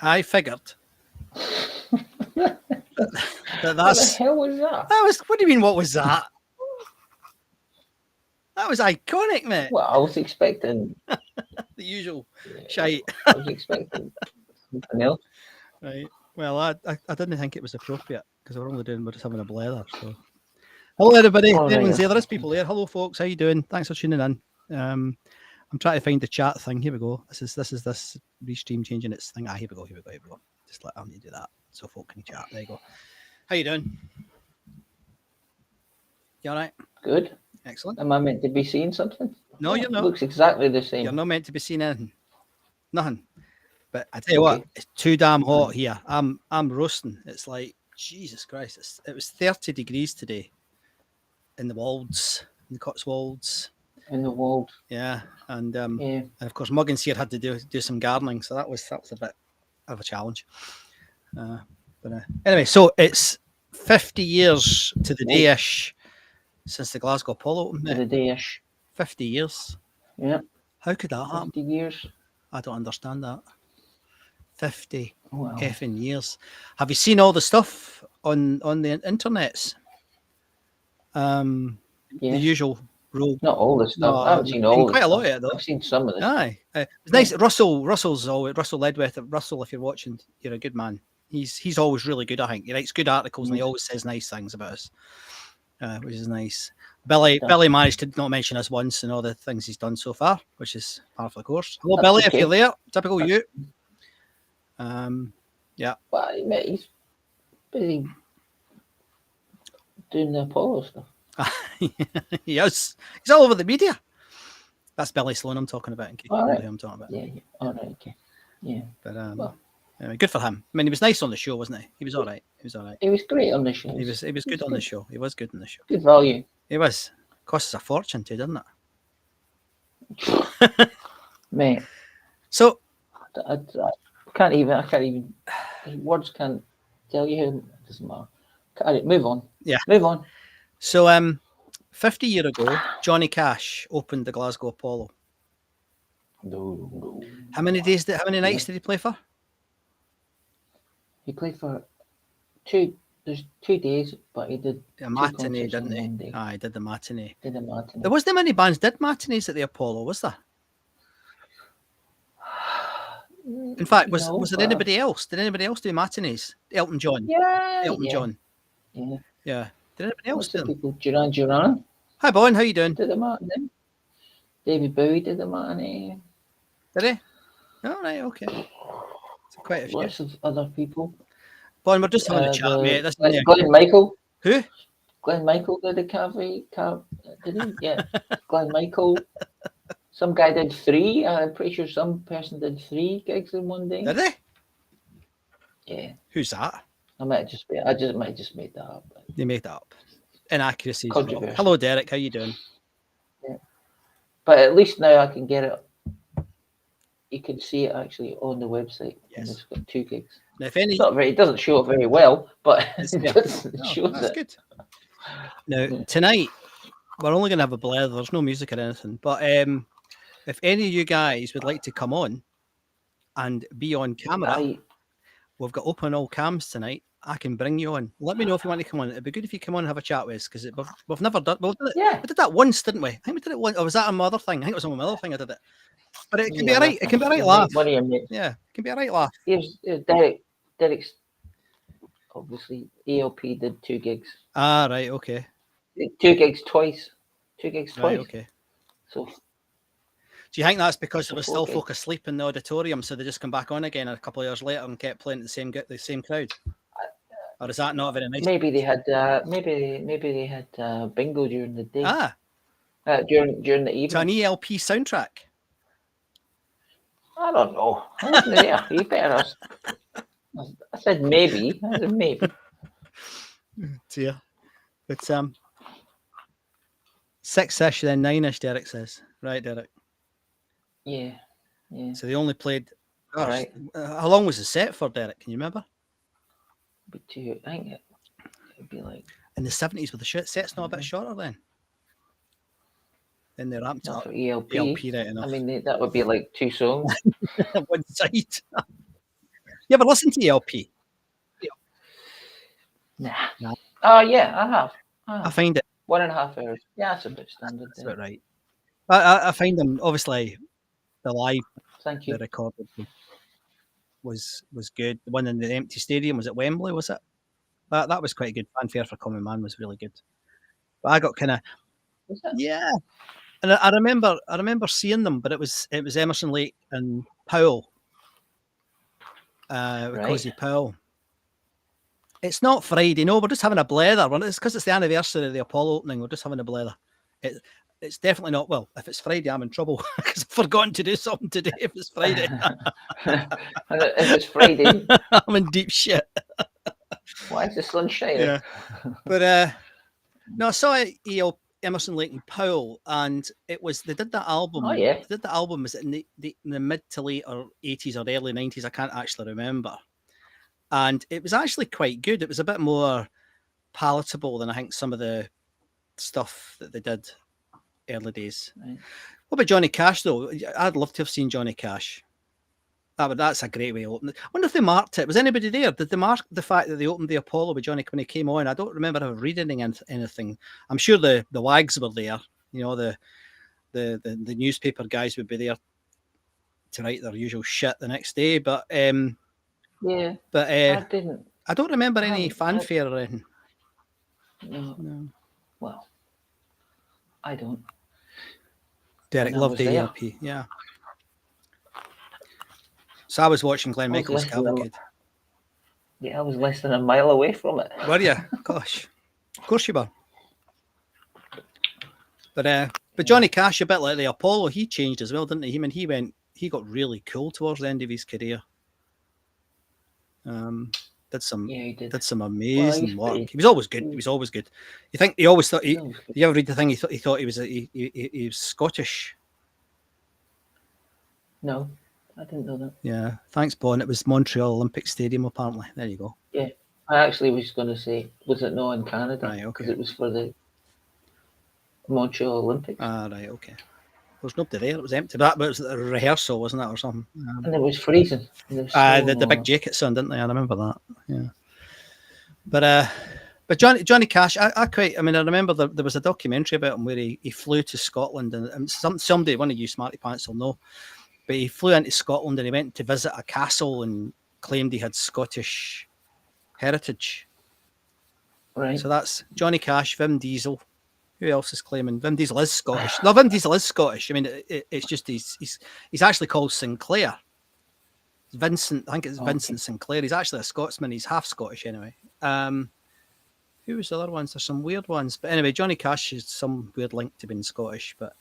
I figured that's What the hell was that? That was. What do you mean? What was that? That was iconic, mate. Well, I was expecting The usual shite. I was expecting something else. Right. Well, I didn't think it was appropriate because we're just having a blather. So, hello everybody. Oh, right, Everyone's there. There is okay. people there. Hello, folks. How you doing? Thanks for tuning in. I'm trying to find the chat thing. Here we go. This is this restream changing its thing. Here we go. Here we go. Just let me do that so folk can chat. There you go. How you doing? You all right? Good. Excellent. Am I meant to be seeing something? No, you're not. It looks exactly the same. You're not meant to be seeing anything. Nothing. But I tell you what, it's too damn hot here. I'm roasting. It's like Jesus Christ. It was 30 degrees today in the Wolds, in the Cotswolds. In the world. Yeah. And of course Muggins here had to do some gardening, so that was a bit of a challenge. But anyway, so it's 50 years to the day-ish since the Glasgow Polo opened. To the day-ish. 50 years. Yeah. How could that happen? 50 years. I don't understand that. 50 effing years. Have you seen all the stuff on the internets? The usual rogue. Not all the stuff. No, I haven't seen all the quite stuff. A lot of it though. I've seen some of it. Aye. It's nice. Russell's always Russell Ledwith. Russell, if you're watching, you're a good man. He's always really good, I think. He writes good articles and he always says nice things about us. Which is nice. Billy managed to not mention us once and all the things he's done so far, which is par for the course. Hello, Billy, if you're there. Typical you. Yeah. But he's busy doing the Apollo stuff. He is. He's all over the media. That's Billy Sloan I'm talking about. In case you know who I'm talking about. Yeah. All right. Okay. Yeah. But anyway, good for him. I mean, he was nice on the show, wasn't he? He was all right. He was great on the show. He was good on the show. He was good on the show. Good value. He was. Cost us a fortune too, didn't it? Mate. So I can't even. Words can't tell you how. It doesn't matter. Right, move on. Yeah. Move on. So 50 years ago, Johnny Cash opened the Glasgow Apollo. No. How many nights did he play for? He played for 2. There's 2 days, but he did a matinee, didn't he? He did the matinee. There wasn't many bands did matinees at the Apollo, was there? In fact, was there anybody else? Did anybody else do matinees? Elton John. Yeah. Elton John. Yeah. Did anybody else do them? People? Duran. Hi, Bon. How you doing? Did the matinee. David Bowie did the matinee. Did he? All right. Okay. So quite a few. Lots of other people. Bon, we're just having a chat, mate. Glenn Michael. Who? Glenn Michael did a cafe. Did he? Yeah. Glenn Michael. Some guy did 3. I'm pretty sure some person did 3 gigs in one day. Did they? Yeah. Who's that? I might have just made that up. You made that up. Inaccuracies. Hello, Derek. How you doing? Yeah. But at least now I can get it. You can see it actually on the website. Yes. It's got 2 gigs. Now, if it doesn't show it very well, but it shows that's it. Good. Now, tonight, we're only going to have a blather. There's no music or anything. But if any of you guys would like to come on and be on camera, we've got open all cams tonight. I can bring you on. Let me know if you want to come on. It'd be good if you come on and have a chat with us because we've never done. We did that once, didn't we? I think we did it once. Or was that a mother thing? I think it was a mother thing. I did it, but it can be alright. It can be a right laugh. Yeah, it can be a right laugh. Here's Derek's. Obviously, ELP did 2 gigs. Right. Okay. 2 gigs twice. 2 gigs twice. Right, okay. So. Do you think that's because there was still folk asleep in the auditorium, so they just come back on again a couple of years later and kept playing to the same crowd? Or is that not very nice? Maybe they had bingo during the day. During the evening. So an ELP soundtrack. I don't know. I wasn't there. You better. I said maybe. I said maybe. Dear, but 6-ish then 9-ish. Derek says, right, Derek. Yeah. So they only played. All right. How long was the set for, Derek? Can you remember? I think it'd be like in the 70s. With the set's not a bit shorter then. Then they ramped up. For ELP, right enough. I mean, that would be like 2 songs. One side. You ever listen to the LP? Nah. Nah. Oh, yeah, I have. I find it 1.5 hours. Yeah, that's a bit standard. that's about right. I find them, obviously, the live, Thank the you. recorded was good. The one in the empty stadium was at Wembley, was it? That was quite a good. Fanfare for Common Man was really good. But I got kind of Was it? yeah, and I remember seeing them, but it was Emerson, Lake and Powell, with Cozy Powell. It's not Friday, no. We're just having a blether. It's because it's the anniversary of the Apollo opening. We're just having a blether. It's definitely not. Well, if it's Friday, I'm in trouble because I've forgotten to do something today. If it's Friday, And if it's Friday, I'm in deep shit. why is the sun shining? Yeah, but no, I saw Emerson, Lake and Powell, and it was they did that album. Oh, yeah. They did the album was in the mid to late or 80s or early 90s. I can't actually remember. And it was actually quite good. It was a bit more palatable than I think some of the stuff that they did early days. Right. What about Johnny Cash though? I'd love to have seen Johnny Cash. That's a great way to open it. I wonder if they marked it. Was anybody there? Did they mark the fact that they opened the Apollo with Johnny when he came on? I don't remember ever reading anything. I'm sure the wags were there. You know, the newspaper guys would be there to write their usual shit the next day. But yeah, but I didn't. I don't remember any fanfare or anything. No. Well, I don't. Derek loved the LP, yeah. So I was watching Glenn Michael's Cavalcade. Yeah, I was less than a mile away from it. Were you? Gosh, of course you were. But Johnny Cash, a bit like the Apollo, he changed as well, didn't he? I mean, he got really cool towards the end of his career. Did some amazing work. He was always good. He was always good. You think he always thought? You ever read the thing? He thought he was Scottish. No, I didn't know that. Yeah, thanks, Bon. It was Montreal Olympic Stadium, apparently. There you go. Yeah, I actually was going to say, was it not in Canada? Right, okay. Because it was for the Montreal Olympics. Right, okay. There was nobody there. It was empty. But it was a rehearsal, wasn't it, or something? And it was freezing. The big Jacket Sun, didn't they? I remember that. Yeah. But Johnny Cash, I remember there was a documentary about him where he flew to Scotland, and somebody, one of you smarty pants will know, but he flew into Scotland and he went to visit a castle and claimed he had Scottish heritage. Right. So that's Johnny Cash, Vin Diesel. Who else is claiming? Vin Diesel is Scottish. No, Vin Diesel is Scottish. I mean, it's just he's actually called Sinclair. Vincent, I think it's Vincent Sinclair. He's actually a Scotsman. He's half Scottish anyway. Who was the other ones? There's some weird ones. But anyway, Johnny Cash is some weird link to being Scottish. But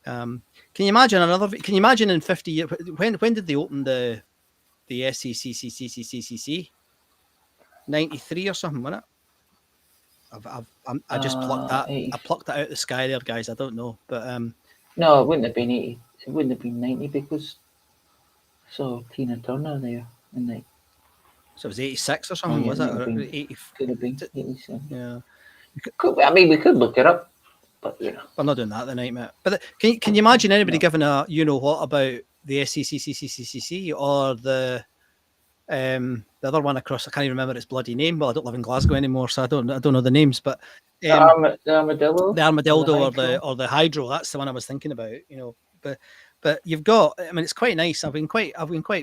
can you imagine Can you imagine in 50 years? When did they open the SCCCCCCC? 93 or something, wasn't it? I just plucked that. I plucked that out of the sky there, guys. I don't know, but no, it wouldn't have been 80. It wouldn't have been 90 because I saw Tina Turner there in the. So it was 86 or something, was it? Or 80? Could have been 87. Yeah. We could look it up, but you know. We're not doing that tonight, mate. But can you imagine anybody giving a what about the SCCCCCC or the other one across? I can't even remember its bloody name. Well, I don't live in Glasgow anymore, so I don't know the names. But the armadillo, or the hydro. That's the one I was thinking about. You know, but you've got. I mean, it's quite nice. I've been quite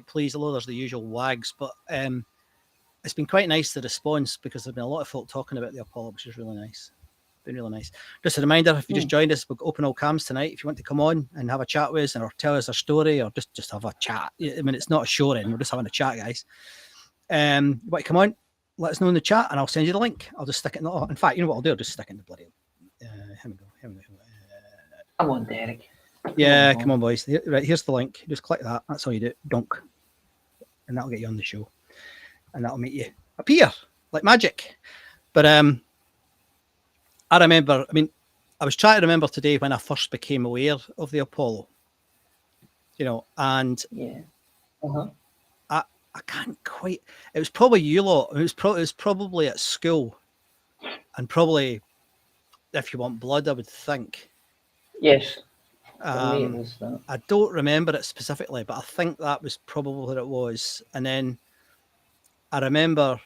pleased. Although there's the usual wags, but it's been quite nice, the response, because there's been a lot of folk talking about the Apollo, which is really nice. Been really nice. Just a reminder, if you just joined us, we'll open all cams tonight. If you want to come on and have a chat with us or tell us a story or just have a chat. I mean, it's not a show then, we're just having a chat, guys. You want to come on, let us know in the chat and I'll send you the link. I'll just stick it in the... In fact, you know what I'll do? I'll just stick it in the bloody... Here we go. Come on, Derek. Yeah, come on, boys. Right, here's the link. Just click that. That's all you do. Dunk. And that'll get you on the show. And that'll make you appear like magic. But I remember, I was trying to remember today when I first became aware of the Apollo, and I can't quite, it was probably you lot, it was probably at school, and probably If You Want Blood, I would think. Yes. I don't remember it specifically, but I think that was probably what it was. And then I remember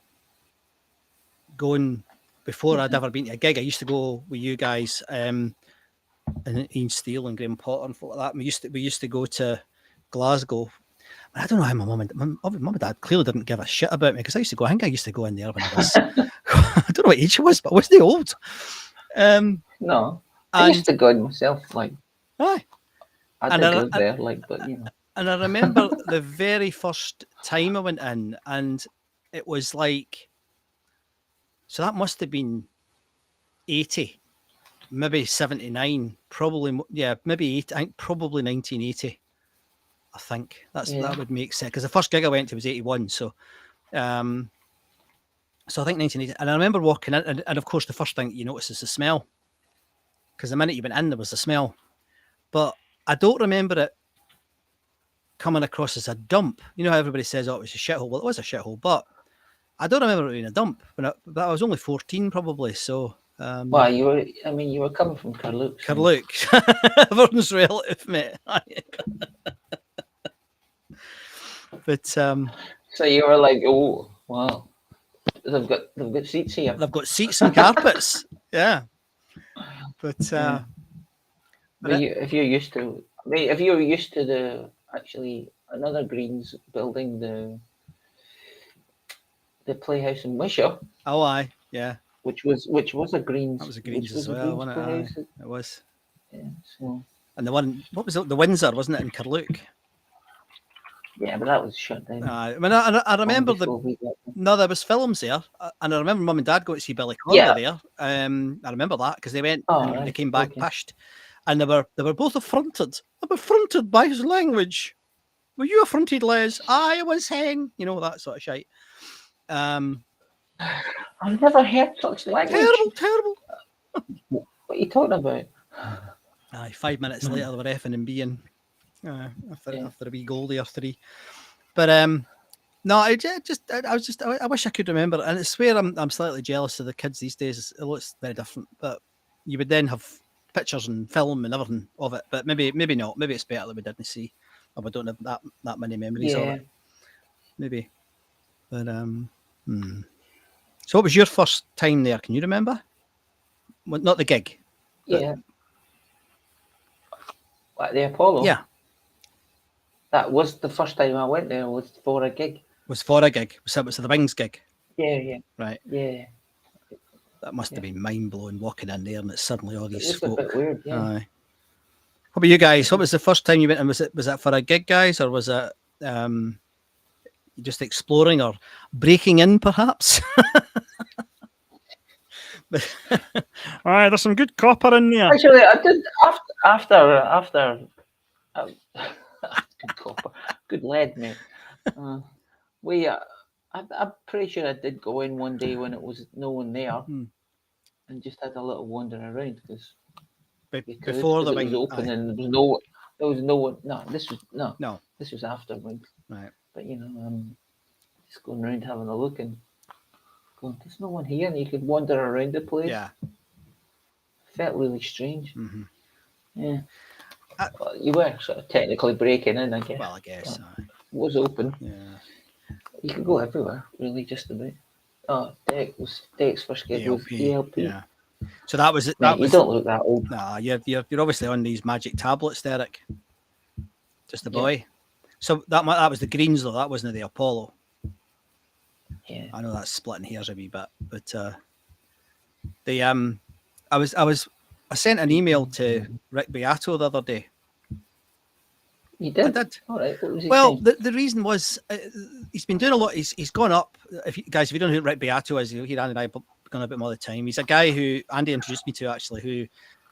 going before I'd ever been to a gig. I used to go with you guys, and Ian Steele and Graham Potter and folk like that. We used to go to Glasgow. I don't know how my mum and dad clearly didn't give a shit about me because I used to go. I think I used to go in there when I was. I don't know what age I was, but I wasn't old. No, I used to go in myself. Like, aye. I did go there, like, but you know. And I remember the very first time I went in, and it was like, so that must have been 80, maybe 79, probably, yeah, maybe 80, I think probably 1980. I think that would make sense because the first gig I went to was 81. So I think 1980. And I remember walking in, and of course, the first thing you notice is the smell because the minute you went in, there was the smell. But I don't remember it coming across as a dump. You know how everybody says, oh, it was a shithole. Well, it was a shithole, but I don't remember it being a dump. But I was only 14 probably, so... well, you were coming from Carluke. Carluke. Everyone's relative, mate. But... so you were like, oh, wow. They've got seats here. They've got seats and carpets. Yeah. But... if you're used to... I mean, if you're used to the... Actually, another Greens building, the Playhouse in Wishaw. Oh, aye, yeah. Which was a Greens. That was a Greens as well, wasn't it? It was. Yeah. So. And the one, what was it? The Windsor, wasn't it, in Carluke? Yeah, but that was shut down. I mean, I remember no, there was films there, and I remember Mum and Dad going to see Billy Connolly there. I remember that because they went and they came back pissed, and they were both affronted. They were affronted by his language. Were you affronted, Les? I was hen. You know, that sort of shite. I've never heard such language. Terrible. What are you talking about? Aye, 5 minutes later, they were effing and being after a wee goldie or three. But no, I wish I could remember, and I swear I'm slightly jealous of the kids these days. It looks very different, but you would then have pictures and film and everything of it. But maybe not. Maybe it's better that we didn't see, or we don't have that many memories of it. Maybe, but So, what was your first time there? Can you remember? Well, not the gig. Yeah. At the Apollo? Yeah. That was the first time I went there. Was for a gig. Was the Wings gig? Yeah. Right. Yeah. That must have been mind blowing walking in there and it's suddenly all these folk. It was a bit weird. Yeah. Aye. What about you guys? What was the first time you went? And was that for a gig, guys, or was it just exploring or breaking in, perhaps? Aye, there's some good copper in there. Actually, I did after good copper, good lead, mate. I'm pretty sure I did go in one day when it was no one there, and just had a little wander around because before the Wings was open and there was no one. No, this was after Wings. Right. But just going around having a look and going, there's no one here, and you could wander around the place. Yeah. Felt really strange. Mm-hmm. Yeah. Well, you were sort of technically breaking in, I guess. Well, I guess. It was open. Yeah. You could go everywhere, really, just about. Oh, Deck's first gig was ELP. Yeah. So that was it. You don't look that old. Nah, you're obviously on these magic tablets, Derek. Just a boy. So that was the Greens, though. That wasn't the Apollo. Yeah. I know that's splitting hairs a wee bit, but I sent an email to Rick Beato the other day. You did? I did. All right. What was he well, saying? the reason was he's been doing a lot. He's gone up. If you don't know who Rick Beato is, you hear Andy and I gone a bit more of the time. He's a guy who Andy introduced me to, actually, who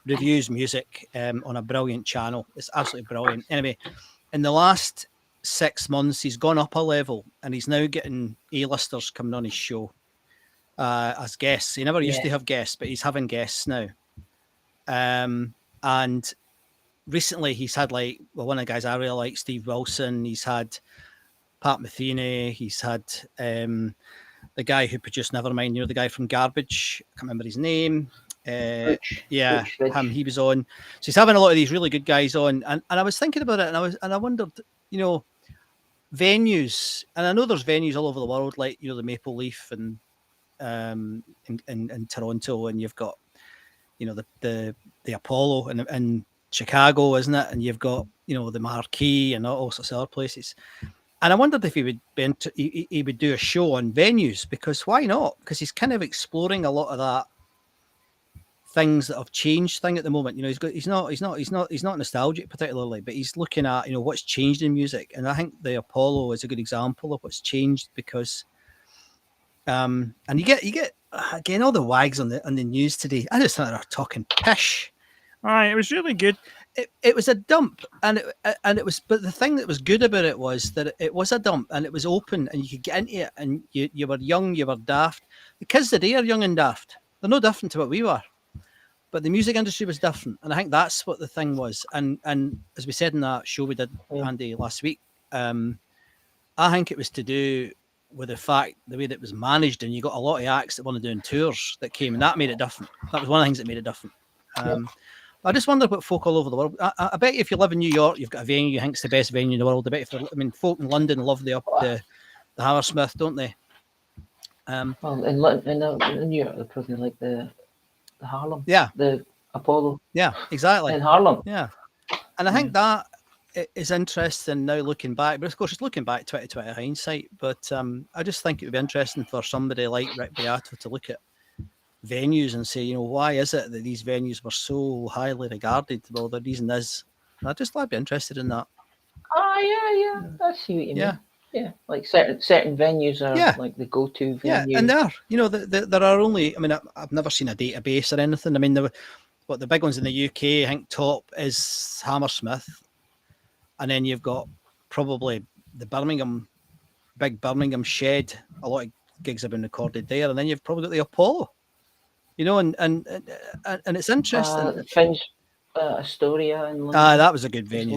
reviews music on a brilliant channel. It's absolutely brilliant. Anyway, in the last 6 months, he's gone up a level, and he's now getting A-listers coming on his show as guests. He never used to have guests, but he's having guests now. And recently he's had one of the guys I really like, Steve Wilson. He's had Pat Metheny. He's had the guy who produced Nevermind, the guy from Garbage. I can't remember his name. Rich. He was on. So he's having a lot of these really good guys on. And I was thinking about it, and I wondered, venues, and I know there's venues all over the world, like the Maple Leaf and in Toronto, and you've got the Apollo in Chicago, isn't it? And you've got the Marquee and all sorts of other places. And I wondered if he would he would do a show on venues, because why not? Because he's kind of exploring a lot of that things that have changed thing at the moment. He's not nostalgic particularly, but he's looking at what's changed in music, and I think the Apollo is a good example of what's changed, because and you get again all the wags on the news today. I just thought they were talking pish. It was really good. It was a dump, and it was. But the thing that was good about it was that it was a dump, and it was open, and you could get into it, and you were young, you were daft. The kids today are young and daft. They're no different to what we were, but the music industry was different, and I think that's what the thing was. And as we said in that show we did, Andy, last week, I think it was to do with the way that it was managed, and you got a lot of acts that wanted doing tours that came, and that made it different. That was one of the things that made it different. I just wonder what folk all over the world. I bet if you live in New York, you've got a venue you think's the best venue in the world. I bet folk in London love the Hammersmith, don't they? Well, in New York, they probably like the Harlem. Yeah. The Apollo. Yeah, exactly. In Harlem. Yeah. And I think that is interesting now looking back. But of course, it's looking back 2020 hindsight. But I just think it would be interesting for somebody like Rick Beato to look at venues and say, why is it that these venues were so highly regarded? Well, the reason is, I'd be interested in that. Oh, yeah. I see what you mean. Yeah, like certain venues are like the go-to venue. Yeah, and there are only. I mean, I've never seen a database or anything. I mean, the big ones in the UK, I think top is Hammersmith, and then you've got probably the big Birmingham Shed. A lot of gigs have been recorded there, and then you've probably got the Apollo. And it's interesting. Finch, Astoria in London. That was a good venue.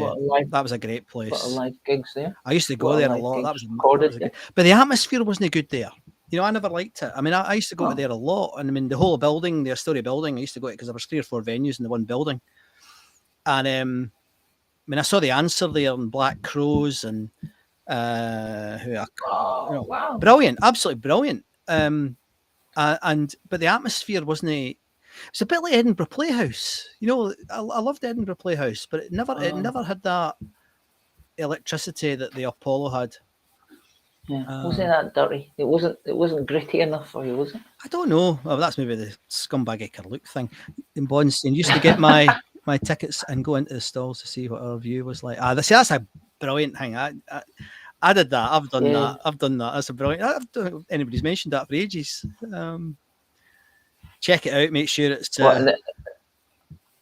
That was a great place. A lot of live gigs there. I used to go there a lot. That was good. But the atmosphere wasn't good there. I never liked it. I mean, I used to go there a lot. And I mean, the whole building, the Astoria building, I used to go to because there was 3 or 4 venues in the one building. And I saw The Answer there and Black Crows and wow. Brilliant, absolutely brilliant. But the atmosphere wasn't. It's a bit like Edinburgh Playhouse. I loved Edinburgh Playhouse, but it never had that electricity that the Apollo had. Yeah, wasn't that dirty? It wasn't gritty enough for you, was it? I don't know. Well, that's maybe the scumbag Iker Luke thing. In Bonstein, used to get my tickets and go into the stalls to see what our view was like. That's a brilliant thing. I did that. I've done that. That's a brilliant. I don't think anybody's mentioned that for ages. Check it out. Make sure it's.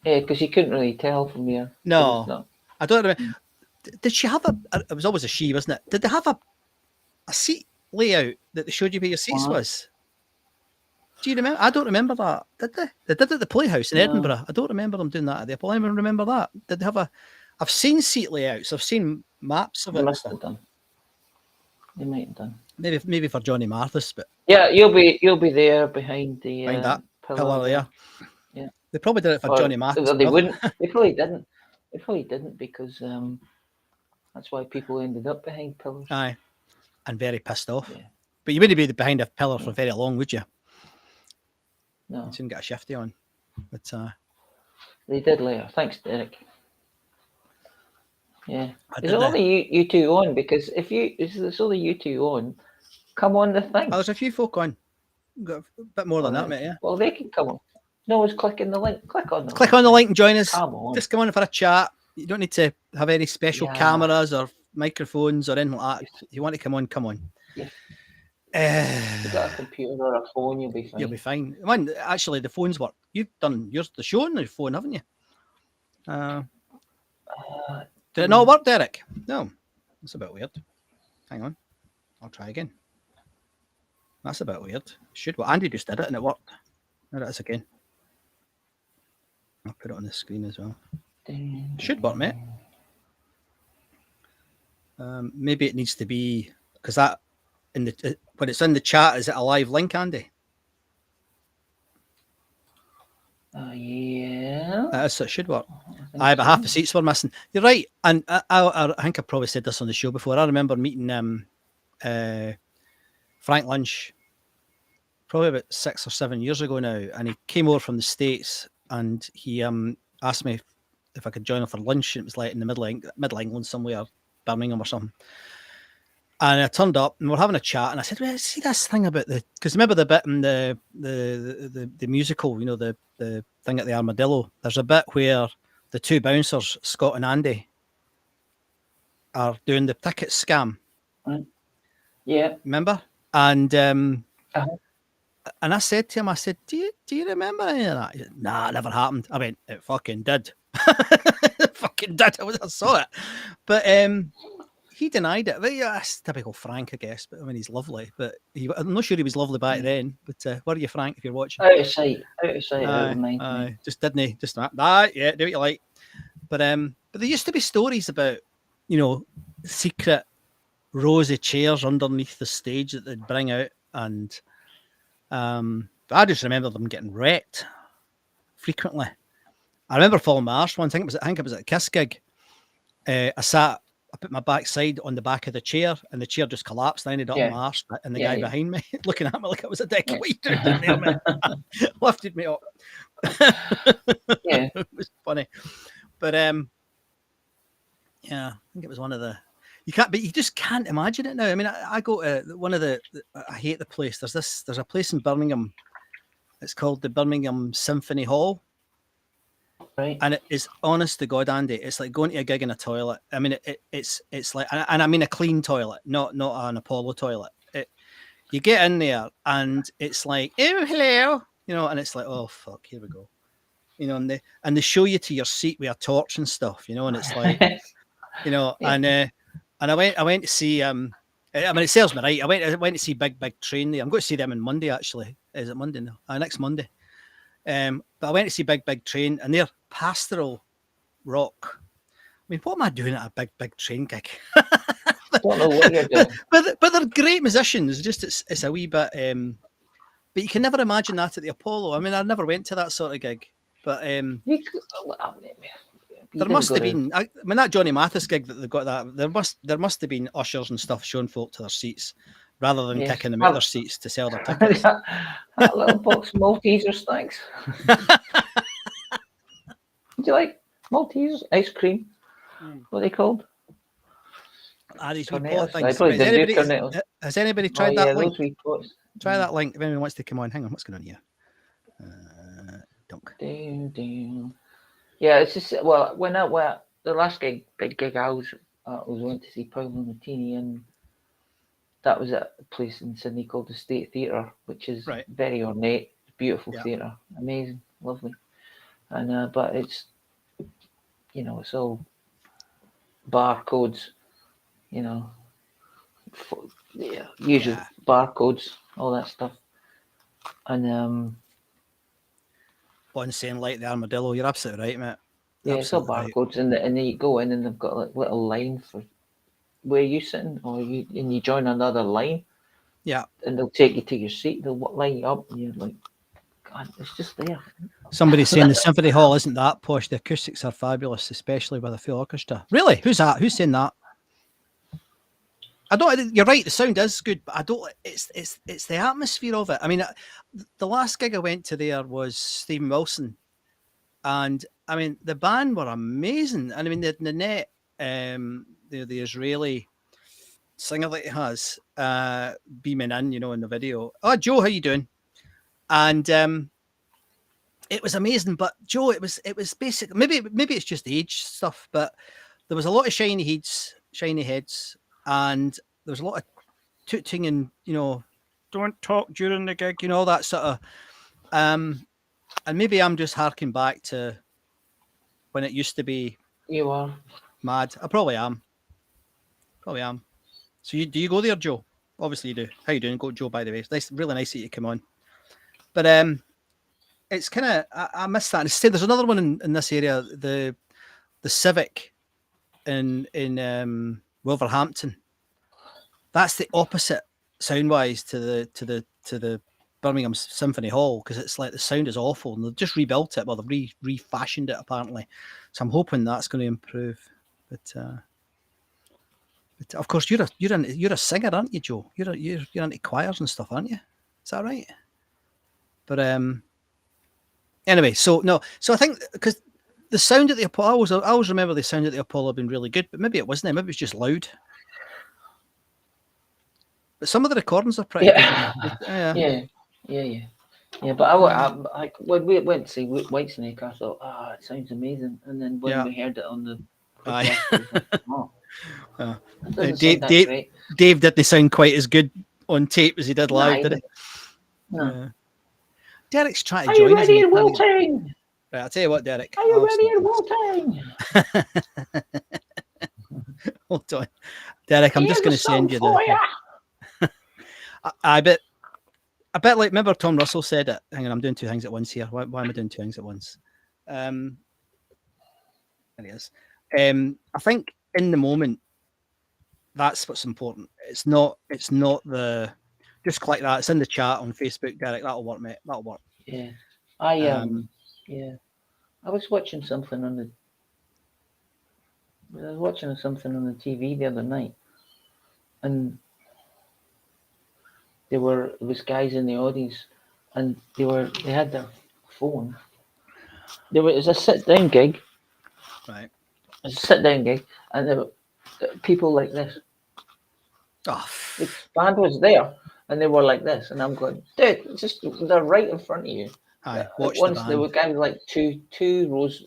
Because you couldn't really tell from here. No, I don't remember. Did she have it was always a she, wasn't it? Did they have a seat layout that they showed you where your seats was? Do you remember? I don't remember that. Did they? They did it at the Playhouse in Edinburgh. I don't remember them doing that at the Apollo. Anyone remember that? Did they have I've seen seat layouts. I've seen maps of it. They must have done. They might have done. Maybe for Johnny Mathis, but yeah, you'll be there behind that pillar there. Yeah, they probably did it for Johnny Mathis. They wouldn't. They probably didn't. They probably didn't because that's why people ended up behind pillars. Aye, and very pissed off. Yeah. But you wouldn't be behind a pillar for very long, would you? No, you shouldn't get a shifty on. But they did later. Thanks, Derek. Yeah, there's only you two on because if there's only you two on, come on the thing. Oh, there's a few folk on. Got a bit more than that, mate. Yeah. Well, they can come on. No one's clicking the link. Click on the link and join us. Come on. Just come on for a chat. You don't need to have any special cameras or microphones or anything like that. If you want to come on. Yeah. If you've got a computer or a phone, you'll be fine. You'll be fine. Actually, the phones work. You've done the show on your phone, haven't you? Did it not work, Derek? No. That's a bit weird. Hang on. I'll try again. That's a bit weird. Should work. Andy just did it and it worked. There it is again. I'll put it on the screen as well. Should work, mate. Maybe it needs to be because that when it's in the chat, is it a live link, Andy? Yeah. So it should work. Aye, but half the seats were missing. You're right, and I think I probably said this on the show before. I remember meeting Frank Lynch probably about 6 or 7 years ago now, and he came over from the States, and he asked me if I could join him for lunch. It was like in the middle of England somewhere, Birmingham or something. And I turned up and we're having a chat, and I said, "Well, see this thing about because remember the bit in the musical, you know, the thing at the Armadillo. There's a bit where the two bouncers, Scott and Andy, are doing the ticket scam. Yeah, remember? And and I said to him, I said, "Do you remember any of that?" He said, "Nah, it never happened." I went, "It fucking did." It fucking did. I saw it, but he denied it. But yeah, that's typical Frank, I guess. But I mean, he's lovely. But I'm not sure he was lovely back then. But were you, Frank, if you're watching? Out of sight, out of mind. Aye. Just didn't he? Just that. Yeah, do what you like. But there used to be stories about, you know, secret rows of chairs underneath the stage that they'd bring out, and but I just remember them getting wrecked frequently. I remember falling my arse once. I think it was at a Kiss gig. I put my backside on the back of the chair, and the chair just collapsed. I ended up on my arse, and the guy behind me looking at me like I was a dick. What are you doing down there, man? Lifted me up. Yeah, it was funny, but yeah, I think it was one of the. But you just can't imagine it now. I mean, I go to one of the. I hate the place. There's a place in Birmingham. It's called the Birmingham Symphony Hall. Right. And it is, honest to God, Andy, it's like going to a gig in a toilet. I mean, it's like, and I mean a clean toilet, not an Apollo toilet. You get in there and it's like, oh, hello, you know, and it's like, oh fuck, here we go, you know, and they show you to your seat with a torch and stuff, you know, and it's like, you know, and I went to see I mean, it serves me right. I went to see Big Train there. I'm going to see them on Monday, actually. Is it Monday now? Next Monday. But I went to see Big Train, and they're pastoral rock. I mean, what am I doing at a Big Train gig? I don't know what you're doing. But they're great musicians. Just it's a wee bit. But you can never imagine that at the Apollo. I mean, I never went to that sort of gig. But there must have been. I mean, that Johnny Mathis gig that they got that there must have been ushers and stuff showing folk to their seats, rather than kicking them out their seats to sell their tickets. That little box of Maltesers, thanks. Would you like Maltesers? Ice cream? What are they called? These wee pot things. Has anybody tried that link? Try that link if anyone wants to come on. Hang on, what's going on here? Dunk. Yeah, it's just, well, when the last big gig I was went to see Paolo Nutini, and that was at a place in Sydney called the State Theatre, which is very ornate, beautiful theatre, amazing, lovely, and but it's, you know, it's all barcodes, you know, usual barcodes, all that stuff, and on saying like the Armadillo, you're absolutely right, mate. Yeah, it's all barcodes, and then you go in and they've got like little line for where you sitting, and you join another line. Yeah, and they'll take you to your seat. They'll line you up, and you're like, God, it's just there. Somebody's saying the Symphony Hall isn't that posh. The acoustics are fabulous, especially with a full orchestra. Really? Who's that? Who's saying that? I don't. You're right. The sound is good, but I don't. It's the atmosphere of it. I mean, the last gig I went to there was Stephen Wilson, and I mean the band were amazing. And I mean the Nanette, the Israeli singer that he has, beaming in, you know, in the video. Oh, Joe, how you doing? And it was amazing. But Joe, it was basically maybe it's just age stuff, but there was a lot of shiny heads. And there was a lot of tooting and, you know, don't talk during the gig, you know, that sort of. And maybe I'm just harking back to when it used to be. You are mad. I probably am. So do you go there, Joe? Obviously you do. How you doing? Go, Joe. By the way, it's really nice that you come on. But it's kind of I miss that. Instead, there's another one in this area, the Civic in Wolverhampton. That's the opposite sound wise to the Birmingham Symphony Hall because it's like the sound is awful, and they've just rebuilt it. Well, they've refashioned it apparently, so I'm hoping that's going to improve. But of course, you're a singer, aren't you, Joe? You're into choirs and stuff, aren't you? Is that right? But anyway, so I think because the sound at the Apollo, I always remember the sound at the Apollo being really good, but maybe it wasn't. Maybe it was just loud. But some of the recordings are pretty good. Yeah. But I when we went to see Whitesnake, I thought, it sounds amazing. And then when we heard it on the podcast, I was like, that doesn't sound that great. Dave didn't sound quite as good on tape as he did live, did he? No. Derek's trying to Are join us. Are you ready in Wu-Tang? Right, I'll tell you what, Derek. Are you ready in Wu-Tang? Hold on. Derek, I'm just going to send you the... I bet like, remember Tom Russell said it. Hang on, I'm doing two things at once here. Why am I doing two things at once? There he is. I think in the moment, that's what's important. It's not the... Just click that. It's in the chat on Facebook, Derek. That'll work, mate. That'll work. Yeah. I was watching something on the TV the other night, and there was guys in the audience, and they had their phone. It was a sit down gig. Right. It was a sit down gig, and there were people like this. Oh. The band was there, and they were like this, and I'm going, dude, they're right in front of you. Once there were guys like two rows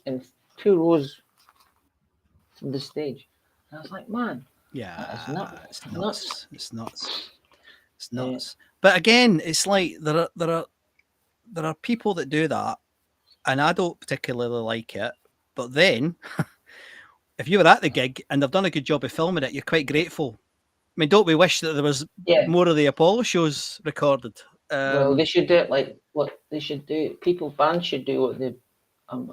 from the stage, and I was like, man, it's nuts. It's nuts. But again, it's like there are people that do that, and I don't particularly like it. But then, if you were at the gig and they've done a good job of filming it, you're quite grateful. I mean, don't we wish that there was more of the Apollo shows recorded? Well, they should do it like what they should do. Bands should do what they. I don't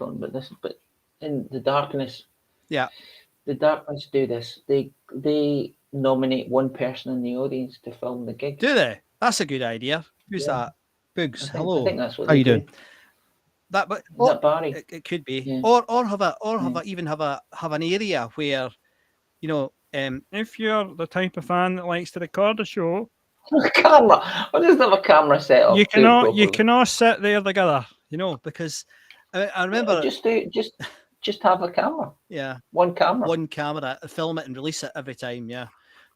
know about this, but in the darkness. Yeah. The darkness do this. They nominate one person in the audience to film the gig. Do they? That's a good idea. Who's that? Boogs. Hello. I think that's what How they you do. doing? That, but is that Barry? It could be, or have an area where, you know, if you're the type of fan that likes to record a show, camera. I just have a camera set up. You cannot sit there together, you know, because I remember just have a camera. Yeah, one camera, film it and release it every time. Yeah,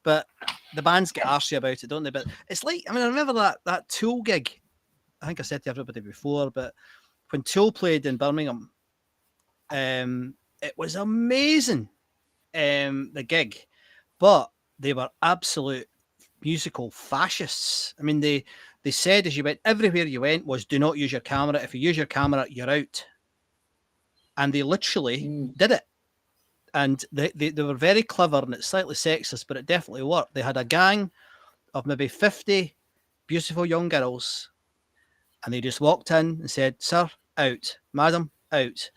but the bands get arsy about it, don't they? But it's like, I mean, I remember that Tool gig. I think I said to everybody before, but when Tool played in Birmingham, it was amazing. The gig, but they were absolute musical fascists. I mean, they said as you went, everywhere you went was, do not use your camera. If you use your camera, you're out. And they literally did it. And they were very clever, and it's slightly sexist, but it definitely worked. They had a gang of maybe 50 beautiful young girls, and they just walked in and said, sir, out. Madam, out.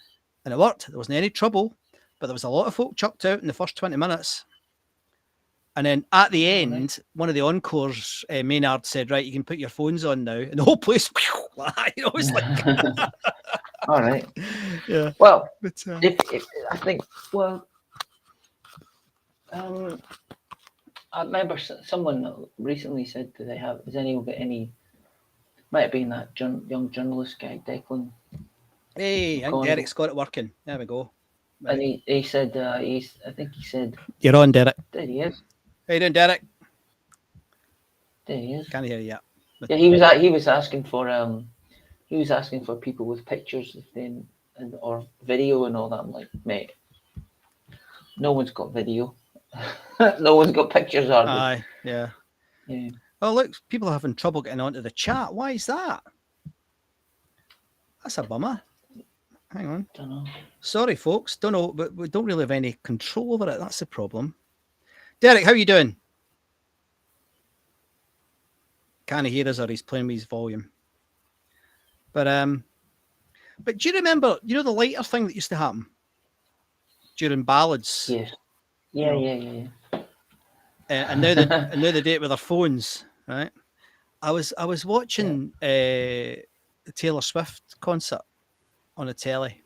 And it worked. There wasn't any trouble, but there was a lot of folk chucked out in the first 20 minutes. And then at the end, one of the encores, Maynard said, right, you can put your phones on now. And the whole place, you know, it was like... All right. Yeah. Well, but, if I think, well, I remember someone recently said, has anyone got any, might have been that young journalist guy, Declan. Hey, I think Derek's got it working. There we go. Right. And he said, I think he said, you're on, Derek. There he is. How you doing, Derek? There he is. Can't hear you yet. But... Yeah, he was asking for people with pictures or video and all that. I'm like, mate, no one's got video. No one's got pictures, are they? Aye, yeah. Oh, look, people are having trouble getting onto the chat. Why is that? That's a bummer. Hang on. Don't know. Sorry, folks. Don't know, but we don't really have any control over it. That's the problem. Derek, how are you doing? Can't he hear us, or he's playing with his volume? But do you remember, you know, the lighter thing that used to happen during ballads? Yes. Yeah. And now they do it with their phones, right? I was watching the Taylor Swift concert on a telly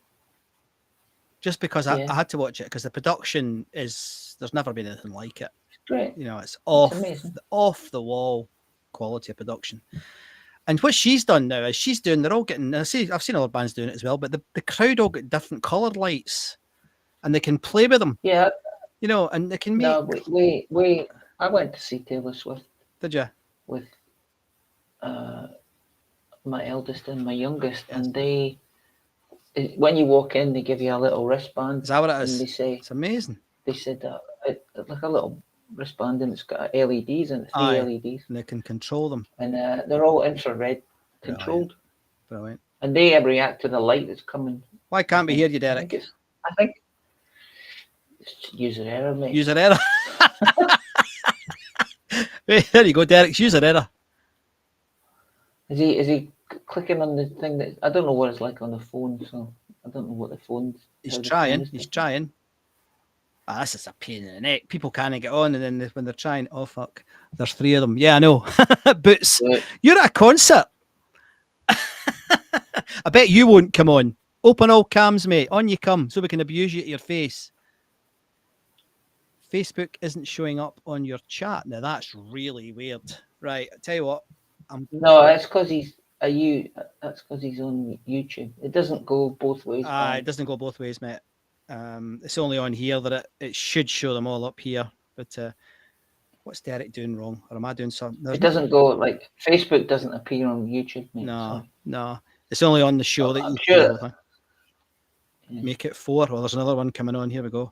just because I had to watch it because the production there's never been anything like it. It's great. You know, it's amazing. off the wall quality of production. And what she's done now is they're all getting, I've seen other bands doing it as well, but the crowd all got different coloured lights and they can play with them. Yeah. You know, and they can make. No, I went to see Taylor Swift. Did you? With my eldest and my youngest, and they, when you walk in, they give you a little wristband. Is that what it is? And they say it's amazing. They said like a little wristband, and it's got LEDs and three LEDs, and they can control them, and they're all infrared controlled. Brilliant. And they react to the light that's coming. Why can't we hear you, Derek? I think it's user error, mate. User error. There you go, Derek's user error. Is he clicking on the thing that I don't know what it's like on the phone, so I don't know what the phone's. He's trying. Ah, this is a pain in the neck. People can't get on, and then when they're trying, oh fuck, there's 3 of them. Yeah, I know. Boots, you're at a concert. I bet you won't come on. Open all cams, mate. On you come, so we can abuse you to your face. Facebook isn't showing up on your chat. Now that's really weird. Right, I tell you what. No, that's because he's That's because he's on YouTube. It doesn't go both ways. It doesn't go both ways, mate. It's only on here that it should show them all up here. But what's Derek doing wrong? Or am I doing something? It doesn't go like Facebook doesn't appear on YouTube, mate. No. It's only on the show that you sure. Make it 4. Well, there's another one coming on. Here we go.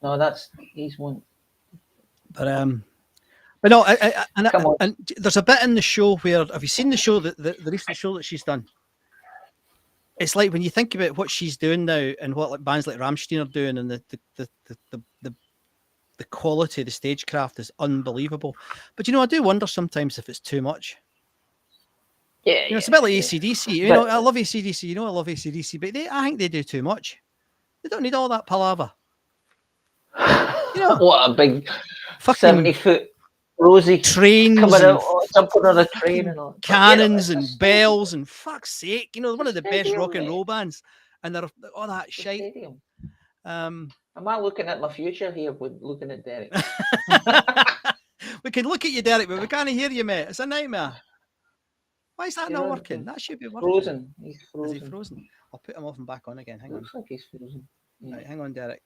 No, he's one. But no, and there's a bit in the show where, have you seen the show, the recent show that she's done? It's like when you think about what she's doing now and what like bands like Rammstein are doing, and the quality of the stagecraft is unbelievable. But I do wonder sometimes if it's too much. Yeah, it's a bit like AC/DC. I love AC/DC. I love AC/DC, but I think they do too much. They don't need all that palaver. What a big 70-foot Rosie trains coming out, jumping on a train and all. Cannons and bells and fuck's sake, one of the best rock and roll bands, and they're all that shite. Am I looking at my future here with looking at Derek? We can look at you, Derek, but we can't hear you, mate. It's a nightmare. Why is that not working? That should be working. Frozen. He's frozen. Is he frozen? I'll put him off and back on again. Hang on. Looks like he's frozen. Yeah. Right, hang on, Derek.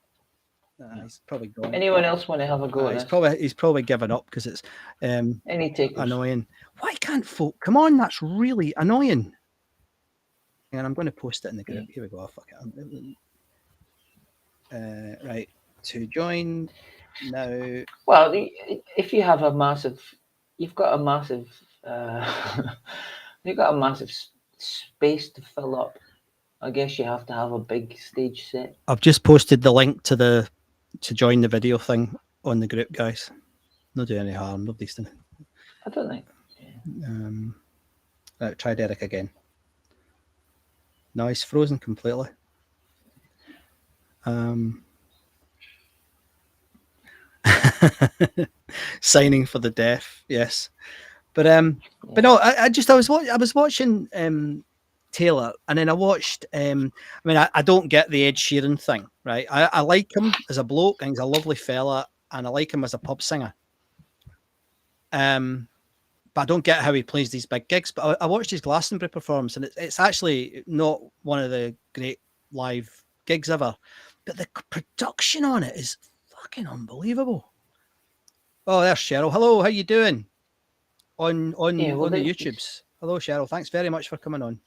He's probably gone. Anyone else want to have a go at this? He's probably given up because it's annoying. Why can't folk come on? That's really annoying. And I'm going to post it in the group. Here we go. Fuck it. Right, to join now. Well, if you have you've got a massive space to fill up. I guess you have to have a big stage set. I've just posted the link to join the video thing on the group, guys. Not doing any harm. Nobody's doing. I don't think. Yeah. Right, try Derek again. No, he's frozen completely. Signing for the deaf, yes. But no, I was watching Taylor, and then I watched. I don't get the Ed Sheeran thing, right? I like him as a bloke, and he's a lovely fella, and I like him as a pub singer. But I don't get how he plays these big gigs. But I watched his Glastonbury performance, and it's actually not one of the great live gigs ever. But the production on it is fucking unbelievable. Oh, there's Cheryl. Hello, how you doing? On the YouTubes. Hello, Cheryl. Thanks very much for coming on.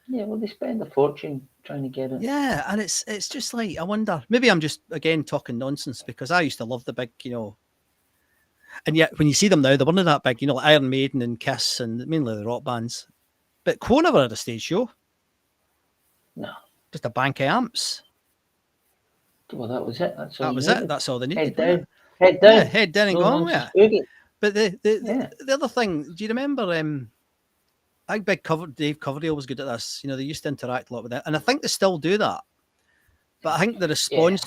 Yeah, well, they spend a fortune trying to get it. Yeah, and it's just like, I wonder. Maybe I'm just again talking nonsense because I used to love the big, and yet when you see them now, they weren't that big. Like Iron Maiden and Kiss and mainly the rock bands. But Quo never had a stage show. No, just a bank of amps. Well, that was it. That's all they needed. Head down. Yeah, head down and gone. Yeah. But the other thing, do you remember? I think Dave Coverdale was good at this. They used to interact a lot with it, and I think they still do that. But I think the response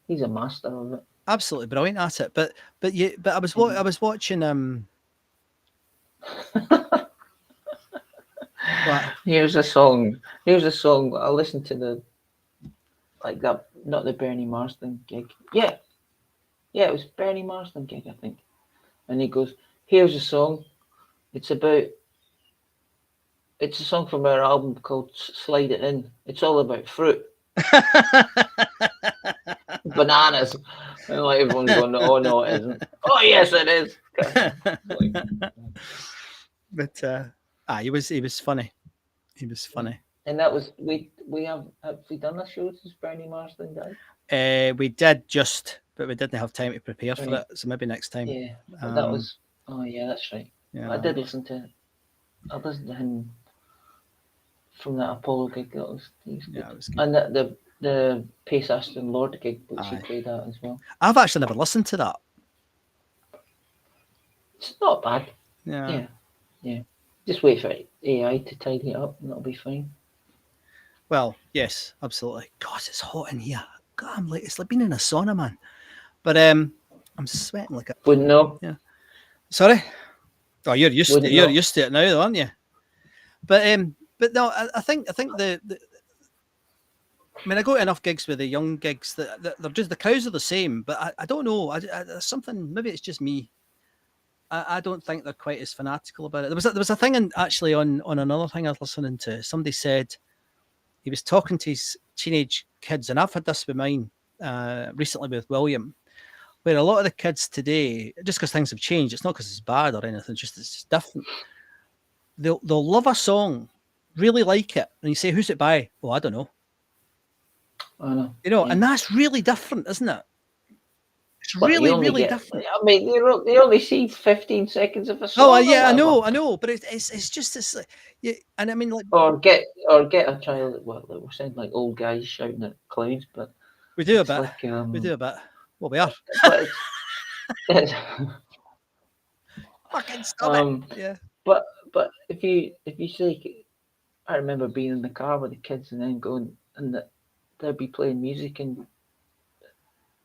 he's a master of it. absolutely brilliant at it. But I was I was watching what? Here's a song. Here's a song. I listened to the like that, not the Bernie Marsden gig. Yeah, it was Bernie Marsden gig, I think. And he goes, "Here's a song. It's about. It's a song from our album called Slide It In. It's all about fruit, bananas." And like everyone's going, "Oh no, it isn't." "Oh yes, it is." But he was funny. He was funny. And that was we have we done a show since Bernie Marsden died? We did just, but we didn't have time to prepare for it. So maybe next time. Yeah, that was. Oh yeah, that's right. Yeah, I did listen to it. I listened to him from that Apollo gig. That was, he was good. Yeah, it was good. And the Pace Aston Lord gig, which he played at as well. I've actually never listened to that. It's not bad. Yeah. Just wait for AI to tidy it up, and that'll be fine. Well, yes, absolutely. God, it's hot in here. God, I'm like, it's like being in a sauna, man. But I'm sweating like a. Wouldn't know. Yeah. Sorry. Oh, you're used to it now, though, aren't you? But no, I think the I mean, I go to enough gigs with the young gigs that they're just, the crowds are the same, but I don't know. There's something, maybe it's just me. I don't think they're quite as fanatical about it. There was a thing actually on another thing I was listening to. Somebody said he was talking to his teenage kids, and I've had this with mine recently with William, where a lot of the kids today, just because things have changed, it's not because it's bad or anything, it's just different. They'll love a song, really like it, and you say, "Who's it by?" "Oh, I don't know." I know. You know, and that's really different, isn't it? It's But really different. I mean, they only see 15 seconds of a song. Oh yeah, I know, but it's just this. Yeah, and I mean, like, or get a child. Well, we're saying like old guys shouting at clouds, but we do a bit. Like, we do a bit. Well, we are. But it's fucking stop it. Yeah. But if you say, I remember being in the car with the kids and then going, and they'd be playing music and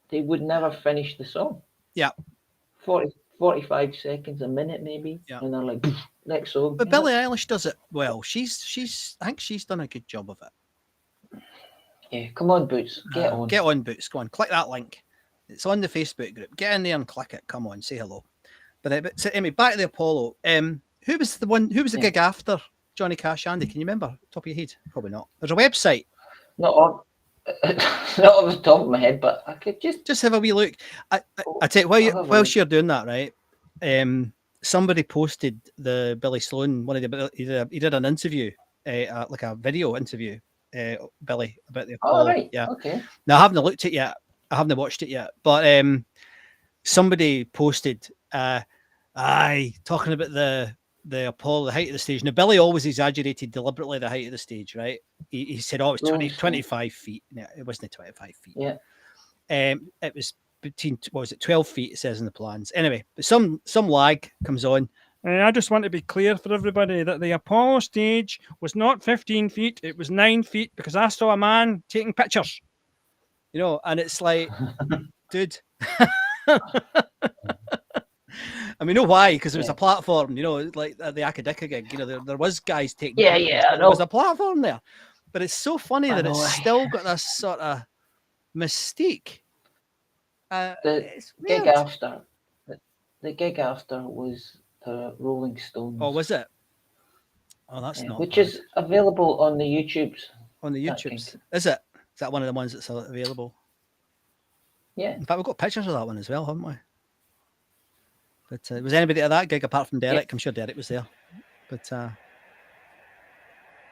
they would never finish the song. Yeah. 45 seconds, a minute maybe. Yeah. And they're like, next song. But Billie Eilish does it well. She's I think she's done a good job of it. Yeah, come on, Boots. Get on. Get on, Boots. Go on. Click that link. It's on the Facebook group. Get in there and click it. Come on, say hello. But so, anyway, back to the Apollo. Who was the gig after Johnny Cash, Andy? Can you remember? Top of your head? Probably not. There's a website. Not off the top of my head, but I could just have a wee look. I tell you, whilst you're doing that, right? Somebody posted the Billy Sloan, he did an interview, like a video interview, Billy, about the Apollo. Oh, right. Yeah. Okay. Now I haven't looked at it yet. I haven't watched it yet, but somebody posted, talking about the Apollo, the height of the stage. Now, Billy always exaggerated deliberately the height of the stage, right? He said, "Oh, it was 25 feet." No, it wasn't 25 feet. Yeah. It was between, 12 feet, it says in the plans. Anyway, but some lag comes on. I just want to be clear for everybody that the Apollo stage was not 15 feet, it was 9 feet, because I saw a man taking pictures. You know, and it's like, dude. I mean, know why? Because there was a platform, you know, like the Akadika gig, you know, there was guys taking pictures. Yeah, there was a platform there. But it's so funny that it's still got this sort of mystique. The gig after was the Rolling Stones. Oh, was it? Oh, that's not which bad. Is available on the YouTubes. On the YouTubes. Is it? Is that one of the ones that's available? Yeah. In fact, we've got pictures of that one as well, haven't we? But was anybody at that gig apart from Derek? I'm sure Derek was there. But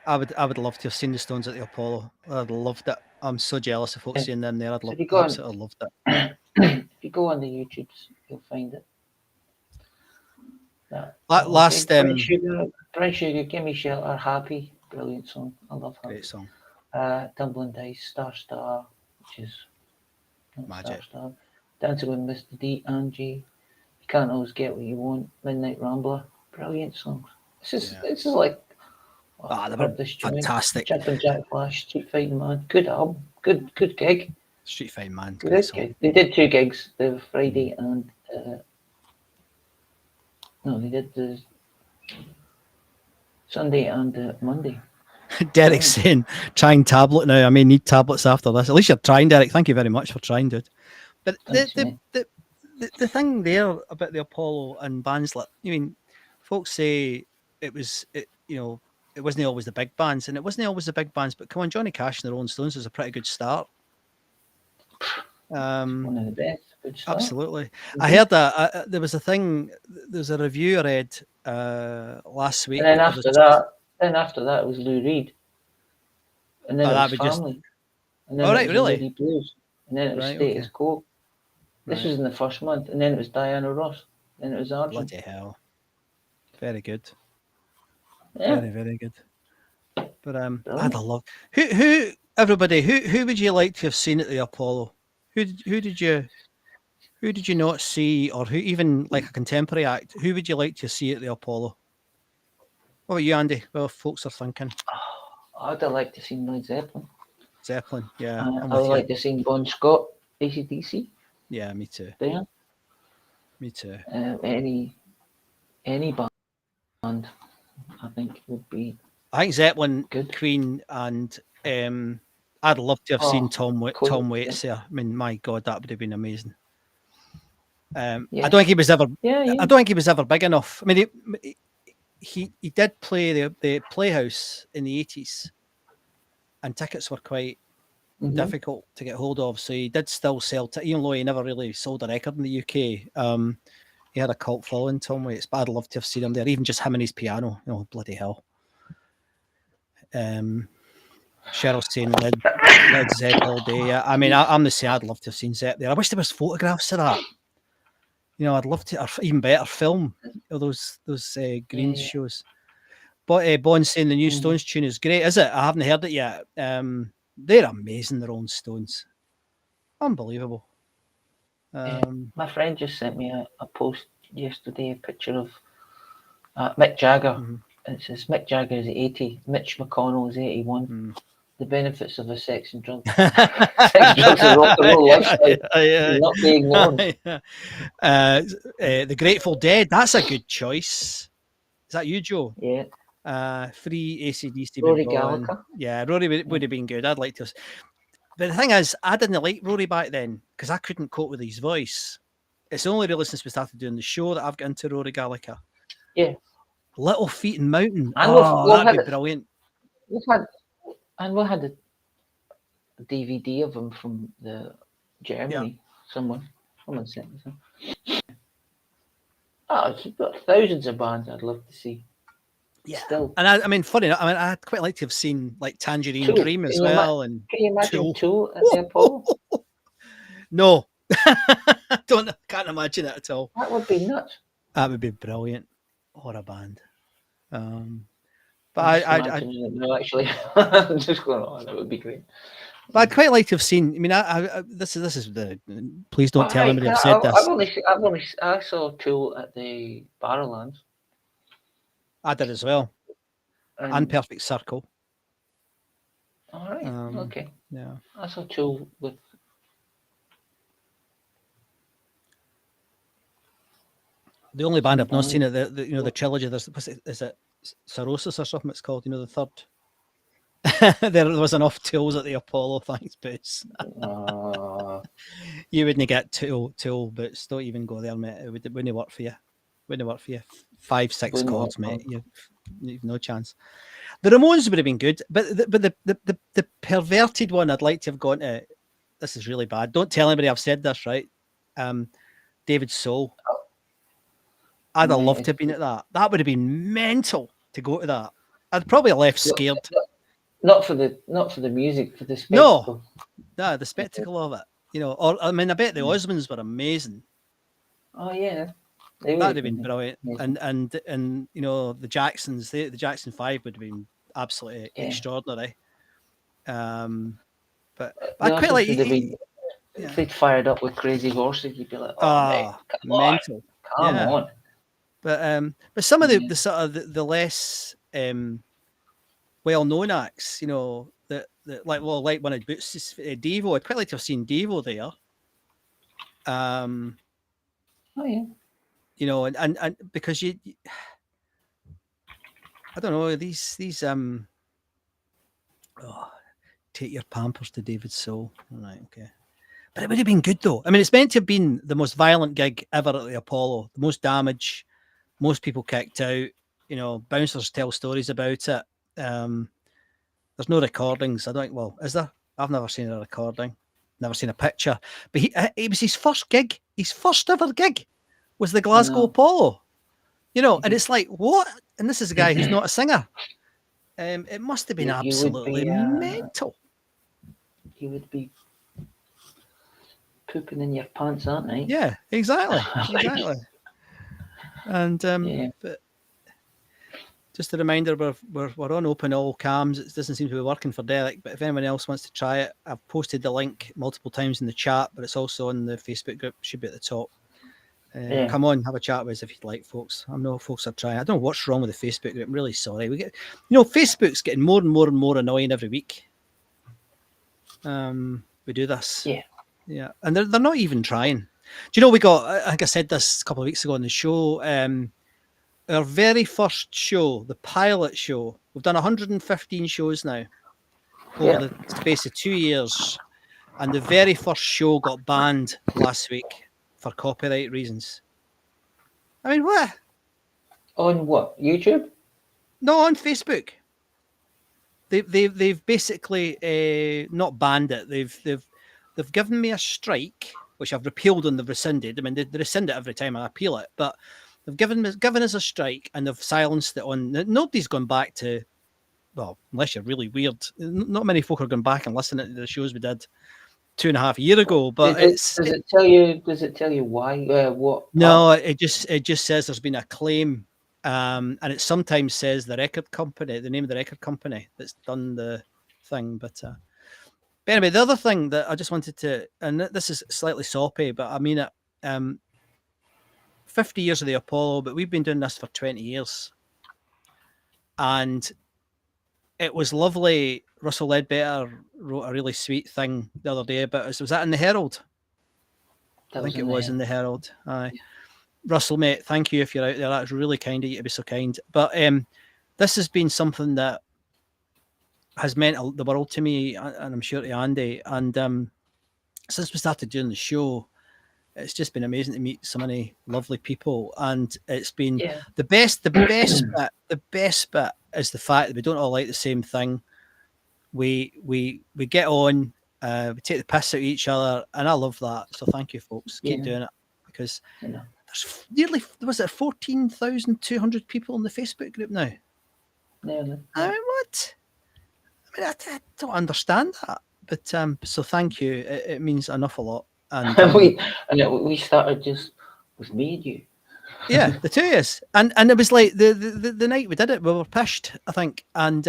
I would love to have seen the Stones at the Apollo. I'd loved it. I'm so jealous of folks seeing them there. I'd absolutely loved it. If you go on the YouTubes, you'll find it. Last Bright Sugar, Give Me Shelter, Happy, brilliant song. I love Happy. Great song. Dublin Dice, Star, which is magic. Star. Dancing with Mr. D, Angie, You Can't Always Get What You Want, Midnight Rambler, brilliant songs. This is like they were fantastic. Jumping Jack Flash, Street Fighting Man, good album, good gig. Street Fighting Man. They did 2 gigs. They were Friday and no, they did the Sunday and Monday. Derek's saying, trying tablet now. I may need tablets after this. At least you're trying, Derek. Thank you very much for trying, dude. But Thanks, the thing there about the Apollo and bands, like, I mean, folks say it wasn't always the big bands, and it wasn't always the big bands, but come on, Johnny Cash and the Rolling Stones was a pretty good start. One of the best. Good start. Absolutely. Mm-hmm. I heard that there was a thing. There's a review I read last week. And then after that, it was Lou Reed, and then it was Family, and then it was Lady Blues, and then it was Status Quo. This was in the first month, and then it was Diana Ross, and it was Arjun. Bloody hell! Very good. Yeah. Very, very good. But I'd love who everybody who would you like to have seen at the Apollo? Who did you not see, or who, even like a contemporary act, who would you like to see at the Apollo? What about you, Andy? Well, folks are thinking. I'd like to see Led Zeppelin. Zeppelin, yeah. I would like to see Bon Scott, AC/DC. Yeah, me too. There. Me too. Any band, I think would be. I think Zeppelin, good. Queen, and I'd love to have seen Tom Waits there. I mean, my God, that would have been amazing. I don't think he was ever. Yeah. I don't think he was ever big enough. I mean, he did play the Playhouse in the 80s, and tickets were quite difficult to get hold of. So he did still sell, even though he never really sold a record in the UK. He had a cult following, Tom Waits, but I'd love to have seen him there, even just him and his piano. Oh, bloody hell. Cheryl's saying Led Zepp all day. Yeah. I mean, I'm the same. I'd love to have seen Zepp there. I wish there was photographs of that. You know, I'd love to, or even better, film those green shows. But Bond's saying the new Stones tune is great. Is it? I haven't heard it yet. They're amazing, the Rolling Stones. Unbelievable. My friend just sent me a post yesterday, a picture of Mick Jagger. It says Mick Jagger is 80, Mitch McConnell is 81. The benefits of a sex and drugs and rock and roll lifestyle not being known. The Grateful Dead, that's a good choice. Is that you, Joe? Yeah. Free AC/DC. Rory Gallagher. Yeah, Rory would have been good. I'd like to. But the thing is, I didn't like Rory back then because I couldn't cope with his voice. It's only really since we started doing the show that I've got into Rory Gallagher. Yeah. Little Feet and Mountain. And that'd be brilliant. We had a DVD of him from Germany. Yeah. Someone sent me. It's got thousands of bands I'd love to see. Yeah, still. And I mean, funny enough, I'd quite like to have seen like Tangerine Dream as well. And can you imagine Tool at the Apollo? No, can't imagine it at all. That would be nuts. That would be brilliant. What a band. But no, actually, I'm just going on. That would be great. But I'd quite like to have seen. I mean, this is the. Please don't tell anybody I've said this. I saw Tool at the Barrowlands. I did as well. And Perfect Circle. All right. Okay. Yeah. I saw Tool with. The only band I've not seen it, the trilogy. Is it Cirrhosis or something? It's called. The third. There was enough Tools at the Apollo. Thanks, Boots. You wouldn't get Tool Boots. Don't even go there, mate. It wouldn't work for you. Wouldn't work for you. 5-6 chords, mate. You've no chance. The Ramones would have been good, but the perverted one I'd like to have gone to. This is really bad. Don't tell anybody I've said this, right? David Soul. I'd have loved to have been at that. That would have been mental to go to that. I'd probably have left scared. Not for the music, for the spectacle. No, the spectacle of it. Or I mean, I bet the Osmonds were amazing. Oh yeah. That'd have been brilliant. And the Jacksons, the Jackson 5 would have been absolutely extraordinary. But I'd quite like if they'd fired up with Crazy Horses, you'd be like, mate, mental. Come on. But some of the sort of the less well-known acts, that like one of Boots' Devo. I'd quite like to have seen Devo there. Oh yeah. You know, and because I don't know, these take your Pampers to David Soul. Right, okay. But it would have been good though. I mean, it's meant to have been the most violent gig ever at the Apollo, the most damage, most people kicked out. You know, bouncers tell stories about it. There's no recordings. I don't. Well, is there? I've never seen a recording, never seen a picture. But it was his first gig. His first ever gig was the Glasgow Apollo. You know, and it's like, what? And this is a guy who's not a singer. It must have been absolutely mental. You would be pooping in your pants, aren't you? Yeah, exactly. Exactly. And but just a reminder, we're on open all cams. It doesn't seem to be working for Derek, but if anyone else wants to try it, I've posted the link multiple times in the chat, but it's also on the Facebook group. It should be at the top. Come on, have a chat with us if you'd like, folks. I know folks are trying. I don't know what's wrong with the Facebook group. I'm really sorry. Facebook's getting more and more and more annoying every week. We do this. Yeah, and they're not even trying. Do you know we got? I think I said this a couple of weeks ago on the show. Our very first show, the pilot show, we've done 115 shows now over the space of 2 years, and the very first show got banned last week for copyright reasons. I mean, what? On what? YouTube? No, on Facebook. They've basically not banned it. They've given me a strike, which I've repealed and they've rescinded. I mean, they rescind it every time I appeal it, but they've given us a strike and they've silenced it on. Nobody's gone back to, well, unless you're really weird. Not many folk are going back and listening to the shows we did 2.5 years ago. But does it tell you? Does it tell you why? What? No, it just says there's been a claim, and it sometimes says the record company, the name of the record company that's done the thing. But anyway, the other thing that I just wanted to, and this is slightly soppy, but I mean it. 50 years of the Apollo, but we've been doing this for 20 years. And it was lovely. Russell Ledbetter wrote a really sweet thing the other day about us. Was that in the Herald? I think it was in the Herald. Aye. Yeah. Russell, mate, thank you if you're out there. That's really kind of you to be so kind. But this has been something that has meant the world to me, and I'm sure to Andy. And since we started doing the show, it's just been amazing to meet so many lovely people, and it's been the best. The best bit. The best bit is the fact that we don't all like the same thing. We get on, we take the piss out of each other, and I love that. So thank you, folks. Keep doing it, because there's nearly 14,200 people in the Facebook group now. Nearly. I mean, what? I mean, I don't understand that, but so thank you. It means an awful lot. And we started just with me and you. Yeah, the two of us, and it was like the night we did it, we were pissed, I think, and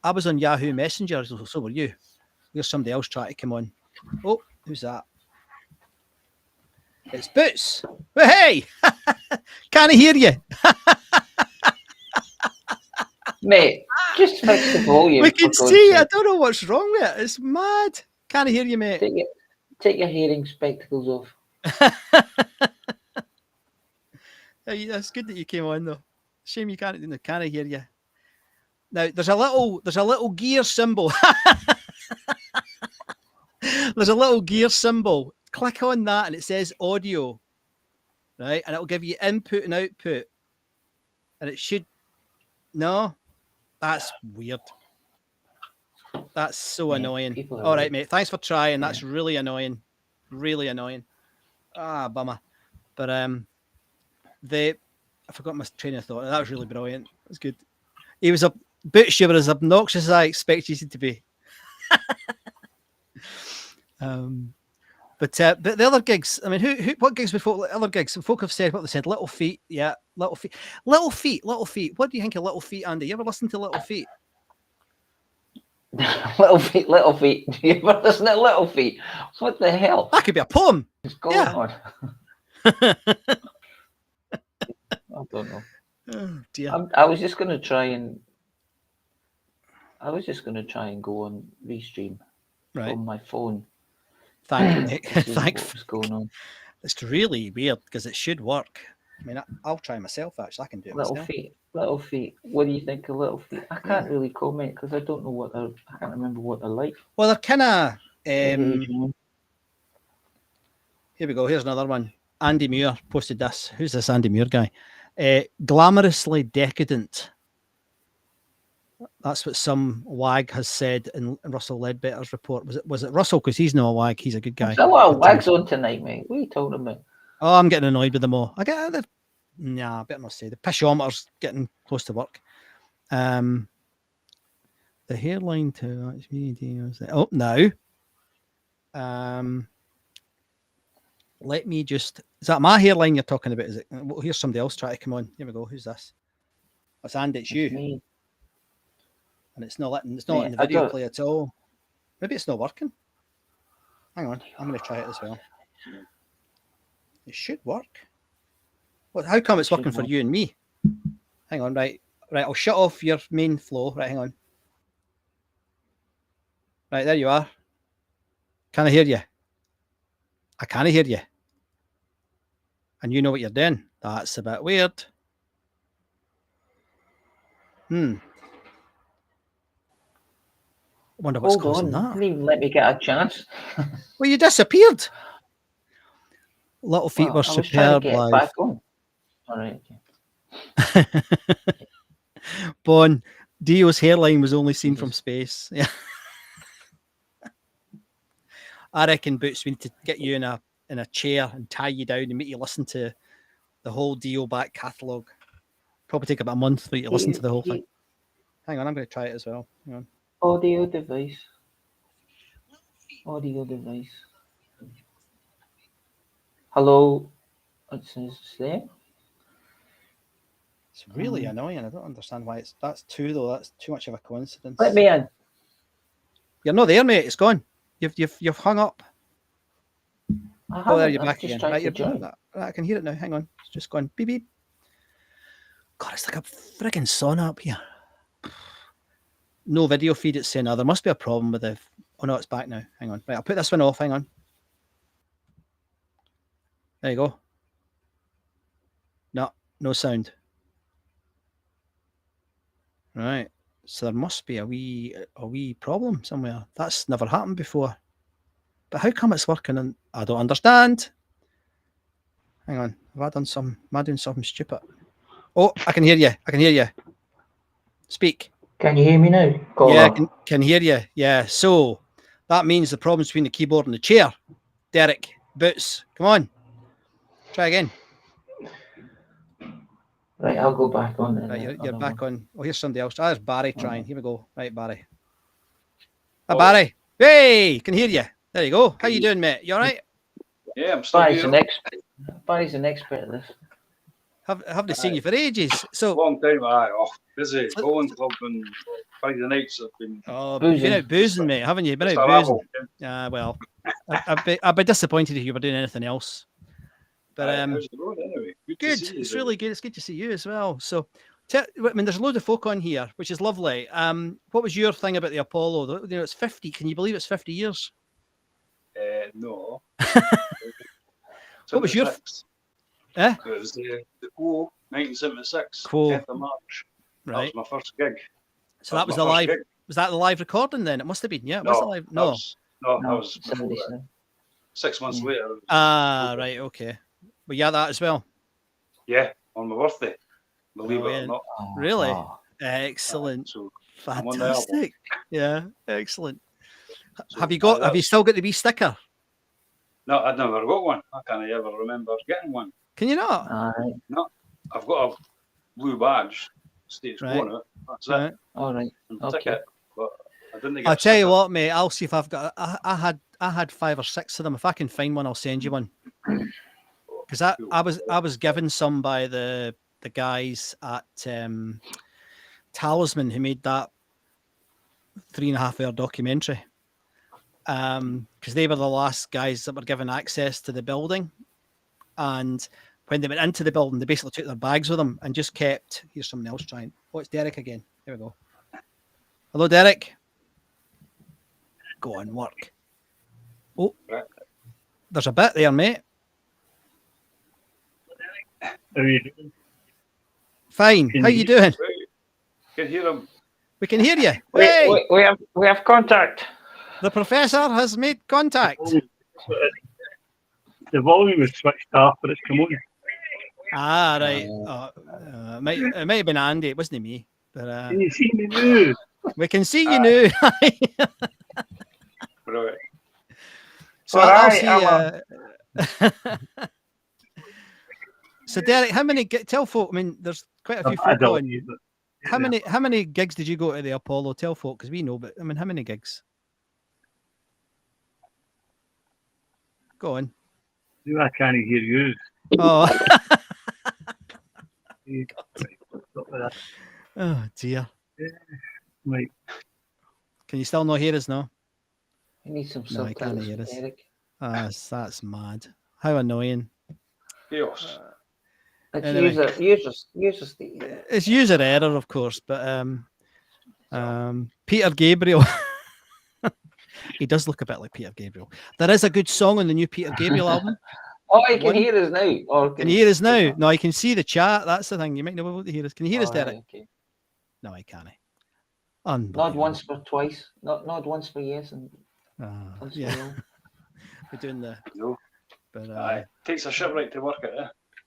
I was on Yahoo Messenger, so were you. There's somebody else trying to come on. Oh, who's that? It's Boots. But hey, can't I hear you? Mate, just fix the volume. We can see. I don't know what's wrong with it. It's mad. Can't I hear you, mate? Take your hearing spectacles off. It's good that you came on, though. Shame you can't hear you. Now there's a little gear symbol. There's a little gear symbol. Click on that and it says audio, right? And it'll give you input and output. And it should. No, that's weird. That's so annoying. All right, mate. Thanks for trying. That's really annoying. Really annoying. Bummer. But I forgot my train of thought. That was really brilliant. It was good. He was Butch, you were as obnoxious as I expected you to be. But the other gigs, I mean, what gigs before other gigs? Some folk have said what they said. Little Feet, yeah, Little Feet. What do you think of Little Feet, Andy? You ever listen to Little Feet? Little Feet. Do you ever listen to Little Feet? What the hell? That could be a poem. What's going on? I don't know. Oh dear. I was just going to try and I was just going to try and go on Restream Right. from my phone. Thank you, mate. To see Thank what was going on. It's really weird because it should work. I mean, I'll try myself, actually. I can do it Little myself. feet. Little feet. What do you think of little feet? I can't really comment because I don't know what they're. I can't remember what they're like. Well, they're kind of. Here we go. Here's another one. Andy Muir posted this. Who's this Andy Muir guy? Glamorously decadent. That's what some wag has said in Russell Ledbetter's report. Was it Russell? Because he's no a wag. He's a good guy. There's a lot of wags on tonight, mate. What are you talking about? Oh, I'm getting annoyed with them all. I better not say. The pishometer's getting close to work. The hairline to oh now. Let me just. Is that my hairline you're talking about? Is it? Well, here's somebody else trying to come on. Here we go. Who's this? It's Andy. It's you. Me. And it's not letting. It's not letting the video play at all. Maybe it's not working. Hang on. I'm going to try it as well. It should work. What? How come it's working for you and me? Hang on. Right. I'll shut off your main flow. Right. Hang on. Right. There you are. Can I hear you? I can't hear you. And you know what you're doing. That's a bit weird. I wonder what's causing that. Didn't even let me get a chance. Well, you disappeared. Little feet were superb live. Back on. All right. Okay. Bon, Dio's hairline was only seen from space. Yeah. I reckon, Boots, we need to get you in a chair and tie you down and make you listen to the whole Dio back catalogue. Probably take about a month for you to listen to the whole thing. Hang on, I'm going to try it as well. Hang on. Audio device. Hello. It's there. It's really annoying. I don't understand why that's two though. That's too much of a coincidence. Let me in. You're not there, mate. It's gone. You've hung up. Oh, there you're back again. Right, I can hear it now. Hang on. It's just gone beep beep. God, it's like a friggin' sauna up here. No video feed, it's saying. There must be a problem with the. Oh no, it's back now. Hang on. Right, I'll put this one off. Hang on. There you go. No sound. Right. So there must be a wee problem somewhere. That's never happened before. But how come it's working? And I don't understand. Hang on. Am I doing something stupid? Oh, I can hear you. Speak. Can you hear me now? Yeah, I can hear you. Yeah. So that means the problem's between the keyboard and the chair. Derek, Boots, come on. Try again. Right, I'll go back on then. Right, you're back on. Oh, here's somebody else. There's Barry trying. Here we go. Right, Barry. Hi, Barry. Hey, can hear you. There you go. How you doing, mate? You all right? Yeah, I'm still here. Barry's an expert at this. Haven't seen you for ages. So long time. Busy. Bowling club and Friday nights have been. Oh, you've been out boozing, mate, haven't you? Been out boozing. Well, I'd be disappointed if you were doing anything else. But how's the road anyway? Good. It's really good. It's good to see you as well. So, I mean, there's a load of folk on here, which is lovely. What was your thing about the Apollo? You know, it's 50. Can you believe it's 50 years? No. What was your? It was the Quo, 1976, 10th of March. Right. That was my first gig. So that was the live. Gig. Was that the live recording then? It must have been. Yeah. No, was it live? No. That was before that. 6 months later. Right. Okay. Well, yeah, that as well. Yeah, on my birthday. Believe it or not. Really? Excellent. So fantastic. Yeah, excellent. So have you still got the wee sticker? No, I'd never got one. I can't ever remember getting one. Can you not? No, I've got a blue badge. States on it. That's it. All right. Ticket. But I didn't get I'll tell you what, mate. I'll see if I've got. I had 5 or 6 of them. If I can find one, I'll send you one. Because I was given some by the guys at Talisman who made that 3.5 hour documentary. Because they were the last guys that were given access to the building, and when they went into the building, they basically took their bags with them and just kept. Here's someone else trying. Oh, it's Derek again. Here we go. Hello, Derek. Go on, work. Oh, Right. there's a bit there, mate. How are you doing? Fine. How you doing? Can hear him. We can hear you. Hey, We have contact. the professor has made contact. The volume was switched off, but it's come on. Ah, right. It might have been Andy. It wasn't me. But Can you see me now? we can see you now. Right. So All I'll right, see. So Derek, how many? Tell folk. I mean, there's quite a few I folk don't on. use it. How many gigs did you go to the Apollo? Tell folk, because we know. But I mean, how many gigs? Go on. I can't hear you. Oh. Right. Oh dear. Right. Can you still not hear us now? You need some No, I can't subtitles, hear us. Eric. That's mad. How annoying. Chaos. It's Anyway. user state. It's user error, of course, but Peter Gabriel. He does look a bit like Peter Gabriel. There is a good song on the new Peter Gabriel album. Oh, you can hear us now. Or Can you hear us now? No, I can see the chat. That's the thing. You might not be able to hear us. Can you hear us, All Derek? right, okay. No, I can't. Nod Unbelievable. once for twice. Nod once for yes and once Yeah. for no. We're doing the. No. But Aye. Takes a ship right to work it,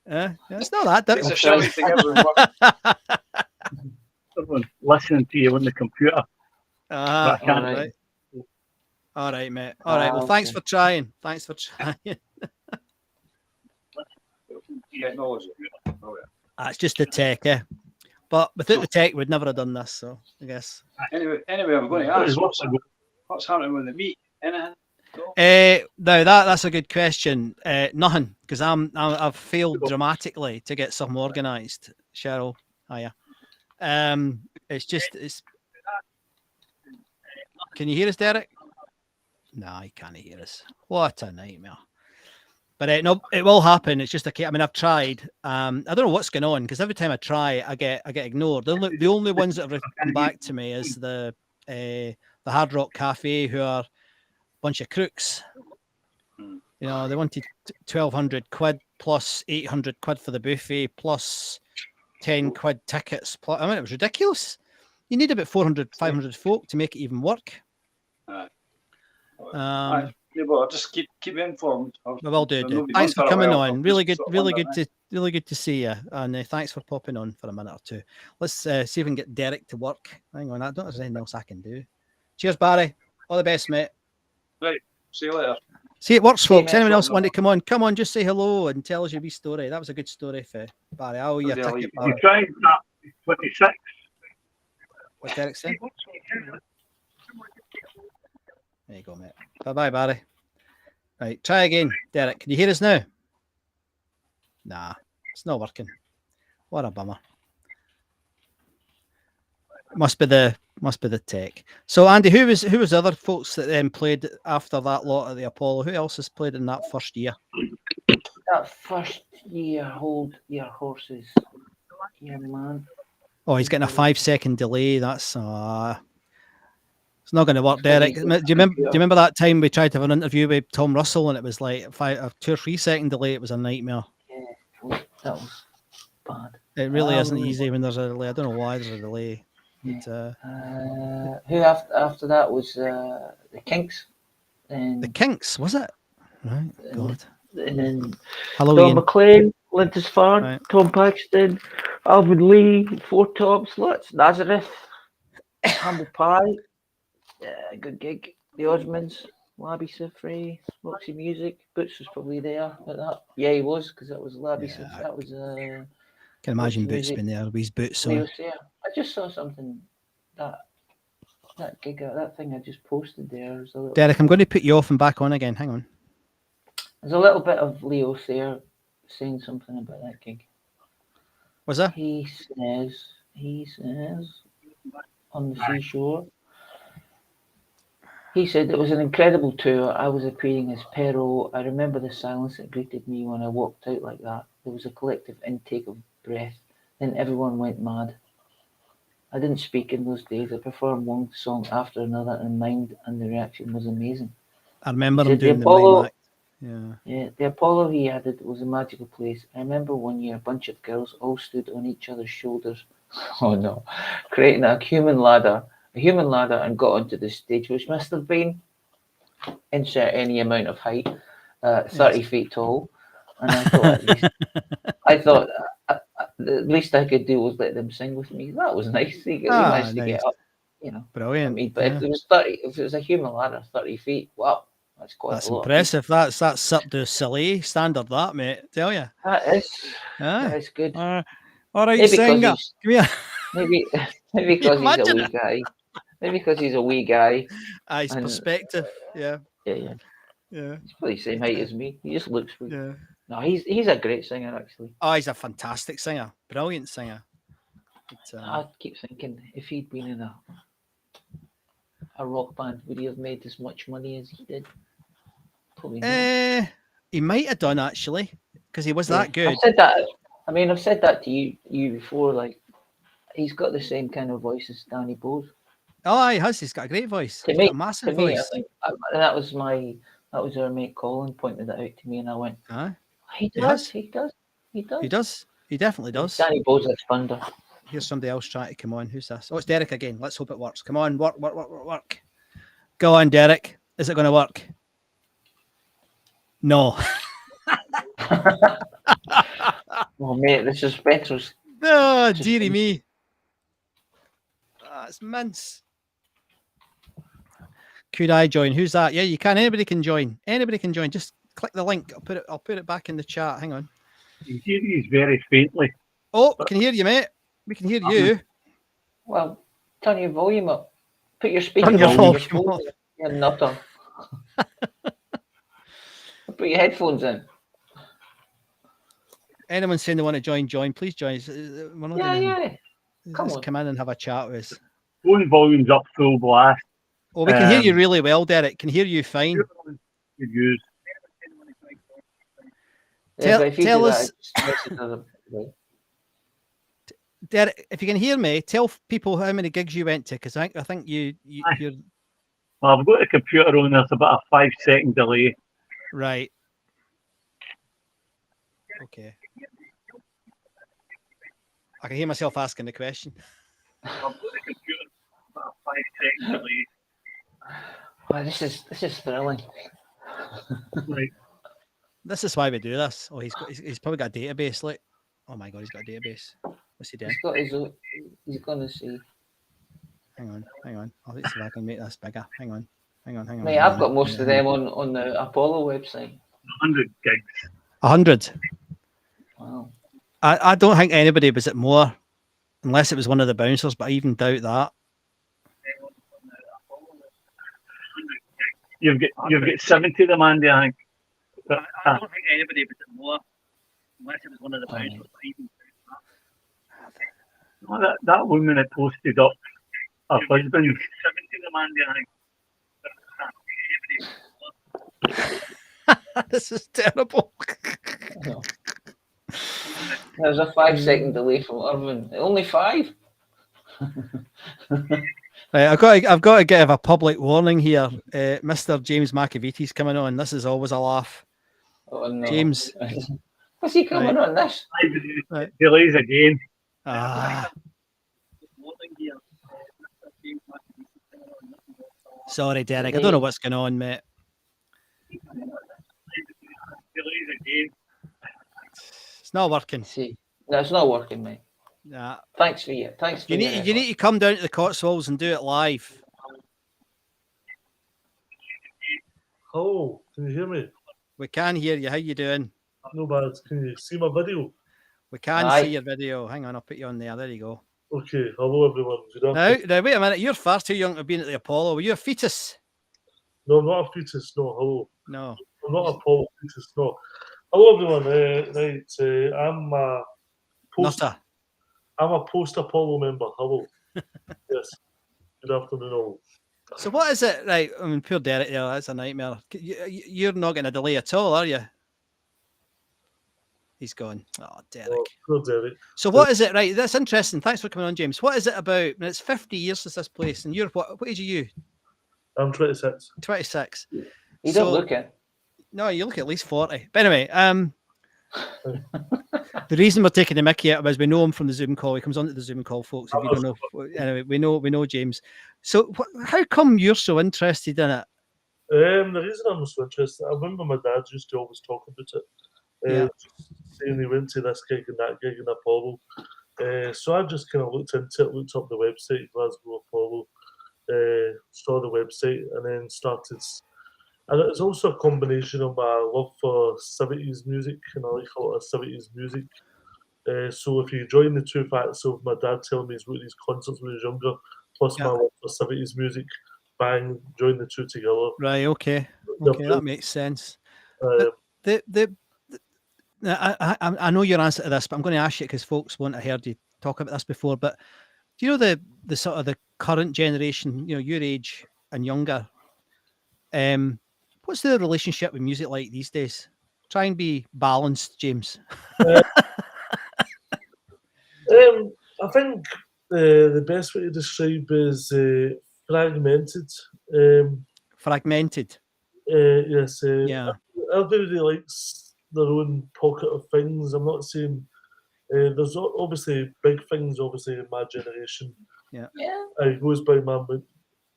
yeah, it's not that Takes a difficult. ship right to give them work. Everyone listening to you on the computer. But I can't. All Right. All right, mate. All right. Well, thanks okay. for trying. Thanks for trying. Technology. Oh, yeah. It's just the tech, eh? But without the tech, we'd never have done this. So I guess. Anyway, I'm going to ask what's happening with the meat? Anything? Now that's a good question. Nothing, because I've failed dramatically to get something organised. Cheryl, hiya. It's. Can you hear us, Derek? No, I can't hear us. What a nightmare. But no, it will happen. It's just I mean, I've tried. I don't know what's going on, because every time I try, I get ignored. The only ones that have come back to me is the Hard Rock Cafe, who are a bunch of crooks. You know, they wanted 1,200 quid plus 800 quid for the buffet plus 10 quid tickets. Plus, I mean, it was ridiculous. You need about 400, 500 folk to make it even work. Yeah, well, just keep informed. We will do. Thanks for coming on. Really good to see you. And thanks for popping on for a minute or two. Let's see if we can get Derek to work. Hang on, I don't know if there's anything else I can do. Cheers, Barry. All the best, mate. Right. See you later. See, it works, folks. mate. Anyone else want to come on? Come on, just say hello and tell us your wee story. That was a good story for Barry. Oh, yeah, ticket. You tried that 26. What's Derek saying? There you go, mate. Bye-bye, Barry. Right, try again. Derek, can you hear us now? Nah, it's not working. What a bummer. Must be the tech. So Andy, who was the other folks that then played after that lot at the Apollo? Who else has played in that first year? That first year, hold your horses. Yeah, man. Oh, he's getting a 5-second delay. That's it's not going to work, Derek. Do you remember that time we tried to have an interview with Tom Russell and it was like a 2 or 3 second delay? It was a nightmare. Yeah, that was bad. It really isn't easy when there's a delay. I don't know why there's a delay. But, who after that was the Kinks? And the Kinks, was it? Right, God. And then Halloween. Don McLean, Lindisfarne, Right. Tom Paxton, Alvin Lee, Four Tops, Nazareth, Humble Pie. Good gig. The Osmonds, Labby Sifrey, Roxy Music. Boots was probably there at that. Yeah, he was, because that was Labby Sifrey. That was Can imagine Roxy Boots Music. been there with his boots Leo on. Sayer. I just saw something that gig, that thing I just posted there. Was a little, Derek, I'm going to put you off and back on again. Hang on. there's a little bit of Leo Sayer saying something about that gig. Was there? He says on the seashore. He said it was an incredible tour. I was appearing as Perrault. I remember the silence that greeted me when I walked out like that. There was a collective intake of breath. Then everyone went mad. I didn't speak in those days. I performed one song after another and mimed, and the reaction was amazing. I remember He him said the doing the Apollo. mime act. Yeah, the Apollo, he added, was a magical place. I remember one year a bunch of girls all stood on each other's shoulders. Oh no, creating a human ladder, and got onto the stage, which must have been insert any amount of height, 30 Yes. feet tall. And I thought the least I could do was let them sing with me. That was nice. They managed to Nice. get up, you know. Brilliant. I mean, but yeah. if it was a human ladder, 30 feet, wow, that's quite That's a lot. impressive. That's Cirque du Soleil standard, that, mate. Tell you. That is good. All right, Maybe because singer. he's Come here. maybe because he's a Imagine wee it. guy. Maybe because he's a wee guy. His And- perspective. Yeah. Yeah. Yeah. He's probably the same height as me. He just looks wee. Yeah. No, he's a great singer actually. Oh, he's a fantastic singer. Brilliant singer. But, I keep thinking if he'd been in a rock band, would he have made as much money as he did? Probably not. he might have done actually, because he was that good. I've said that. I mean, I've said that to you before. Like, he's got the same kind of voice as Danny Bowes. Oh, he has. He's got a great voice. He's got a massive me, I voice. think and that was our mate Colin pointed that out to me, and I went, he does. He does. He definitely does. Danny Bowes is thunder. Here's somebody else trying to come on. Who's this? Oh, it's Derek again. Let's hope it works. Come on, work. Go on, Derek. Is it going to work? No. Oh, mate, this is Spencer's. Oh, dearie me. That's mince. Could I join? Who's that? Yeah, you can. Anybody can join. Just click the link. I'll put it back in the chat. Hang on. You hear you very faintly. Oh, we can hear you, mate. We can hear you. Well, turn your volume up. Put your speaker Turn your on. volume up. You nutter. Put your headphones in. Anyone saying they want to join, please join. Yeah. Come in and have a chat with us. Phone volume's up full blast. Oh, we can hear you really well, Derek. Can hear you fine. Good use. Tell us, Derek, if you can hear me, tell people how many gigs you went to, because I think you're. Well, I've got the computer on. There's about a 5-second delay. Right. Okay. I can hear myself asking the question. I've got the computer about a 5-second delay. Well, this is thrilling. Right. This is why we do this. Oh, he's probably got a database. Like, oh my god, he's got a database. What's he doing? He's got his own. He's gonna see. Hang on. I'll see if I can make this bigger. Hang on. Mate, I've got most of them on the Apollo website. 100 gigs. 100. Wow. I don't think anybody was at more, unless it was one of the bouncers, but I even doubt that. You've got 70 of them, Andy, I think. But I don't think anybody was at more, unless it was one of the bouncers. But even that woman that posted up her husband. 70 of them, Andy, I think. This is terrible. There's a 5-second delay from Irvin. Only 5. Right, I've got to give a public warning here. Mr. James McAveety's coming on. This is always a laugh. Oh no, James. What's he coming on this? Right. Delays again. Sorry, Derek. I don't know what's going on, mate. It's not working. See, no, it's not working, mate. Nah. Thanks for you. You need to come down to the Cotswolds and do it live. Hello, can you hear me? We can hear you. How you doing? No bad. Can you see my video? We can see your video. Hang on, I'll put you on there. There you go. Okay. Hello, everyone. Now, wait a minute. You're far too young to have been at the Apollo. Were you a fetus? No, I'm not a fetus. No, hello. No. I'm not a Apollo fetus. No. Hello, everyone. I'm a post-Apollo member. Hello. Yes. Good afternoon, all. So what is it? Right, I mean, poor Derek there. That's a nightmare. You're not getting a delay at all, are you? He's gone. Oh, Derek. Oh, poor Derek. So what is it? Right, that's interesting. Thanks for coming on, James. What is it about? It's 50 years since this place, and you're what age are you? I'm 26. 26. You don't look it. No, you look at least 40. But anyway, the reason we're taking the mickey out of him is we know him from the Zoom call. He comes onto the Zoom call, folks. If you don't know, anyway, we know James. So how come you're so interested in it? The reason I'm so interested, I remember my dad used to always talk about it. Saying he went to this gig and that gig in Apollo. So I just kind of looked into it, looked up the website, Glasgow Apollo, saw the website, and then started. And it's also a combination of my love for 70s music, and I like a lot of 70s music. So if you join the two facts of my dad telling me he's wrote these concerts when he was younger, plus my love for 70s music, bang, join the two together. Right, okay, that makes sense. I know your answer to this, but I'm going to ask you because folks won't have heard you talk about this before. But do you know the sort of the current generation, you know, your age and younger? What's their relationship with music like these days? Try and be balanced, James. I think the best way to describe is fragmented. Fragmented. Yes. Yeah. Everybody likes their own pocket of things. I'm not saying there's obviously big things. Obviously, in my generation, Yeah. It goes by my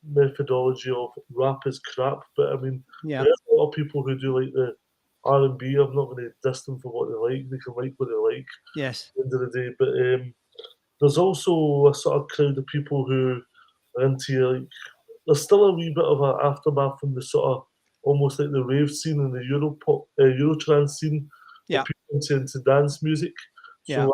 methodology of rap is crap. But I mean, there's a lot of people who do like the R&B. I'm not going to diss them for what they like. They can like what they like. Yes. At the end of the day, but there's also a sort of crowd of people who are into like. There's still a wee bit of an aftermath from the sort of almost like the rave scene and the Eurotrance scene. Yeah. People into dance music. So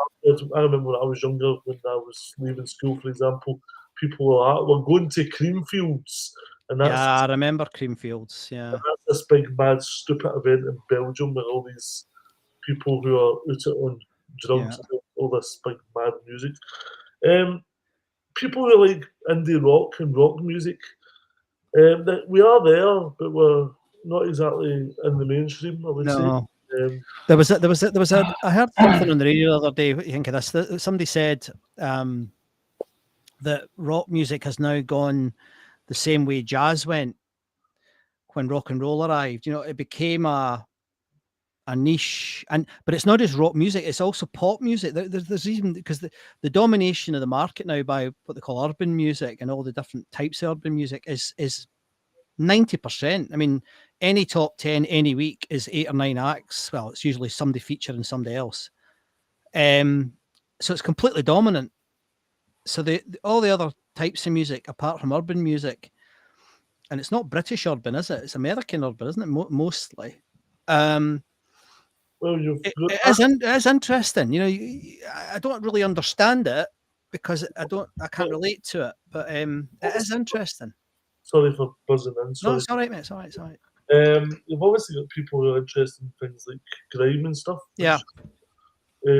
I remember when I was younger, when I was leaving school, for example, people were going to Creamfields. And that's, I remember Creamfields. Yeah. That's this big, mad, stupid event in Belgium where all these people who are out on drugs and all this big, mad music. People who like indie rock and rock music, we are there, but we're not exactly in the mainstream, I would say. There was a. I heard something on the radio the other day. What do you think of this? Somebody said that rock music has now gone the same way jazz went when rock and roll arrived. You know, it became a niche, but it's not just rock music; it's also pop music. There's even because the domination of the market now by what they call urban music and all the different types of urban music is 90%. I mean, any top 10 any week is 8 or 9 acts. Well, it's usually somebody featuring somebody else. So it's completely dominant. So all the other types of music, apart from urban music, and it's not British urban, is it? It's American urban, isn't it? Mostly. It is interesting. You know, I don't really understand it because I can't relate to it, but it is interesting. Sorry for buzzing in. No, it's all right, mate. It's all right. You've obviously got people who are interested in things like grime and stuff. Yeah.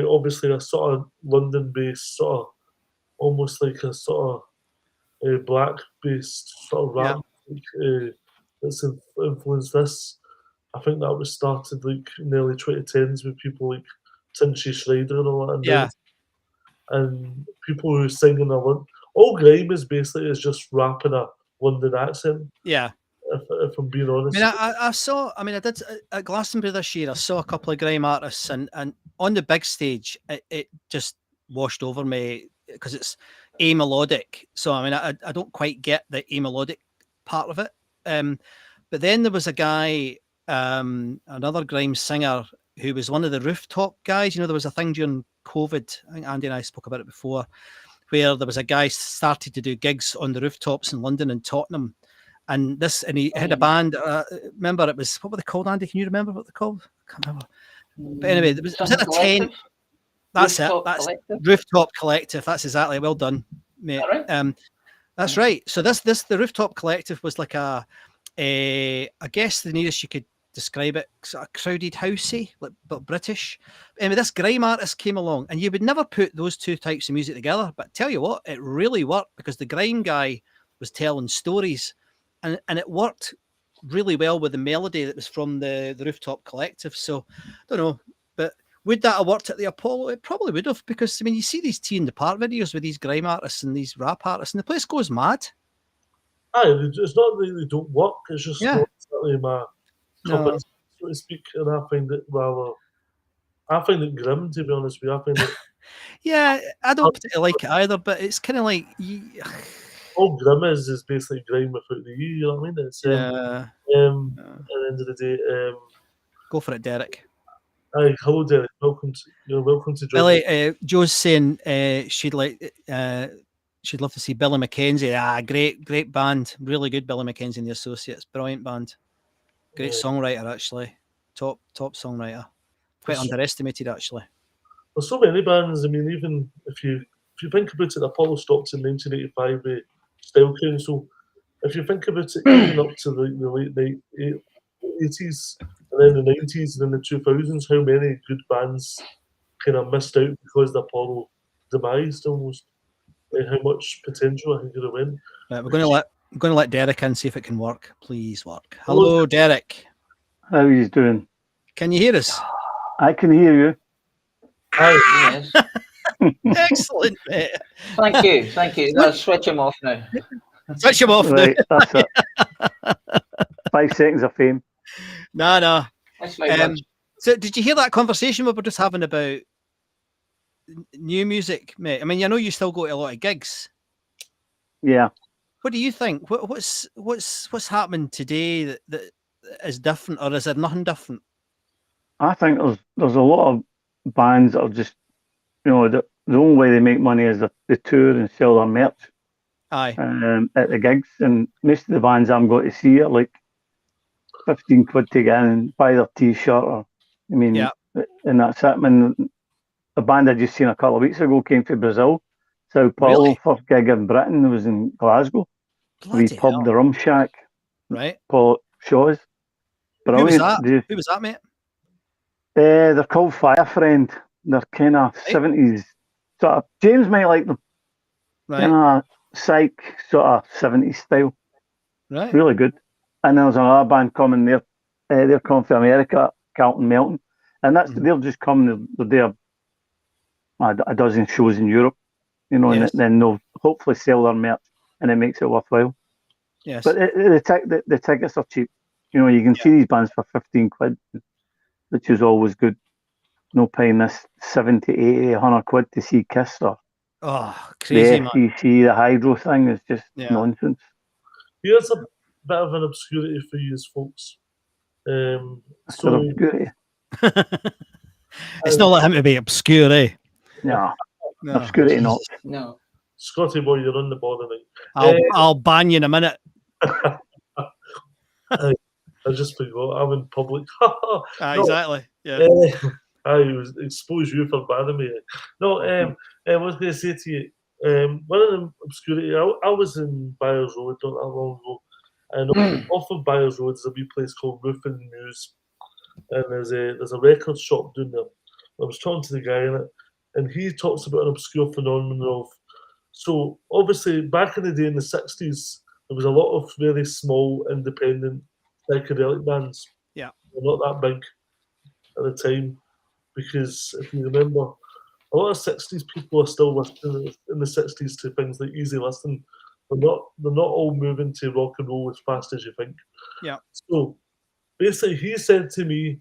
Obviously, a sort of London-based, sort of almost like a sort of black-based sort of rap that's influenced this. I think that was started like in the early 2010s with people like Tinchy Schreider and all that. Yeah. And people who sing in all grime is basically just rap in a London accent. Yeah. If I'm being honest. I mean, I did at Glastonbury this year. I saw a couple of grime artists, and on the big stage, it just washed over me because it's amelodic. So I mean, I don't quite get the amelodic part of it. But then there was a guy, another grime singer, who was one of the rooftop guys. You know, there was a thing during COVID. I think Andy and I spoke about it before, where there was a guy started to do gigs on the rooftops in London and Tottenham. And he had a band. Remember, it was, what were they called, Andy? Can you remember what they're called? I can't remember. But anyway, it was in a tent. That's Rooftop That's Collective. Rooftop Collective. That's exactly. Well done, mate. Right? That's right. So the Rooftop Collective was like I guess the nearest you could describe it, sort of crowded housey, but British. Anyway, this grime artist came along, and you would never put those two types of music together. But tell you what, it really worked because the grime guy was telling stories. And it worked really well with the melody that was from the Rooftop Collective. So, I don't know. But Would that have worked at the Apollo? It probably would have, because I mean, you see these Tea in the Park videos with these grime artists and these rap artists, and the place goes mad. Aye, it's not that they don't work. It's just Yeah. not exactly my cup No. of tea, so to speak. And I find it grim, to be honest with you. I find it Yeah, I don't particularly like it either, but it's kind of like, all grim is basically grime without the E. You know what I mean? It's yeah. at the end of the day. Go for it, Derek. Hi, hello, Derek. Welcome to Billy. Joe's saying she'd love to see Billy Mackenzie. Great band, really good. Billy Mackenzie and the Associates, brilliant band, great songwriter actually, top songwriter, quite underestimated actually. There's so many bands. I mean, even if you think about it, Apollo stopped in 1985 with Style Council. If you think about it, even up to the late 80s and then the 90s and then the 2000s, how many good bands kind of missed out because the Apollo demised almost. And how much potential I think could have went. Right, we're going to let Derek in, see if it can work. Please work. Hello, Derek. How are you doing? Can you hear us? I can hear you. Hi. Yes. Excellent, mate. Thank you. Let's switch him off now. Switch him off Right, now. that's it. 5 seconds of fame. No. That's very much. So, did you hear that conversation we were just having about new music, mate? I mean, I know you still go to a lot of gigs. Yeah. What do you think? What's happening today that is different, or is there nothing different? I think there's a lot of bands that are just, the only way they make money is they tour and sell their merch. Aye. At the gigs, and most of the bands I'm going to see are like 15 quid to get in and buy their t-shirt, or and that's it. I mean, the band I just seen a couple of weeks ago came to Brazil, Sao Paulo, Really? first gig in Britain. It was in Glasgow. Bloody We pub, hell. the Rum Shack, Right. Paul Shaw's. Brilliant. Who was that, mate? They're called Fire Friend. They're kind of 70s. Sort of, James might like them. Right. Kind of psych, sort of 70s style. Right. Really good. And there's another band coming there. They're coming from America, Carlton Melton. And they'll just come, they'll do a dozen shows in Europe, Yes. and then they'll hopefully sell their merch, and it makes it worthwhile. Yes. But the tickets are cheap. You can see these bands for 15 quid, which is always good. No paying this 70, 80, 100 quid to see Kiss or crazy, the FCC, the Hydro thing is just nonsense. Here's a bit of an obscurity for you folks. Obscurity. It's not like him to be obscure, eh? No. Obscurity not. No. Scotty boy, you're on the ball tonight. I'll ban you in a minute. I just forgot. I'm in public. Exactly. Yeah. I expose you for banning me. No, I was going to say to you, one of the obscurity. I was in Byers Road not that long ago, and off of Byers Road is a wee place called Roofing News, and there's a record shop down there. I was talking to the guy in it, and he talks about an obscure phenomenon of. So obviously, back in the day in the 60s, there was a lot of very small, independent psychedelic bands. Yeah, they're not that big at the time, because if you remember, a lot of 60s people are still listening in the 60s to things like easy listening. They're not all moving to rock and roll as fast as you think. Yeah. So basically, he said to me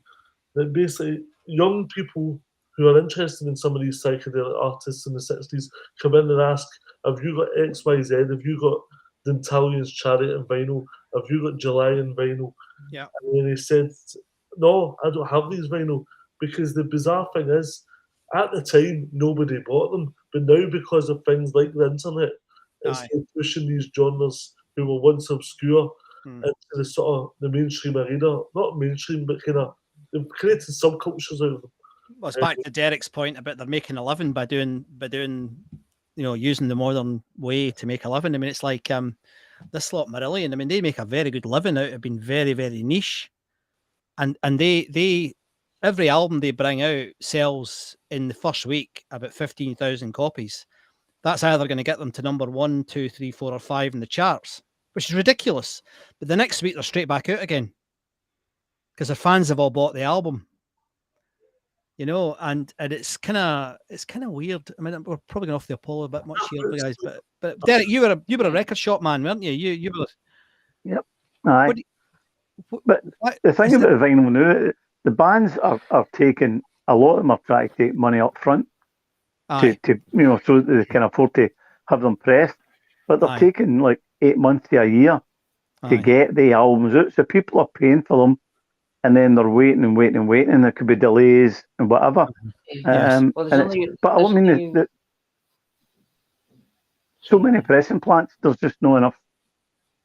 that basically young people who are interested in some of these psychedelic artists in the 60s come in and ask, have you got XYZ? Have you got Dentalian's Chariot and vinyl? Have you got July and vinyl? Yeah. And then he said, no, I don't have these vinyl, because the bizarre thing is, at the time, nobody bought them. But now, because of things like the internet, it's pushing these genres who were once obscure into the sort of the mainstream arena. Not mainstream, but kind of, they've created subcultures out of them. Well, it's back to Derek's point about they're making a living by doing using the modern way to make a living. I mean, it's like this lot Marillion. I mean, they make a very good living out of being very, very niche, and they every album they bring out sells in the first week about 15,000 copies. That's either going to get them to number 1, 2, 3, 4, or 5 in the charts, which is ridiculous. But the next week they're straight back out again because their fans have all bought the album. you know, and it's kind of weird. I mean, we're probably going off the Apollo a bit much here, guys, but Derek, you were a record shop man, weren't you? You were. Yep. Aye. But the thing about vinyl now, the bands are taking, a lot of them are trying to take money up front to so that they can afford to have them pressed. But they're taking like 8 months to a year to get the albums out. So people are paying for them, and then they're waiting and waiting and waiting, and there could be delays and whatever. Yes. Well, so many pressing plants, there's just not enough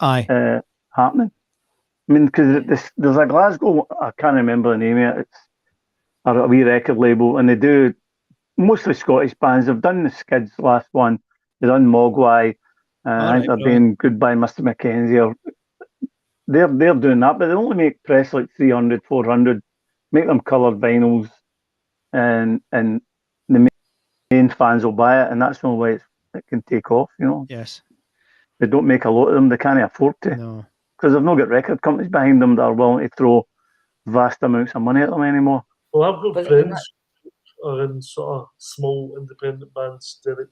happening. I mean, because there's a Glasgow, I can't remember the name of it, it's a wee record label, and they do mostly Scottish bands. They've done the Skids last one, they've done Mogwai, I think they're doing Goodbye Mr. Mackenzie, or they're doing that, but they only make press like 300, 400, make them coloured vinyls, and the main fans will buy it, and that's the only way it can take off, you know. Yes. They don't make a lot of them, they can't afford to. No. Because they've not got record companies behind them that are willing to throw vast amounts of money at them anymore. Well, I've got friends who are in sort of small independent bands, Derek,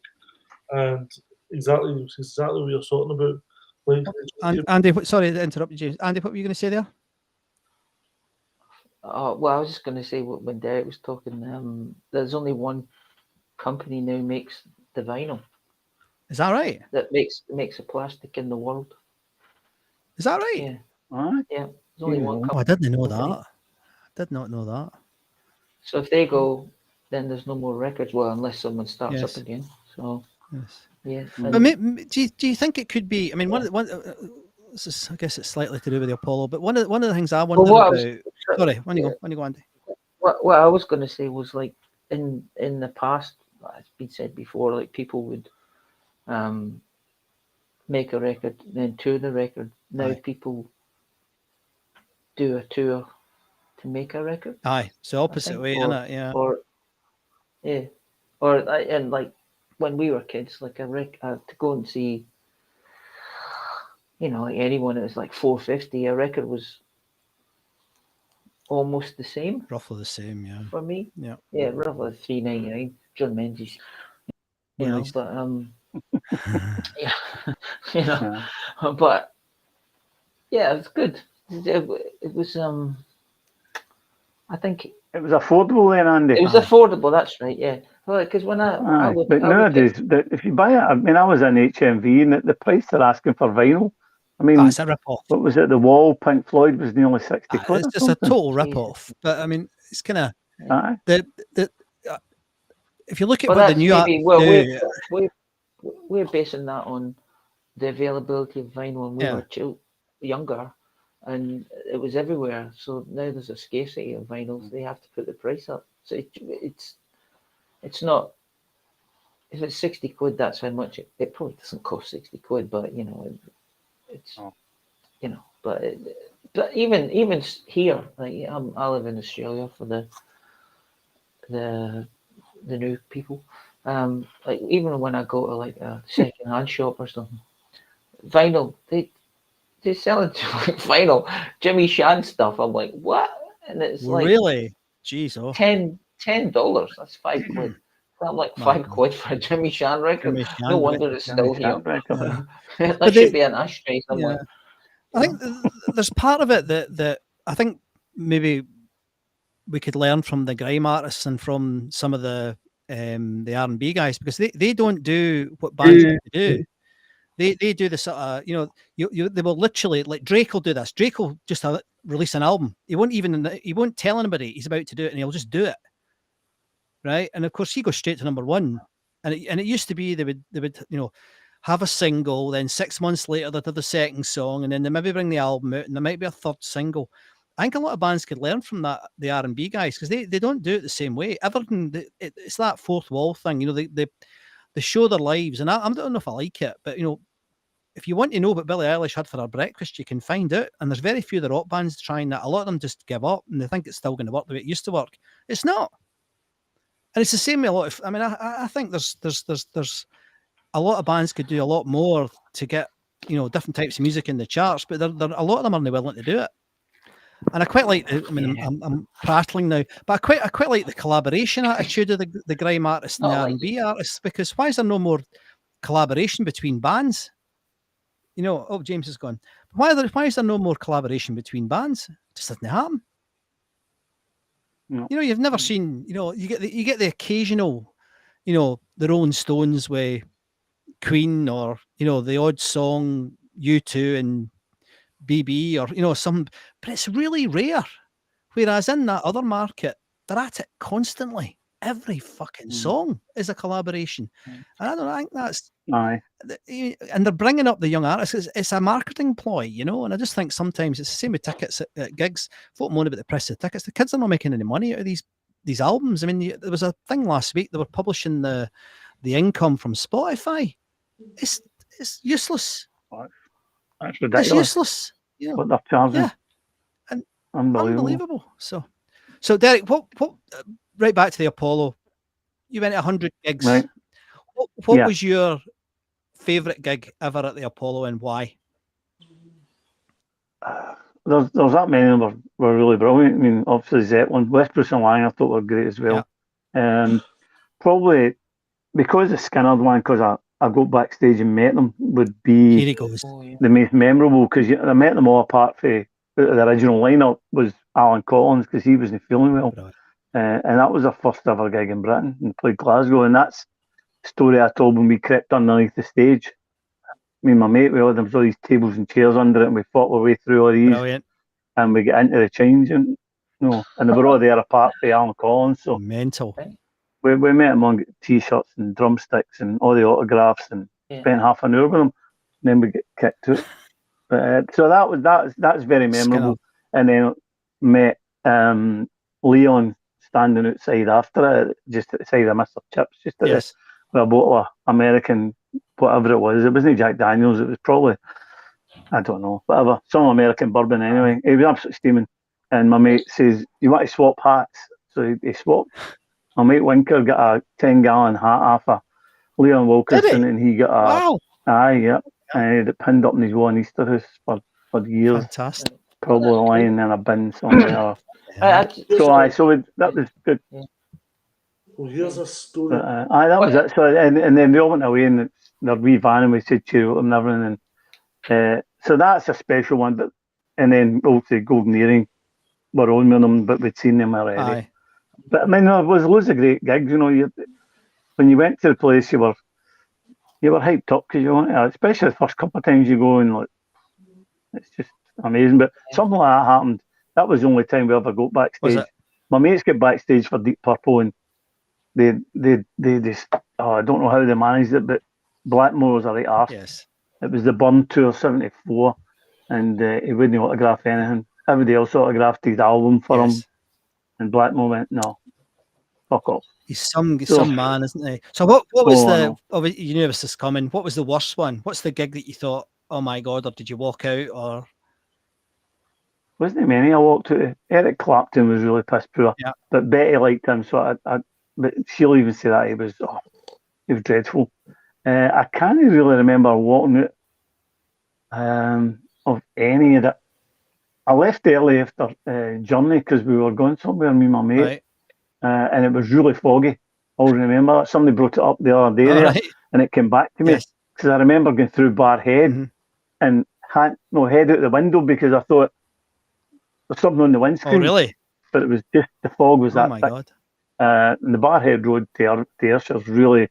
and exactly what you're talking about. Like, Andy, sorry to interrupt you, James. Andy, what were you going to say there? Well, I was just going to say when Derek was talking, there's only one company now makes the vinyl. Is that right? That makes a plastic in the world. Is that right? Yeah. Right. Yeah. There's only one company. I didn't know that. I did not know that. So if they go, then there's no more records. Well, unless someone starts up again. So. Yes. Yeah. But do you think it could be? I mean, I guess it's slightly to do with the Apollo, but one of the things I wondered about. Sorry, when you go, Andy. What I was going to say was, like, in the past, it's been said before, like people would make a record, then tour the record. Now people do a tour to make a record. Aye, it's the opposite way, isn't it? Yeah. And like when we were kids, like to go and see, you know, like anyone, it was like $4.50. A record was almost the same. Roughly the same, yeah. For me, yeah, roughly $3.99. John Menzies, you know, but yeah, you know, but yeah, it's good. It was I think it was affordable then, Andy. It was affordable. That's right. Yeah, because when but nowadays, if you buy it, I mean, I was in HMV, and the price they're asking for vinyl, I mean, it's a rip-off. What was it? The Wall, Pink Floyd was nearly 60 quid. It's just a total rip-off. But I mean, it's kind of if you look at what the new we're basing that on the availability of vinyl when we were younger, and it was everywhere. So now there's a scarcity of vinyls. They have to put the price up. So it's not. If it's 60 quid, that's how much it probably doesn't cost 60 quid, but you know, it's you know, but even here, like I live in Australia for the new people. Like even when I go to like a second-hand shop or something, vinyl, they sell it to like vinyl Jimmy Shan stuff. I'm like, what? And it's like really, jeez, $10. That's 5 quid. I'm like 5 quid for a Jimmy Shan record. No wonder it's still here. That should be an ashtray somewhere. I think there's part of it that I think maybe we could learn from the grime artists and from some of the R&B guys, because they don't do what bands do. They do the sort of, you know, they will literally, like Drake will do this. Drake will just release an album. He won't tell anybody he's about to do it, and he'll just do it, right? And of course, he goes straight to number one. And it used to be they would you know, have a single, then 6 months later they'd have the second song, and then they maybe bring the album out, and there might be a third single. I think a lot of bands could learn from that, the R&B guys, because they don't do it the same way. Everything, it's that fourth wall thing, you know. They show their lives, and I don't know if I like it, but you know, if you want to know what Billie Eilish had for her breakfast, you can find out. And there's very few of the rock bands trying that. A lot of them just give up, and they think it's still going to work the way it used to work. It's not. And it's the same with a lot of. I mean, I think there's a lot of bands could do a lot more to get, you know, different types of music in the charts, but a lot of them aren't willing to do it. And I quite like. I mean, I'm prattling now, but I quite like the collaboration attitude of the grime artists and the R&B artists, because why is there no more collaboration between bands? You know, oh, James is gone. Why is there no more collaboration between bands? It just doesn't happen. No. You know, you've never seen. You know, you get the occasional, you know, the Rolling Stones with Queen, or you know, the odd song U2 and BB, or you know, some, but it's really rare. Whereas in that other market, they're at it constantly. Every fucking song is a collaboration, and I don't know. I think that's and they're bringing up the young artists. It's a marketing ploy, you know. And I just think sometimes it's the same with tickets at gigs. Folk moan about the price of tickets. The kids are not making any money out of these albums. I mean, there was a thing last week. They were publishing the income from Spotify. It's useless. That's ridiculous. It's useless. You know? What they're charging. Yeah. And unbelievable. So Derek, what right back to the Apollo. You went to 100 gigs. Right. What was your favourite gig ever at the Apollo, and why? There's that many of them were really brilliant. I mean, obviously Zeppelin, Westbrook and Lang I thought were great as well. Probably because the Skinner one, because I got backstage and met them, would be Here he goes. The most memorable, because I met them all apart from the original lineup was Alan Collins, because he wasn't feeling well. Right. And that was our first ever gig in Britain, and played Glasgow, and that's the story I told when we crept underneath the stage. Me and my mate, there was all these tables and chairs under it, and we fought our way through all these. Brilliant. And we get into the change, and and they were all there apart from Alan Collins. So mental. We met him on T-shirts and drumsticks and all the autographs, and spent half an hour with him. And then we get kicked to it. But so that's very memorable. And then met Leon standing outside after it, just at the side of Mr. Chips, just at this, with a bottle of American, whatever it was. It wasn't Jack Daniels. It was probably, I don't know, whatever, some American bourbon anyway. He was absolutely steaming. And my mate says, "You want to swap hats?" So he swapped. My mate Winker got a 10-gallon hat off of Leon Wilkinson, and he got a and he had it pinned up in his wall in Easter house for years. Fantastic. Probably lying in a bin somewhere. So that was good. Well, here's a story. That was it. So and then they all went away in their wee van, and we said cheer up and everything. And so that's a special one. But and then obviously Golden Earring were on with them, but we'd seen them already. Aye. But I mean, there was loads of great gigs. You know, when you went to the place, you were hyped up because you want to, especially the first couple of times you go, and like it's just amazing. But something like that happened. That was the only time we ever got backstage. My mates get backstage for Deep Purple, and they just I don't know how they managed it, but Blackmore was a right arse. Yes. It was the Burn Tour '74, and he wouldn't autograph anything. Everybody else autographed his album for him, and Blackmore went, "No, fuck off." He's some man, isn't he? So what was you knew this was coming. What was the worst one? What's the gig that you thought, oh my God, or did you walk out, or? Wasn't there many I walked out? Eric Clapton was really piss poor, but Betty liked him, so but she'll even say that he was dreadful. I can't really remember walking out of any of that. I left early after Journey because we were going somewhere, me and my mate, and it was really foggy. I always remember that. Somebody brought it up the other day, and it came back to me because I remember going through Bar Head and head out the window because I thought there's something on the windscreen. Oh, really? But it was just the fog was that thick. God. And the Bar Head Road to Ayrshire was really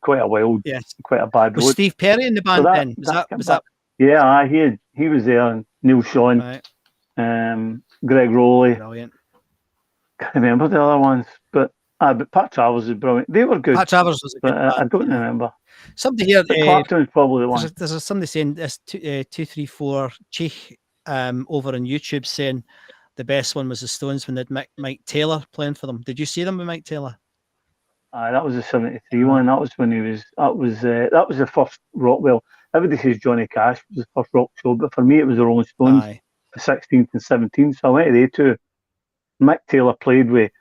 quite a wild, quite a bad road. Was Steve Perry in the band then? Was that? Yeah, he was there, and Neil Sean, Greg Rowley. Brilliant. Can't remember the other ones, but Pat Travers was brilliant. They were good. Pat Travers was a good band, I don't remember. Somebody here. Clapton was probably the one. There's somebody saying this 234 Cheek over on YouTube saying the best one was the Stones when they had Mike Taylor playing for them. Did you see them with Mike Taylor? That was the '73 one. That was when he was. That was the first rock. Well, everybody says Johnny Cash was the first rock show, but for me it was the Rolling Stones, the 16th and 17th. So I went to they two. Mick Taylor played with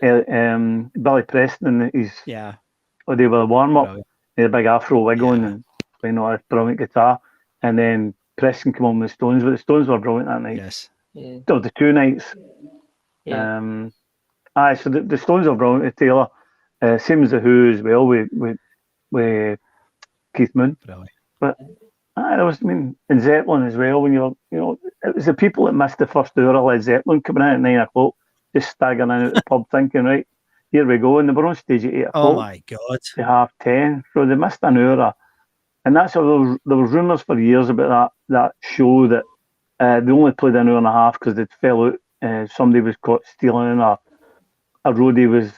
Billy Preston, and they were the warm up. He had a big afro wig on and playing all this brilliant guitar, and then Preston came on with the Stones, but the Stones were brilliant that night. Yes. Yeah. There was the 2 nights. Yeah. So the Stones are brilliant. Taylor, same as the Who as well with Keith Moon. Brilliant. But there was, and Zeppelin as well. When it was the people that missed the first hour of Led Zeppelin coming in at 9 o'clock, just staggering in at the pub, thinking, right, here we go, and they were on stage at 8 o'clock. Oh my God! To 10:30, so they missed an hour. And that's how there was rumours for years about that show that they only played an hour and a half because they fell out. Somebody was caught stealing, or a roadie was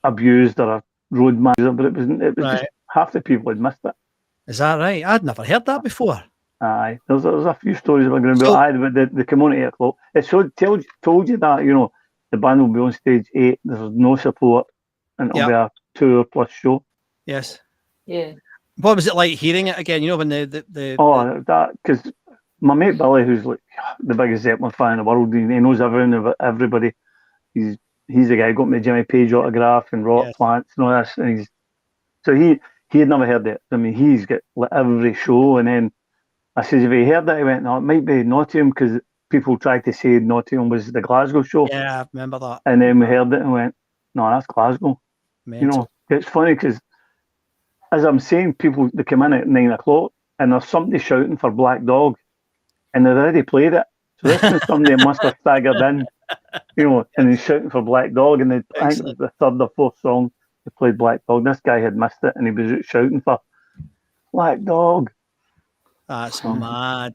abused, or a road manager, but it was Right. just half the people had missed it. Is that right? I'd never heard that before. Aye, there's a few stories about going So- about. But they come on at 8 o'clock. It told you that the band will be on stage 8. There's no support, and it'll be a 2 hour plus show. Yes. Yeah. What was it like hearing it again? When the That because my mate Billy, who's like the biggest Zeppelin fan in the world, he knows everybody. He's the guy who got me Jimmy Page autograph and rock plants and all this, and he had never heard it. I mean, he's got like every show, and then I says, "Have you heard that?" He went, "No, it might be Nottingham because people tried to say Nottingham was the Glasgow show." Yeah, I remember that. And then we heard it and went, "No, that's Glasgow." Mental. It's funny because, as I'm saying, people, they come in at 9 o'clock and there's somebody shouting for Black Dog, and they've already played it. So this is somebody must have staggered in, and he's shouting for Black Dog, and I think it was the third or fourth song they played Black Dog. This guy had missed it, and he was shouting for Black Dog. That's mad.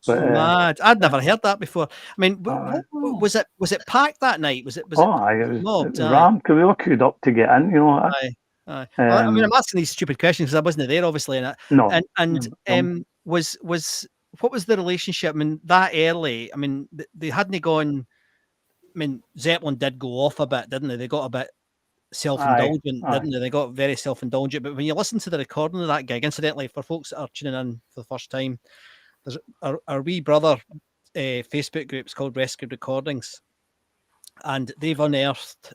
But, mad. I'd never heard that before. I mean, was it packed that night? Was it? It was rammed because we were queued up to get in. Aye. I mean, I'm asking these stupid questions because I wasn't there, obviously. Was what was the relationship? I mean, that early. I mean, they hadn't gone. I mean, Zeppelin did go off a bit, didn't they? They got a bit self-indulgent, didn't they? They got very self-indulgent. But when you listen to the recording of that gig, incidentally, for folks that are tuning in for the first time, there's our wee brother Facebook group. It's called Rescued Recordings, and they've unearthed,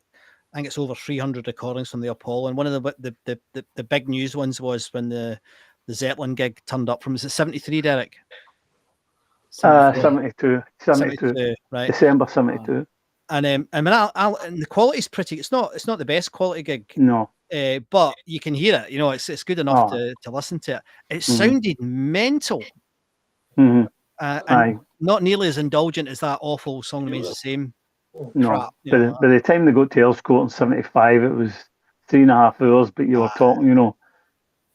I think it's over 300 recordings from the Apollo. And one of the big news ones was when the Zeppelin gig turned up from, is it 73, Derek? 72, right? December 72. And and the quality's pretty. It's not the best quality gig. No. But you can hear it. It's good enough to listen to it. It sounded mental. Mm-hmm. And not nearly as indulgent as that awful Song Remains the Same. No, crap, by the time they got to Elscourt in 75, it was 3.5 hours, but you were talking,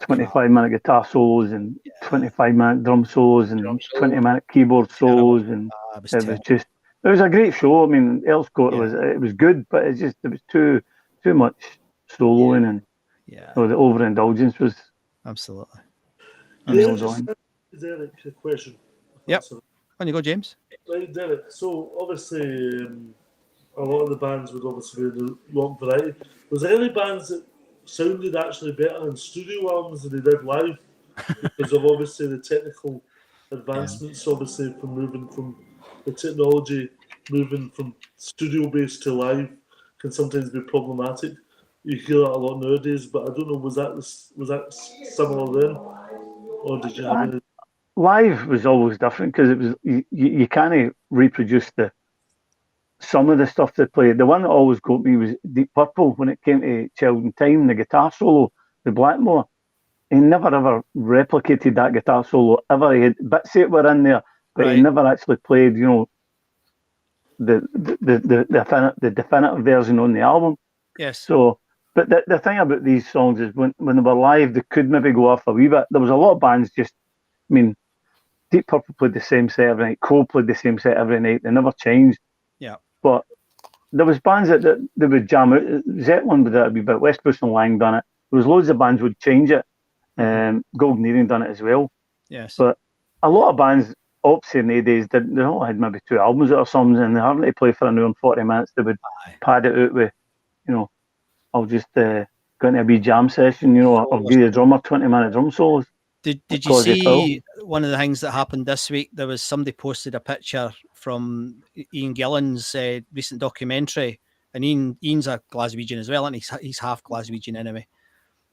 25-minute guitar solos and 25-minute drum solos and 20-minute keyboard solos, and it was a great show. I mean, Elscourt was good, but it was too much soloing, and the overindulgence was absolutely. Derek, a question. Yep. On you go, James. Right, Derek. So obviously, a lot of the bands would obviously be the rock variety. Was there any bands that sounded actually better in studio albums than they did live? Because of obviously the technical advancements, obviously from moving from the technology, moving from studio based to live can sometimes be problematic. You hear that a lot nowadays, but I don't know, was that similar then, or did you have any? Live was always different because it was you can't reproduce some of the stuff they played. The one that always got me was Deep Purple when it came to Child in Time, the guitar solo, the Blackmore. He never ever replicated that guitar solo ever. He had bits that were in there, but he never actually played, the definitive version on the album. Yes. So, but the thing about these songs is when they were live, they could maybe go off a wee bit. There was a lot of bands Deep Purple played the same set every night. Cole played the same set every night. They never changed. Yeah. But there was bands that they would jam out. Zeppelin would do it a wee bit. West Coast and Lang done it. There was loads of bands would change it. Golden Earring done it as well. Yes. But a lot of bands, obviously in the days, they all had maybe 2 albums or something, and they having to play for an hour and 40 minutes. They would pad it out with, I'll just go into a wee jam session, or give the drummer 20-minute drum solos. Did you see one of the things that happened this week? There was somebody posted a picture from Ian Gillan's recent documentary, and Ian's a Glaswegian as well, and he's half Glaswegian anyway.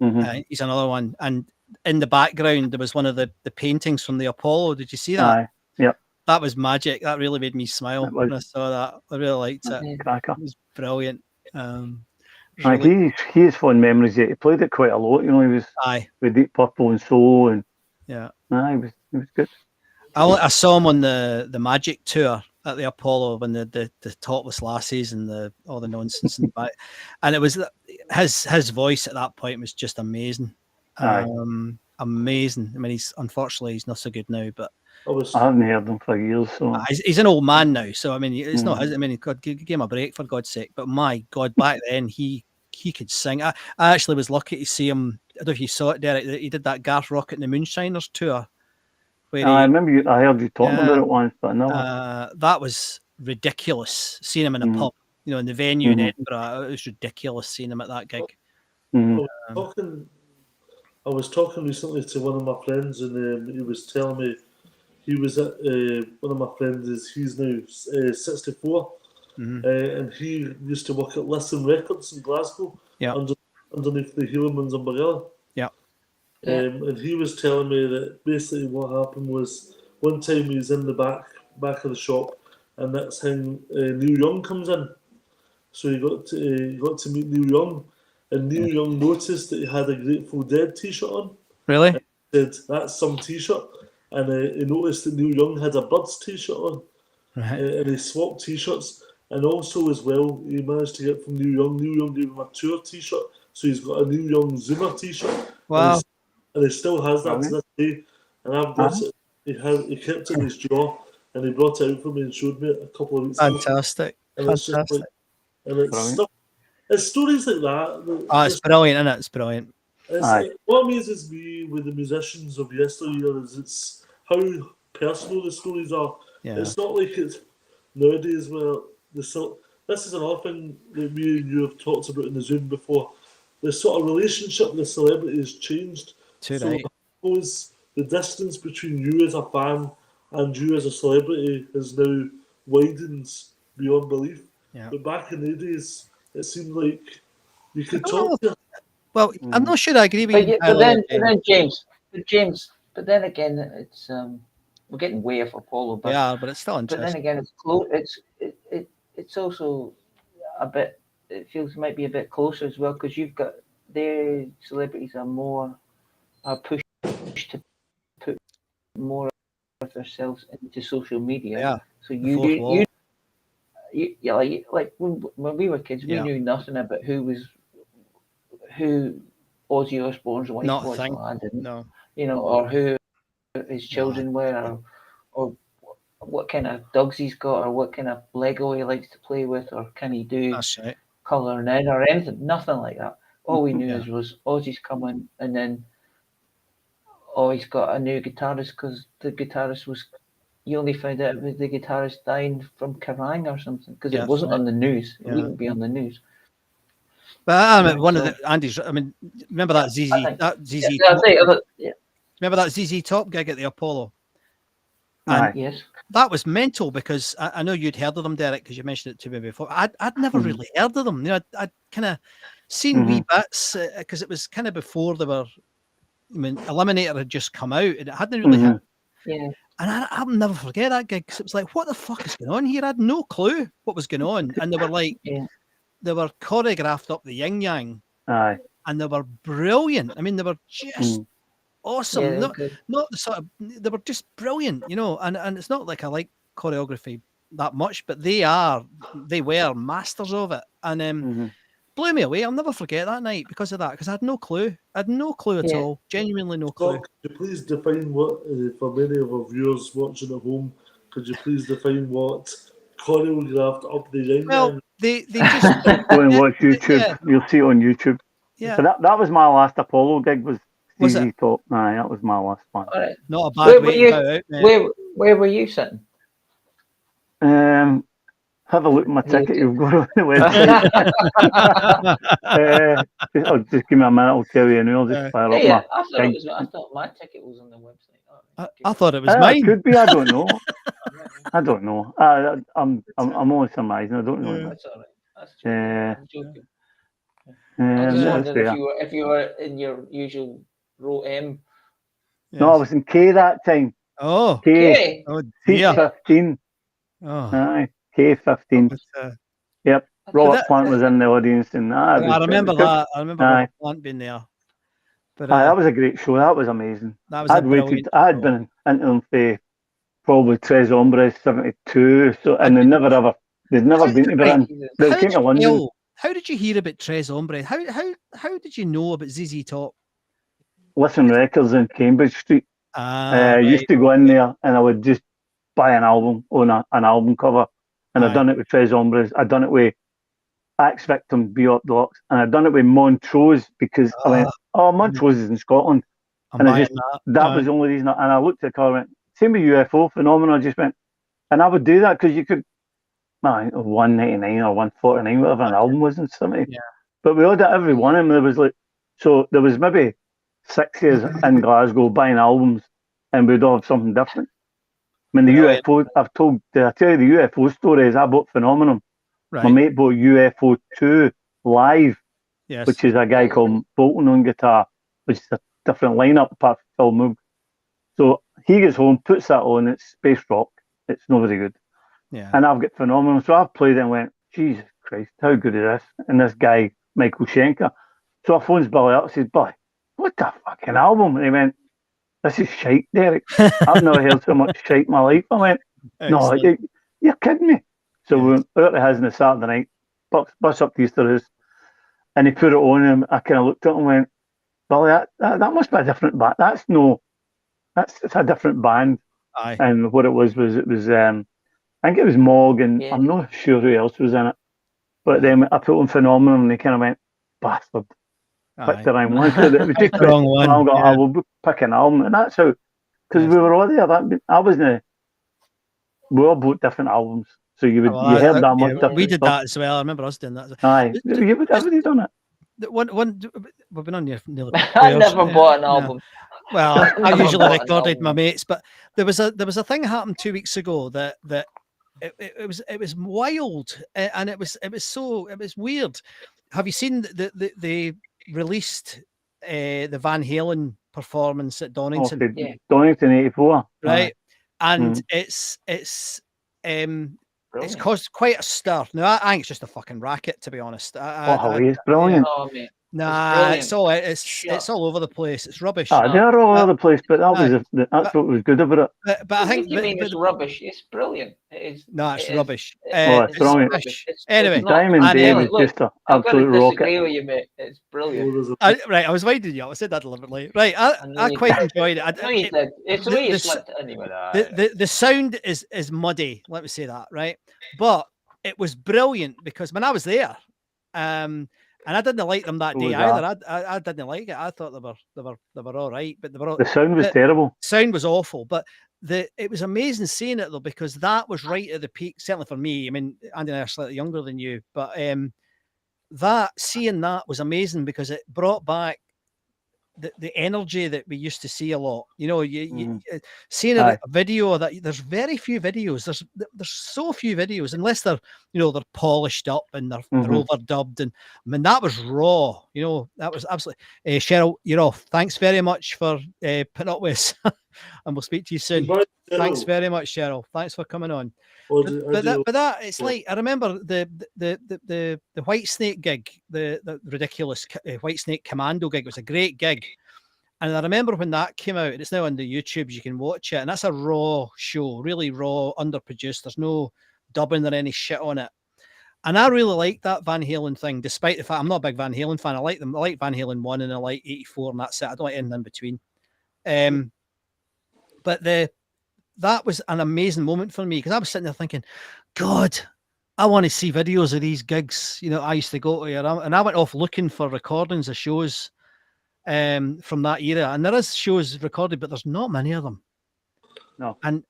Mm-hmm. He's another one, and in the background there was one of the paintings from the Apollo. Did you see that? Aye. Yep. that was magic. That really made me smile when I saw that. I really liked it. Cracker. It was brilliant. He has fond memories. He played it quite a lot. You know, he was with Deep Purple and Soul, and he was good. I saw him on the Magic tour at the Apollo when the topless lassies and all the nonsense and it was his voice at that point was just amazing. Amazing. I mean, unfortunately he's not so good now, but I haven't heard him for years. So he's an old man now. So I mean, it's not his. I mean, God, give him a break for God's sake. But my God, back then he could sing. I actually was lucky to see him. I don't know if you saw it, Derek. He did that Garth Rocket and the Moonshiners tour. I remember I heard you talking about it once, but no. That was ridiculous. Seeing him in a pub, you know, in the venue in Edinburgh, it was ridiculous seeing him at that gig. I was talking recently to one of my friends, and he was telling me he was at one of my friends. He's now 64, and he used to work at Listen Records in Glasgow, underneath the Helaman's umbrella. And he was telling me that basically what happened was one time he was in the back of the shop, and that's when Neil Young comes in. So he got to meet Neil Young, and Neil Young noticed that he had a Grateful Dead T-shirt on. Really? And he said, "That's some T-shirt," and he noticed that Neil Young had a Birds T-shirt on, and he swapped T-shirts. And also as well, he managed to get from Neil Young. Neil Young gave him a tour T-shirt, so he's got a Neil Young Zoomer T-shirt. Wow. And he still has that to this day. And I brought it. He kept it in his jaw, and he brought it out for me and showed me it a couple of weeks ago. Fantastic. And it's just like, and it's stuff. It's stories like that. It's brilliant, isn't it? It's brilliant. What amazes me with the musicians of yesteryear is it's how personal the stories are. It's not like it's nowadays where this is another thing that me and you have talked about in the Zoom before. The sort of relationship with the celebrity has changed. I suppose the distance between you as a fan and you as a celebrity has now widened beyond belief. But back in the days, it seemed like you could talk to. Well, I'm not sure I agree with you. But then James, but then again, it's we're getting way off Apollo. But but it's still interesting. But then again, it's close. It's also a bit. It feels might be a bit closer as well because you've got their celebrities are pushed to put more of themselves into social media. So you like when we were kids, we knew nothing about who Ozzy Osbourne's wife was. Well, I didn't. No. You know, or who his children were, or what kind of dogs he's got, or what kind of Lego he likes to play with, or can he do colouring in or anything. Nothing like that. All we knew was Ozzy's coming, and then he's got a new guitarist because the guitarist was. You only found out it was the guitarist dying from Kerrang or something because it wasn't on the news. It wouldn't be on the news. But I mean, one of the Andy's. I mean, remember that ZZ? Remember that ZZ Top gig at the Apollo? Yes. That was mental because I know you'd heard of them, Derek, because you mentioned it to me before. I'd never really heard of them. You know, I'd kind of seen wee bits because it was kind of before they were. I mean, Eliminator had just come out and it hadn't really hit. Yeah. And I'll never forget that gig because it was like, what the fuck is going on here? I had no clue what was going on. And they were like, they were choreographed up the yin yang. And they were brilliant. I mean, they were just awesome. Yeah, not the sort of, they were just brilliant, you know. And it's not like I like choreography that much, but they were masters of it. And blew me away. I'll never forget that night because of that, because I had no clue. I had no clue at all. Genuinely no clue. Could you please define what, for many of our viewers watching at home, could you please define what choreographed up the yin? Well, they just go and watch YouTube. Yeah. You'll see it on YouTube. Yeah. So that was my last Apollo gig. Was ZZ Top? Aye, that was my last one. All right. Not a bad way to go out. Where were you sitting? Have a look at my ticket. You've got on the website. Just give me a minute. I'll tell you. And I'll just fire up I thought my ticket was on the website. I thought it was mine. It could be. I don't know. I don't know. I'm only surmising. I don't know. That's all right. That's true. I'm joking. I just wondered if you were in your usual row M. No, I was in K that time. Oh, K, oh dear. 15. Oh, Aye, K15. but, Yep. But Robert that- Plant was in the audience, and I it remember was good. that. I remember Aye. Robert Plant being there. But Aye, that was a great show. That was amazing. that was a brilliant. I had show. been into them for probably Tres Hombres 72. So, and they'd never been to Britain. They came to London. How did you hear about Tres Hombres? How did you know about ZZ Top? Listen Records in Cambridge Street. I used to go in there and I would just buy an album on an album cover. And I'd done it with Tres Hombres. I'd done it with Axe Victim, Be Up Deluxe. And I'd done it with Montrose because I went, oh, Montrose is in Scotland. And I just, that was the only reason. And I looked at the cover and went, same with UFO Phenomenon. I just went, and I would do that because you could, $1.99 or $1.49, whatever an album was in 70. Yeah. But we ordered every one of them. There was so there was maybe 6 years in Glasgow buying albums, and we'd all have something different. I mean, the UFO, did I tell you the UFO story is I bought Phenomenon. Right. My mate bought UFO 2 live, Yes. which is a guy called Bolton on guitar, which is a different lineup apart from Phil Moog. So he gets home, puts that on, it's space rock. It's not very good. Yeah. And I've got Phenomenon. So I've played it and went, Jesus Christ, how good is this? And this guy, Michael Schenker. So I phones Billy up and says, Billy, what the fucking album? And he went, this is shite, Derek. I've never heard so much shite in my life. I went, no, you're kidding me. So we went out to his on a Saturday night, bus up to Easter House, and he put it on and I kind of looked at it and went, Billy, that must be a different band. It's a different band. Aye. And what it was I think it was Morg, and I'm not sure who else was in it. But then I put on Phenomenon, and they kind of went, bastard. Picked the wrong one. It was just the wrong one. I will pick an album. And that's how, because we were all there. We all bought different albums. So you heard that much different we did stuff. that as well. I remember us doing that. Aye. Everybody done it. We've been on here nearly. I never bought an album. Well, I usually recorded my mates, but there was a thing that happened 2 weeks ago that it was wild, and it was weird. Have you seen they released the Van Halen performance at Donington? Donington 84, right? And it's caused quite a stir. Now I think it's just a fucking racket, to be honest. It's brilliant. Nah, it's all over the place. It's rubbish. They're all over the place, but that's what was good about it. But I think you mean it's rubbish. It's brilliant. It's rubbish. It's brilliant. Anyway, Diamond Dave is just an absolute rocket. I with you, mate. It's brilliant. I was winding you up. I said that deliberately. Right, I quite enjoyed it. It's the way you slipped it anyway. The sound is muddy. Let me say that, right? But it was brilliant because when I was there, and I didn't like them that day either. I didn't like it. I thought they were all right, but the sound was terrible. Sound was awful, but it was amazing seeing it though, because that was right at the peak. Certainly for me. I mean, Andy and I are slightly younger than you, but seeing that was amazing because it brought back the energy that we used to see a lot. You know, you seeing a video that there's very few videos. There's so few videos, unless they're polished up and they're overdubbed. And I mean, that was raw. You know, that was absolutely. Cheryl, you're off. Thanks very much for putting up with us, and we'll speak to you soon. Bye, thanks very much, Cheryl. Thanks for coming on. But that it's like I remember the White Snake gig, the ridiculous White Snake Commando gig was a great gig, and I remember when that came out, and it's now on the YouTubes, you can watch it, and that's a raw show, really raw, underproduced. There's no dubbing or any shit on it, and I really like that Van Halen thing, despite the fact I'm not a big Van Halen fan. I like them. I like Van Halen 1 and I like 84, and that's it. I don't like anything in between. But that was an amazing moment for me because I was sitting there thinking, God, I want to see videos of these gigs. You know, I used to go to and I went off looking for recordings of shows from that era. And there is shows recorded, but there's not many of them. No. And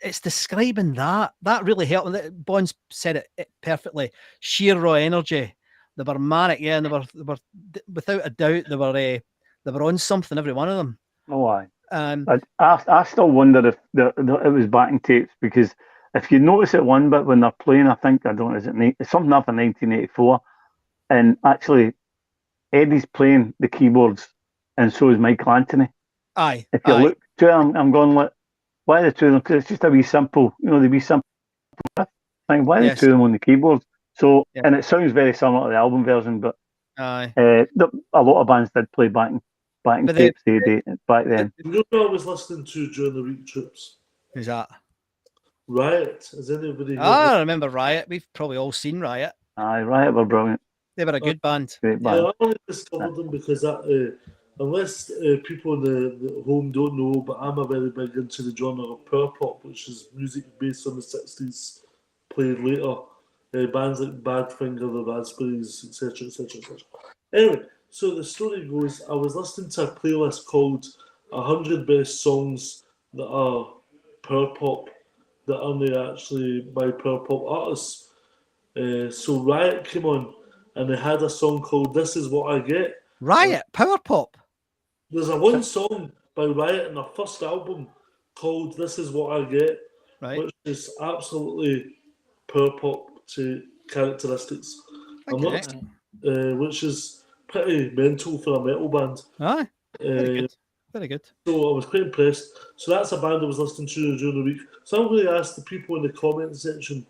it's describing that really helped. Bonds said it perfectly. Sheer raw energy. They were manic, and they were without a doubt they were on something, every one of them. Oh, aye. I still wonder if it was backing tapes, because if you notice it one bit when they're playing, it's something up in 1984, and actually Eddie's playing the keyboards, and so is Michael Anthony. Aye. If you look to him, I'm going like, why the two of them? Because it's just a wee simple, the wee simple thing. Why the two of them on the keyboards? So, and it sounds very similar to the album version, but aye. A lot of bands did play backing tapes back then. You know what I was listening to during the week trips? Who's that? Riot. Has anybody? I remember Riot. We've probably all seen Riot. Aye, Riot were brilliant. They were a good band. Great band. Yeah, I only discovered them because that, unless people in the home don't know, but I'm a very big into the genre of power pop, which is music based on the 60s, played later. Bands like Badfinger, the Raspberries, etc., etc., etc. Anyway, so the story goes, I was listening to a playlist called 100 Best Songs That Are Power Pop, that aren't actually by power pop artists. So Riot came on, and they had a song called "This Is What I Get." Riot, power pop. There's one song by Riot in their first album called "This Is What I Get," right, which is absolutely power pop to characteristics. Which is pretty mental for a metal band. Aye, very good. So I was quite impressed. So that's a band I was listening to during the week. So I'm going to ask the people in the comment section,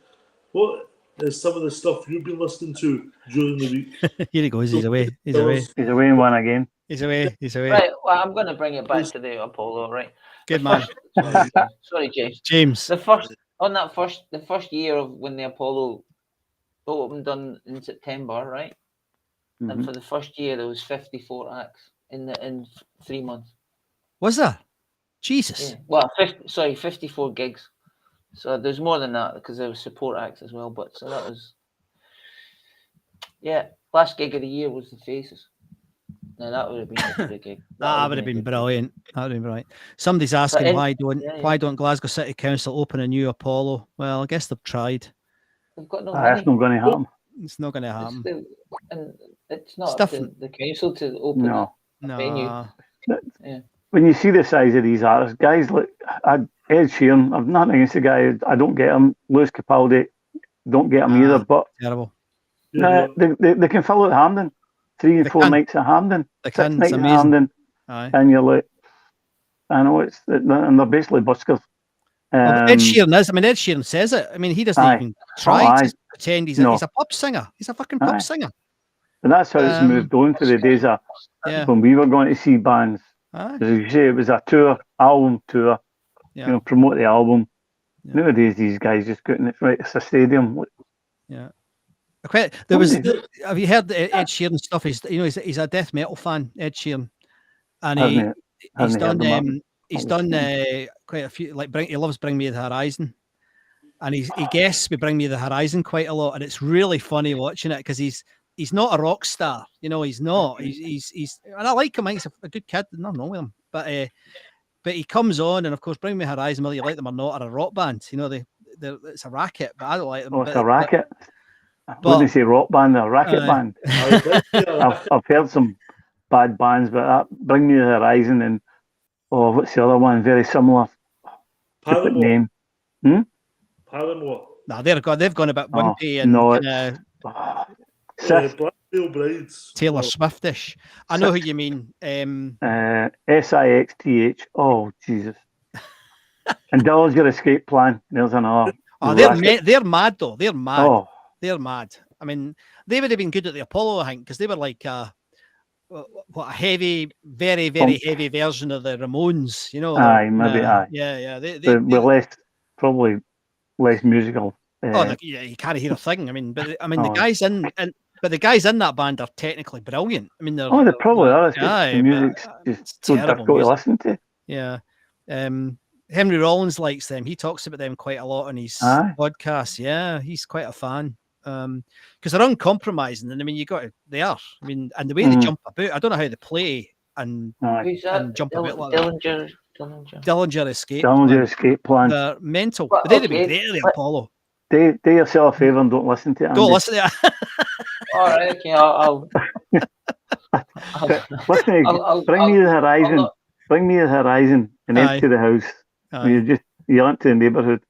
what is some of the stuff you've been listening to during the week? Here he goes. He's away. He's away in one again. He's away. Right. Well, I'm going to bring it back to the Apollo. Right. Good man. Sorry, James. James. The first year of when the Apollo opened in September, right? Mm-hmm. And for the first year there was 54 acts in 3 months. Was there? Jesus. Yeah. Well, 54 gigs. So there's more than that because there was support acts as well. But so that was, last gig of the year was the Faces. Now that would have been a big gig. That would have been brilliant. That would have been brilliant. Somebody's asking why don't Glasgow City Council open a new Apollo? Well, I guess they've tried. They've got no money. That's not going to happen. It's not going to happen. It's not up to the council to open a venue. Yeah. When you see the size of these artists, guys like Ed Sheeran, I've nothing against the guy. I don't get him. Lewis Capaldi, don't get him either. But terrible. They can fill out Hampden. 3 and 4 nights at Hampden. 6 nights at Hampden. And you're like, I know and they're basically buskers. Ed Sheeran is. I mean, Ed Sheeran says it. I mean, he doesn't even try to pretend he's a pop singer. He's a fucking pop singer. And that's how it's moved on to the days of when we were going to see bands. As you say, it was a album tour. Promote the album. Nowadays, these guys just go in it's a stadium. Yeah. There was. Have you heard the Ed Sheeran stuff? He's a death metal fan, Ed Sheeran, and he's done quite a few. Like he loves Bring Me the Horizon, and he guests with Bring Me the Horizon quite a lot, and it's really funny watching it because he's not a rock star, he's not. He's and I like him. He's a good kid. Nothing wrong with him, but he comes on, and of course, Bring Me Horizon, whether you like them or not, are a rock band. It's a racket, but I don't like them. Oh, it's a racket. I wouldn't say rock band, a racket band. I've heard some bad bands, but that Bring Me the Horizon and what's the other one? Very similar. Paramore. Name. Paramore. No, they've gone a bit wimpy Black Brides. Taylor Swiftish. I know who you mean. SIXTH. Oh Jesus. Indulge Your Escape Plan. There's another. They're mad though. They're mad. Oh. They're mad. I mean, they would have been good at the Apollo, I think, because they were like a heavy, very, very heavy version of the Ramones, Aye, maybe. Aye. Yeah. We're probably less musical. You can't hear a thing. I mean, the guys the guys in that band are technically brilliant. I mean, they probably are. The music's just so difficult to listen to. Yeah. Henry Rollins likes them. He talks about them quite a lot on his podcast. Yeah, he's quite a fan. Because they're uncompromising, and I mean, they are. I mean, and the way they jump about, I don't know how they play and jump about like that. Dillinger Escape Plan. They're mental. But they'd have been great at the Apollo. Do yourself a favour and don't listen to it. Don't listen to it. All right, okay. I'll listen. Bring Me the Horizon. Bring Me the Horizon and Empty the House. You're into the neighbourhood.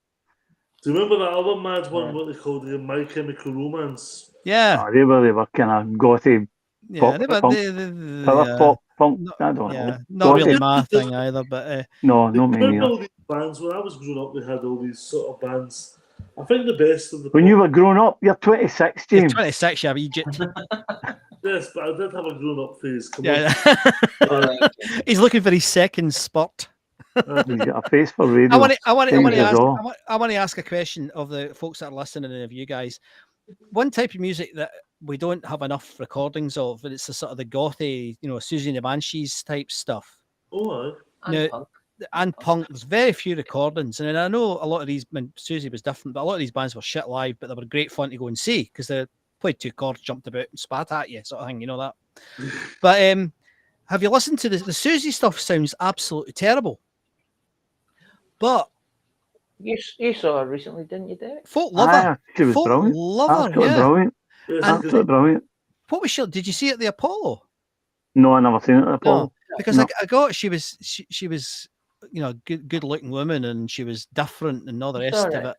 Do you remember that other mad one? What they called it, My Chemical Romance? Yeah. They were kind of gothy. Yeah, power pop. punk. I don't know. Not really my thing either, but no, not me Remember neither. all these bands when I was growing up? We had all these sort of bands. I think the best of the. When you were growing up, you're 26, James. you're 26, you have Egypt. Yes, but I did have a grown-up phase. Come on. He's looking for his second spurt. He's got a face for radio. I want to ask a question of the folks that are listening and of you guys. One type of music that we don't have enough recordings of, and it's the sort of the gothy, Susie and the Banshees type stuff. Oh, and punk. There's very few recordings, and I know a lot of these. Susie was different, but a lot of these bands were shit live, but they were great fun to go and see because they played two chords, jumped about, and spat at you, sort of thing. You know that. But have you listened to the Susie stuff? Sounds absolutely terrible. But you saw her recently, didn't you, Derek? Folk love her. She was Folk brilliant. love her. Absolutely brilliant. Absolutely brilliant. What was she? Did you see it at the Apollo? No, I never seen it at the Apollo. No, because I got she was good looking woman, and she was different and all the rest of it.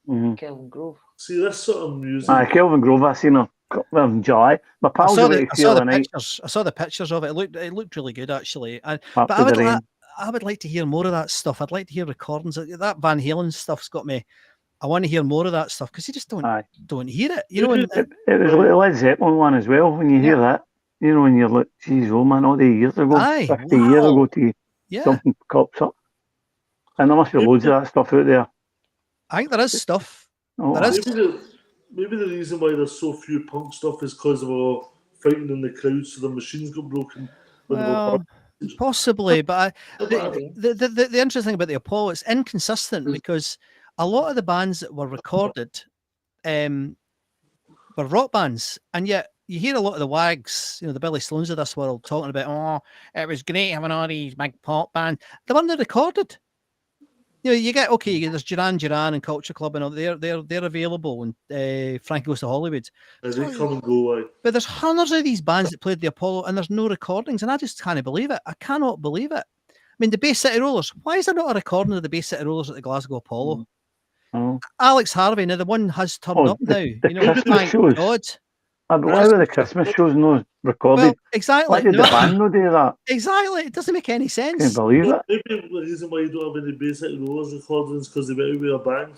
Mm-hmm. Kelvin Grove. See this sort of music. Kelvin Grove. I seen her in July. My pals I saw the pictures of it. It looked really good actually. But I would like to hear more of that stuff. I'd like to hear recordings. That Van Halen stuff's got me. I want to hear more of that stuff because you just don't hear it. You know, it was like the Led Zeppelin one as well. When you hear that, when you're like, geez, oh man, all the years ago, 50 years ago, something pops up. And there must be loads of that stuff out there. I think there is stuff. There is. Maybe the reason why there's so few punk stuff is because they were fighting in the crowd, so the machines got broken. Possibly, but the interesting thing about the Apollo, it's inconsistent because a lot of the bands that were recorded were rock bands, and yet you hear a lot of the wags, the Billy Sloans of this world talking about, it was great having all these big pop bands. They weren't recorded. You get there's Duran Duran and Culture Club and all they're available, and Frankie Goes to Hollywood. They come and go. But there's hundreds of these bands that played the Apollo, and there's no recordings, and I just can't believe it. I cannot believe it. I mean, the Bay City Rollers. Why is there not a recording of the Bay City Rollers at the Glasgow Apollo? Alex Harvey, now the one has turned up now. Thank God. Why were the Christmas shows not recorded? Well, exactly. Why did the band not do that? Exactly. It doesn't make any sense. Can't believe it. Maybe the reason why you don't have any Bay City Rollers recordings because they went away a bang.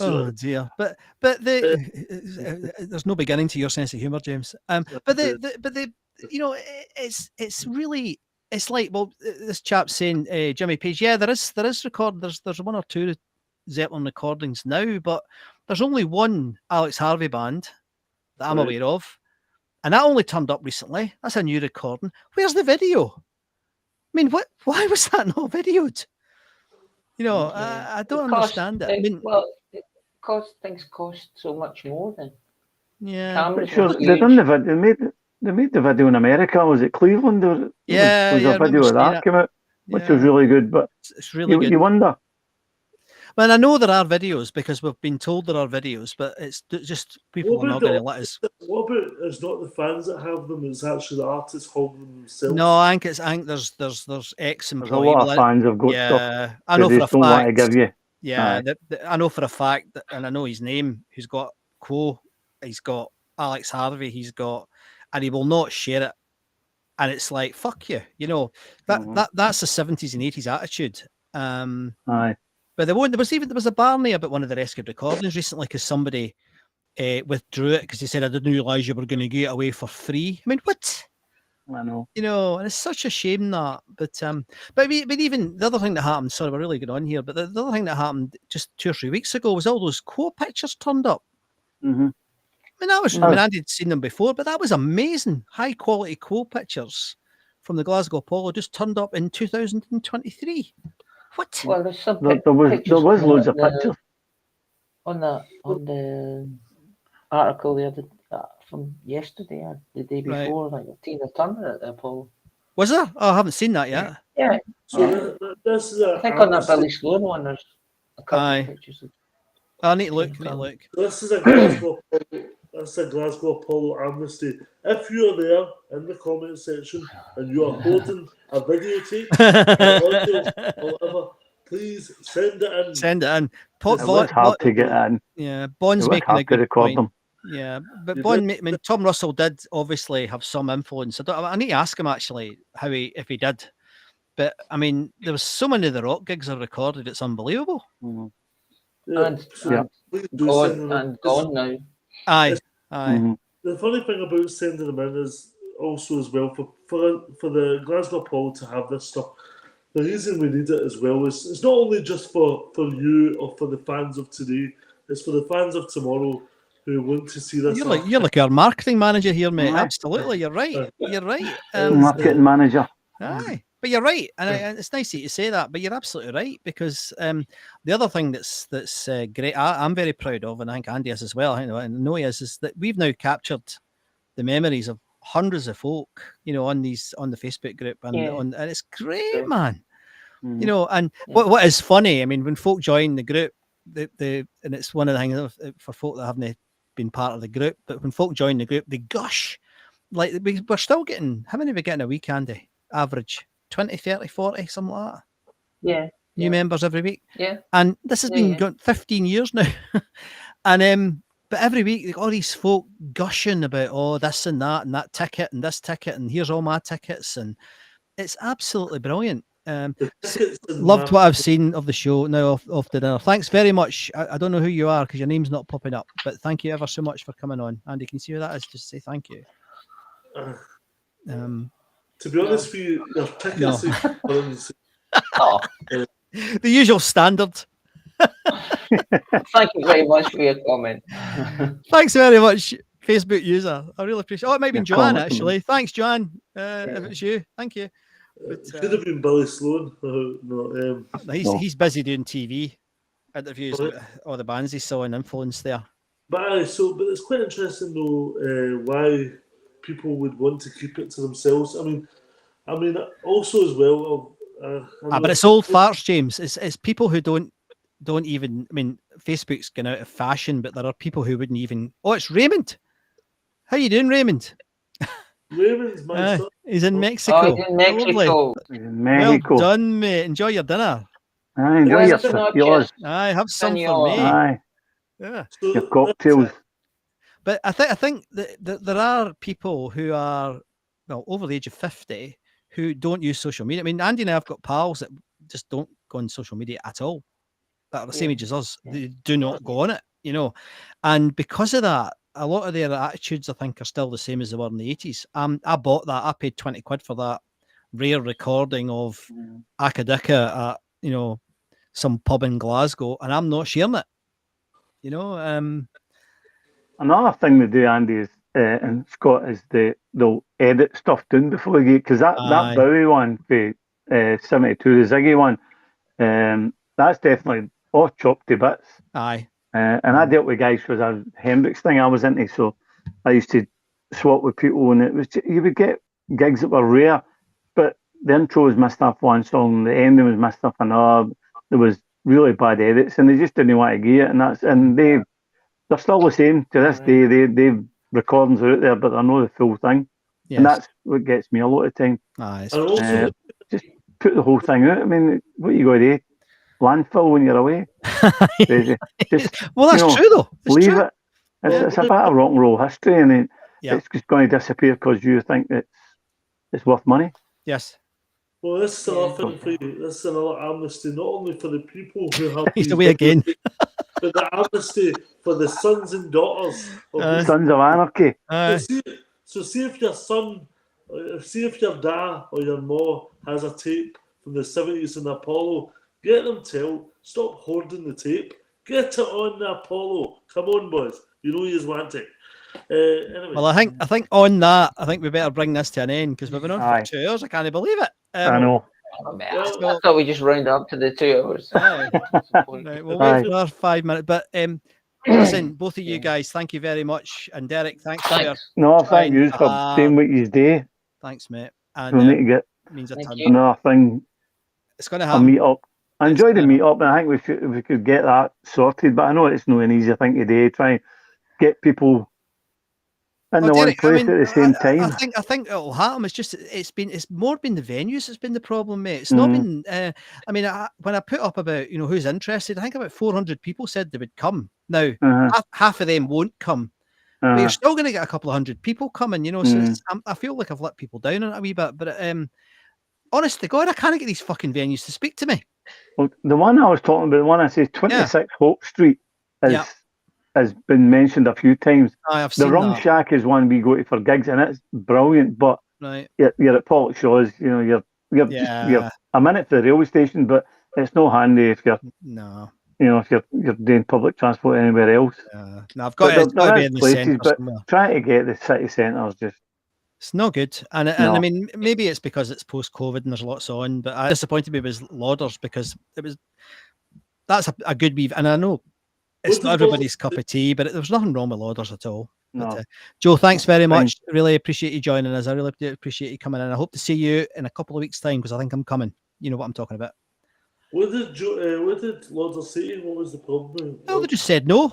Oh dear. But there's no beginning to your sense of humour, James. It's really, it's like, well, this chap's saying, Jimmy Page, there is recording. There's one or two Zeppelin recordings now, but there's only one Alex Harvey band that I'm aware of, and that only turned up recently. That's a new recording. Where's the video? I mean, why was that not videoed? I don't understand it. I mean, things cost so much more than. Yeah, sure. They done the video. They made the video in America. Was it Cleveland? There was a video of that came out, which was really good. But it's really good. You wonder. Well, I know there are videos because we've been told there are videos, but it's just people are not going to let us. What about it's not the fans that have them? It's actually the artists holding them themselves. No, I think there's ex-employees. A lot of fans have got stuff. I know for a fact. Want to give you. Yeah, I know for a fact, and I know his name. Who's got Quo? He's got Alex Harvey. He's got, and he will not share it. And it's like, fuck you. That's the 70s and 80s attitude. Aye. But there was a Barney about one of the rescued recordings recently because somebody withdrew it because he said, I didn't realise you were going to get it away for free. I mean, what? I know. And it's such a shame that. But even the other thing that happened, sorry, we're really good on here, but the other thing that happened just 2 or 3 weeks ago was all those Quo pictures turned up. Mm-hmm. I mean, Andy'd seen them before, but that was amazing. High quality Quo pictures from the Glasgow Apollo just turned up in 2023. What? Well, there's some there was loads of pictures on the article the other from yesterday or the day before, like Tina Turner at the Apollo. Was there? Oh, I haven't seen that yet. Yeah. So this is I think on that Billy Sloan one, there's a couple of pictures. I need to look. This is a Glasgow. That's a Glasgow Apollo amnesty. If you are there in the comment section and you are holding a videotape or whatever, please send it in. Send it in. It's hard to get in. Yeah, Bond's making a good record point. them. Yeah, but Tom Russell did obviously have some influence. I need to ask him actually if he did. But I mean, there was so many of the rock gigs are recorded; it's unbelievable. Yeah. And gone now. Aye. The funny thing about sending them in is also as well for the Glasgow Apollo to have this stuff. The reason we need it as well is it's not only just for you or for the fans of today. It's for the fans of tomorrow who want to see this. You're like our marketing manager here, mate. Absolutely, you're right. You're right. Marketing manager. Aye, but you're right, and it's nice of you to say that. But you're absolutely right, because the other thing that's great, I'm very proud of, and I think Andy is as well. I know he is that we've now captured the memories of hundreds of folk, on the Facebook group, and and it's great, man. And what is funny, I mean, when folk join the group, and it's one of the things for folk that haven't been part of the group, but when folk join the group, they gush. Like we're still getting, how many are we getting a week, Andy? Average 20, 30, 40, something like that. Yeah. New members every week. Yeah. And this has been going 15 years now. And but every week all these folk gushing about this and that ticket and this ticket and here's all my tickets, and it's absolutely brilliant. Loved what I've seen of the show now off the dinner. Thanks very much. I don't know who you are because your name's not popping up, but thank you ever so much for coming on. Andy, can you see who that is? Just say thank you. To be honest with you, your tickets the usual standard. Thank you very much for your comment. Thanks very much, Facebook user. I really appreciate it. Oh, it might have been Joanne, actually. Thanks, Joanne. If it's you, thank you. But, could have been Billy Sloan. He's busy doing TV interviews with all the bands he saw and influence there. But it's quite interesting though why people would want to keep it to themselves. I mean, also as well. But it's old farts, James. It's people who don't even. I mean, Facebook's gone out of fashion, but there are people who wouldn't even. Oh, it's Raymond. How you doing, Raymond? Raymond's my son. He's in Mexico. Oh, he's in Mexico. Mexico. Well done, mate. Enjoy your dinner. Aye, enjoy yours. Aye, have some for me. Aye. Yeah. Your cocktails. But I think that there are people who are over the age of 50 who don't use social media. I mean, Andy and I have got pals that just don't go on social media at all. That are the same age as us. They do not go on it, And because of that, a lot of their attitudes, I think, are still the same as they were in the 80s. I bought that. I paid 20 quid for that rare recording of Akadika at, some pub in Glasgow, and I'm not sharing it. Another thing they do, Andy, is and Scott, is they'll edit stuff down before they get, because that Bowie one, the 72, the Ziggy one, that's definitely all chopped to bits. Aye. And I dealt with guys for a Hendrix thing I was into, so I used to swap with people, and it was you would get gigs that were rare, but the intro was missed off one song, the ending was missed off another. There was really bad edits, and they just didn't want to get it, and they're still the same to this day. They recordings are out there, but they're not the full thing, and that's what gets me a lot of time. Just put the whole thing out. I mean, what you got to do? Landfill when you're away. Well, that's true though. Leave it. It's a bit of rock and roll history, and it's just going to disappear because you think it's worth money. Yes. Well, this is another thing for you. This is another amnesty, not only for the people who have he's away again, but the amnesty for the sons and daughters of Sons of Anarchy. So see if your son, see if your dad or your ma has a tape from the 70s in Apollo. Get them stop hoarding the tape. Get it on the Apollo. Come on, boys. You know you want it. Anyway. Well, I think on that, I think we better bring this to an end because we've been on for 2 hours. I can't believe it. I know. I thought we just round up to the 2 hours. Right, we'll wait for our 5 minutes. But listen, both of you guys, thank you very much. And Derek, thanks. For your thank you for doing what you do. Thanks, mate. And we'll need to get means a ton. Another thing. It's going to happen. A meet up. I enjoyed the meet up, and I think we could get that sorted. But I know it's not an easy thing today. Try and get people in the one place at the same time. I think it'll happen. It's just it's more been the venues that's been the problem, mate. It's not been. When I put up about who's interested, I think about 400 people said they would come. Now half of them won't come, but you're still going to get a couple of hundred people coming, you know. So I feel like I've let people down on it a wee bit, but honest to God, I can't get these fucking venues to speak to me. Well, the one I was talking about, the one I says 26 Hope Street, has been mentioned a few times. I've the seen Rum that. Shack is one we go to for gigs, and it's brilliant. But you're at Pollock Shaw's, you know, you're a minute to the railway station, but it's no handy if you're you know, if you're doing public transport anywhere else. No, I've got to be in the centre but somewhere. Trying to get the city centre is just. It's not good, and I mean, maybe it's because it's post-COVID and there's lots on. But I disappointed me was Lauders, because that's a good weave, and I know it's not everybody's cup of tea, but there was nothing wrong with Lauders at all. No. But, Joe, thanks very much. Really appreciate you joining us. I really appreciate you coming in. I hope to see you in a couple of weeks' time, because I think I'm coming. You know what I'm talking about. What did Lauders say? What was the problem? Well, they just said no.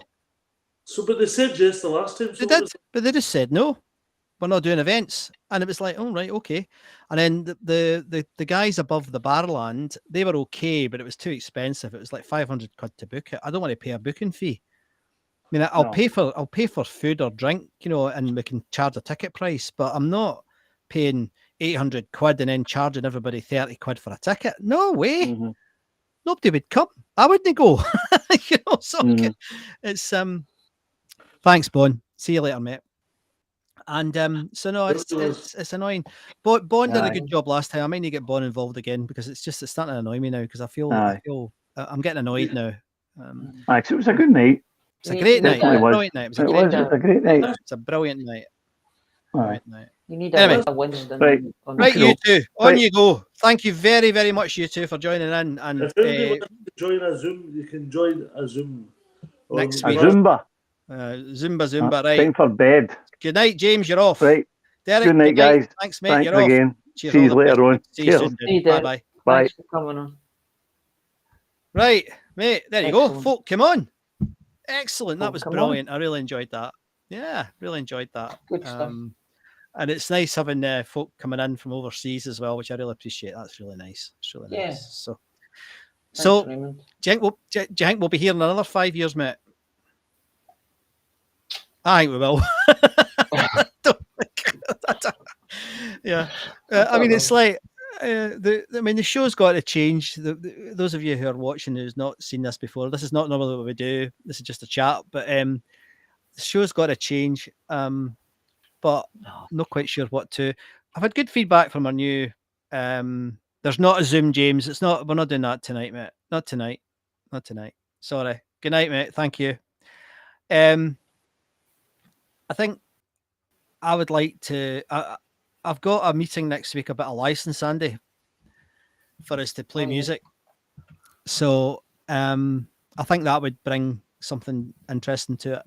So, but they said yes the last time. So they did, but they just said no. We're not doing events, and it was like, oh right, okay. And then the guys above the Barland, they were okay, but it was too expensive. It was like 500 quid to book it. I don't want to pay a booking fee. I mean, I'll pay for food or drink, you know, and we can charge a ticket price, but I'm not paying 800 quid and then charging everybody 30 quid for a ticket. No way. Mm-hmm. Nobody would come. I wouldn't go. You know, so it's thanks, Bon. See you later, mate. And so no, it's annoying. But Bon did a good job last time. I might need to get Bon involved again, because it's starting to annoy me now, because I feel I'm getting annoyed now. It was a good night. It's a great night. Brilliant night. It was a great night. It's a brilliant night. Brilliant night. You need a Winston. Right, you two. On you go. Thank you very, very much, you two, for joining in. And if anybody wants to join a Zoom, you can join a Zoom next week. A Zumba. Zumba, right. Time for bed. Good night, James. You're off. Right. Derek, good night, guys. Thanks, mate. Thanks you're again. off. Cheers, see you later on. See you soon. Bye-bye. Bye. Thanks for coming on. Right, mate. There you go. Folk, come on. Excellent. That Folk, was come brilliant. I really enjoyed that. Yeah, really enjoyed that. Good stuff. And it's nice having folk coming in from overseas as well, which I really appreciate. That's really nice. It's really nice. So, do you think we'll be here in another 5 years, mate? I think we will. Yeah. I mean, it's like the show's got to change. Those of you who are watching who's not seen this before, this is not normally what we do. This is just a chat, but the show's got to change. But not quite sure what to. I've had good feedback from our new. There's not a Zoom, James. It's not. We're not doing that tonight, mate. Not tonight. Not tonight. Sorry. Good night, mate. Thank you. I think I would like to. I've got a meeting next week about a license, Andy, for us to play music. So I think that would bring something interesting to it.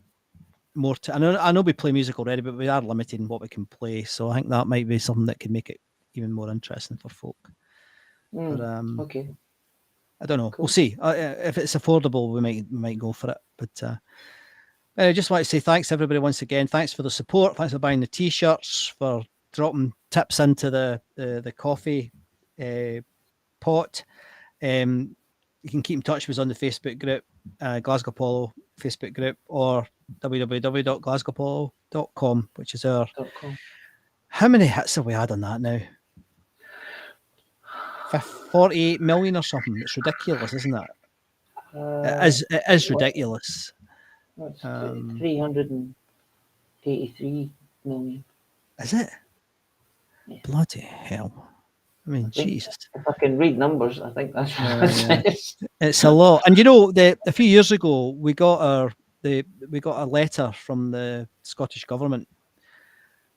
More to. I know we play music already, but we are limited in what we can play. So I think that might be something that could make it even more interesting for folk. But, okay. I don't know. Cool. We'll see. If it's affordable, we might go for it. But I just want to say thanks to everybody once again. Thanks for the support. Thanks for buying the t-shirts, for dropping tips into the coffee pot. You can keep in touch with us on the Facebook group, Glasgow Polo Facebook group, or www.glasgowpolo.com, which is our. How many hits have we had on that now? 48 million or something. It's ridiculous, isn't it? It is ridiculous. That's 383 million. Is it? Yeah. Bloody hell. I mean, Jesus. If I can read numbers, I think that's what it is. It's a lot. And you know, a few years ago, we got a letter from the Scottish government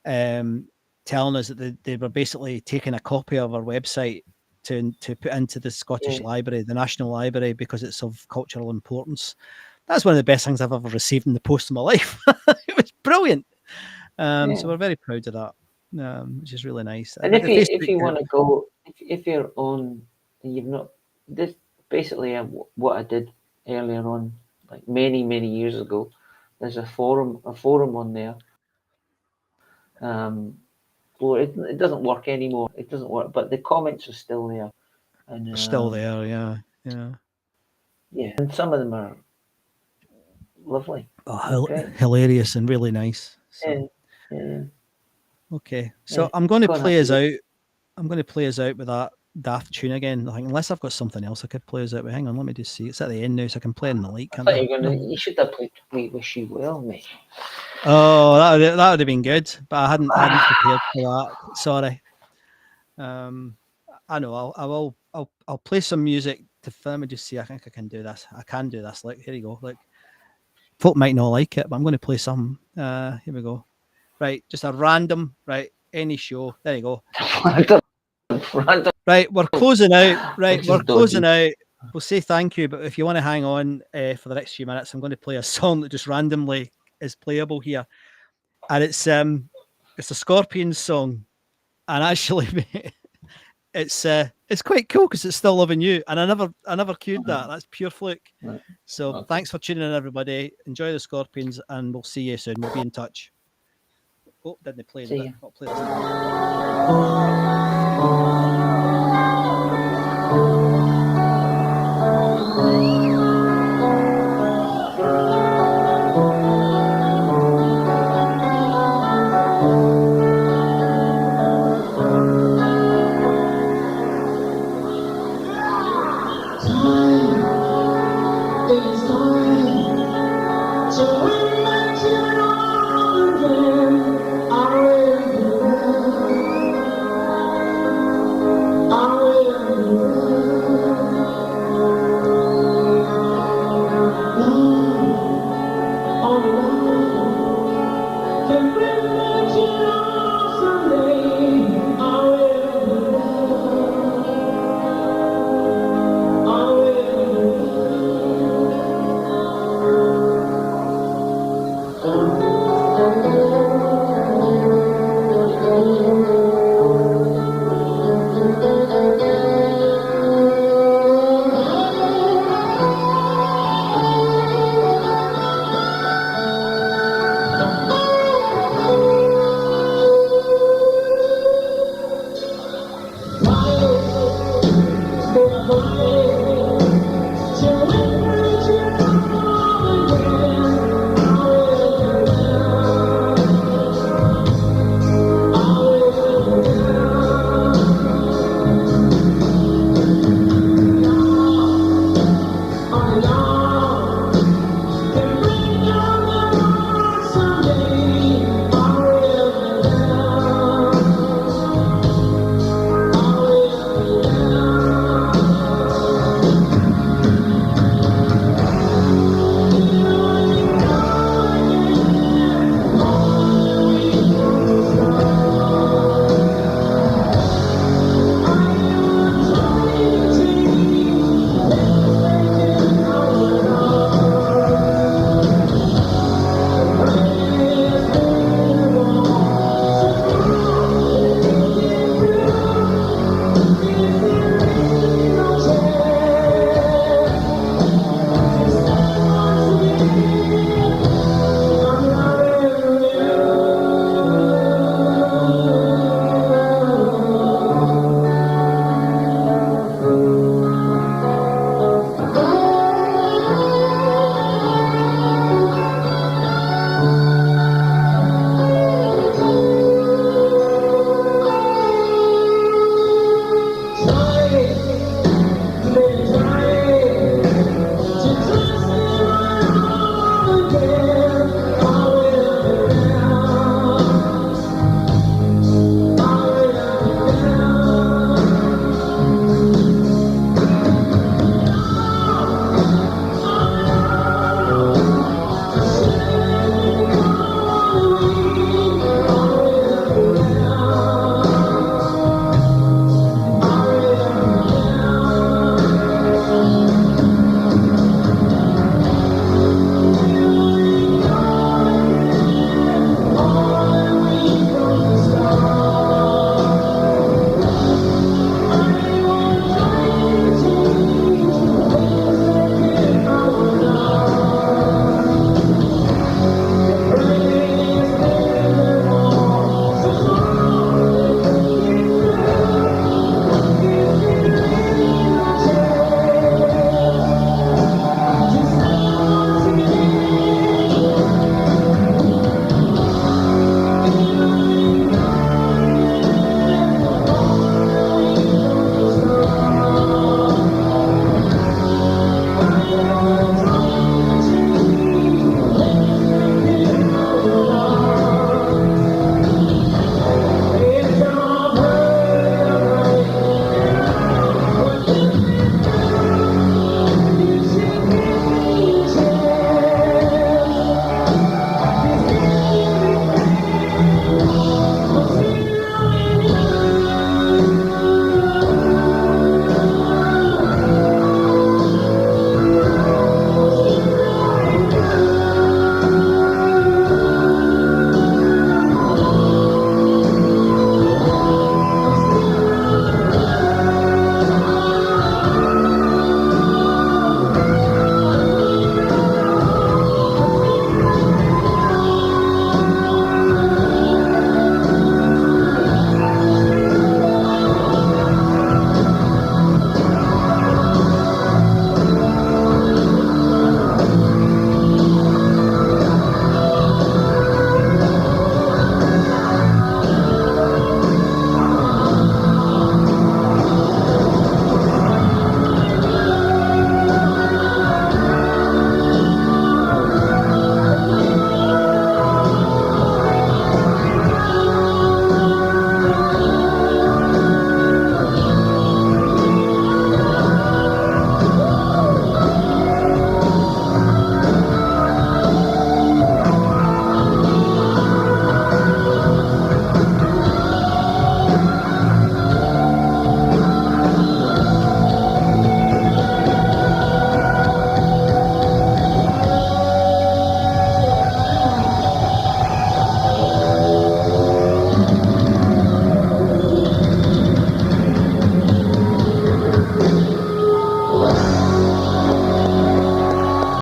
telling us that they were basically taking a copy of our website to put into the Scottish Library, the National Library, because it's of cultural importance. That's one of the best things I've ever received in the post of my life. It was brilliant. So we're very proud of that, which is really nice. And if you want to go, if you're on, and you've not, this basically what I did earlier on, like many years ago. There's a forum on there. Well, it doesn't work anymore. It doesn't work, but the comments are still there. And still there, yeah. And some of them are lovely. Hilarious and really nice. So. Yeah. Okay, so Yeah, I'm going to go on, play us Happy. out. I'm going to play us out with that daft tune again. I think, unless I've got something else I could play us out with. Hang on, let me just see. It's at the end now, so I can play in the light, I can't thought I? you were gonna. You should have played "We Wish You Well," mate. Oh, that would have been good, but I hadn't prepared for that. Sorry. I know. I'll play some music to let me just see. I think I can do this. I can do this. Like, here you go. Like, folk might not like it, but I'm going to play some. Here we go. Right, just a random. Right, any show. There you go. Random. Right, we're closing out. Right, This we're is closing dodgy. out. We'll say thank you, but if you want to hang on for the next few minutes, I'm going to play a song that just randomly is playable here, and it's a Scorpions song, and actually, it's quite cool because it's Still Loving You, and I never cued that. That's pure fluke. Right. So Okay. thanks for tuning in, everybody. Enjoy the Scorpions, and we'll see you soon. We'll be in touch. Oh, didn't play the See bit? ya. I'll play this.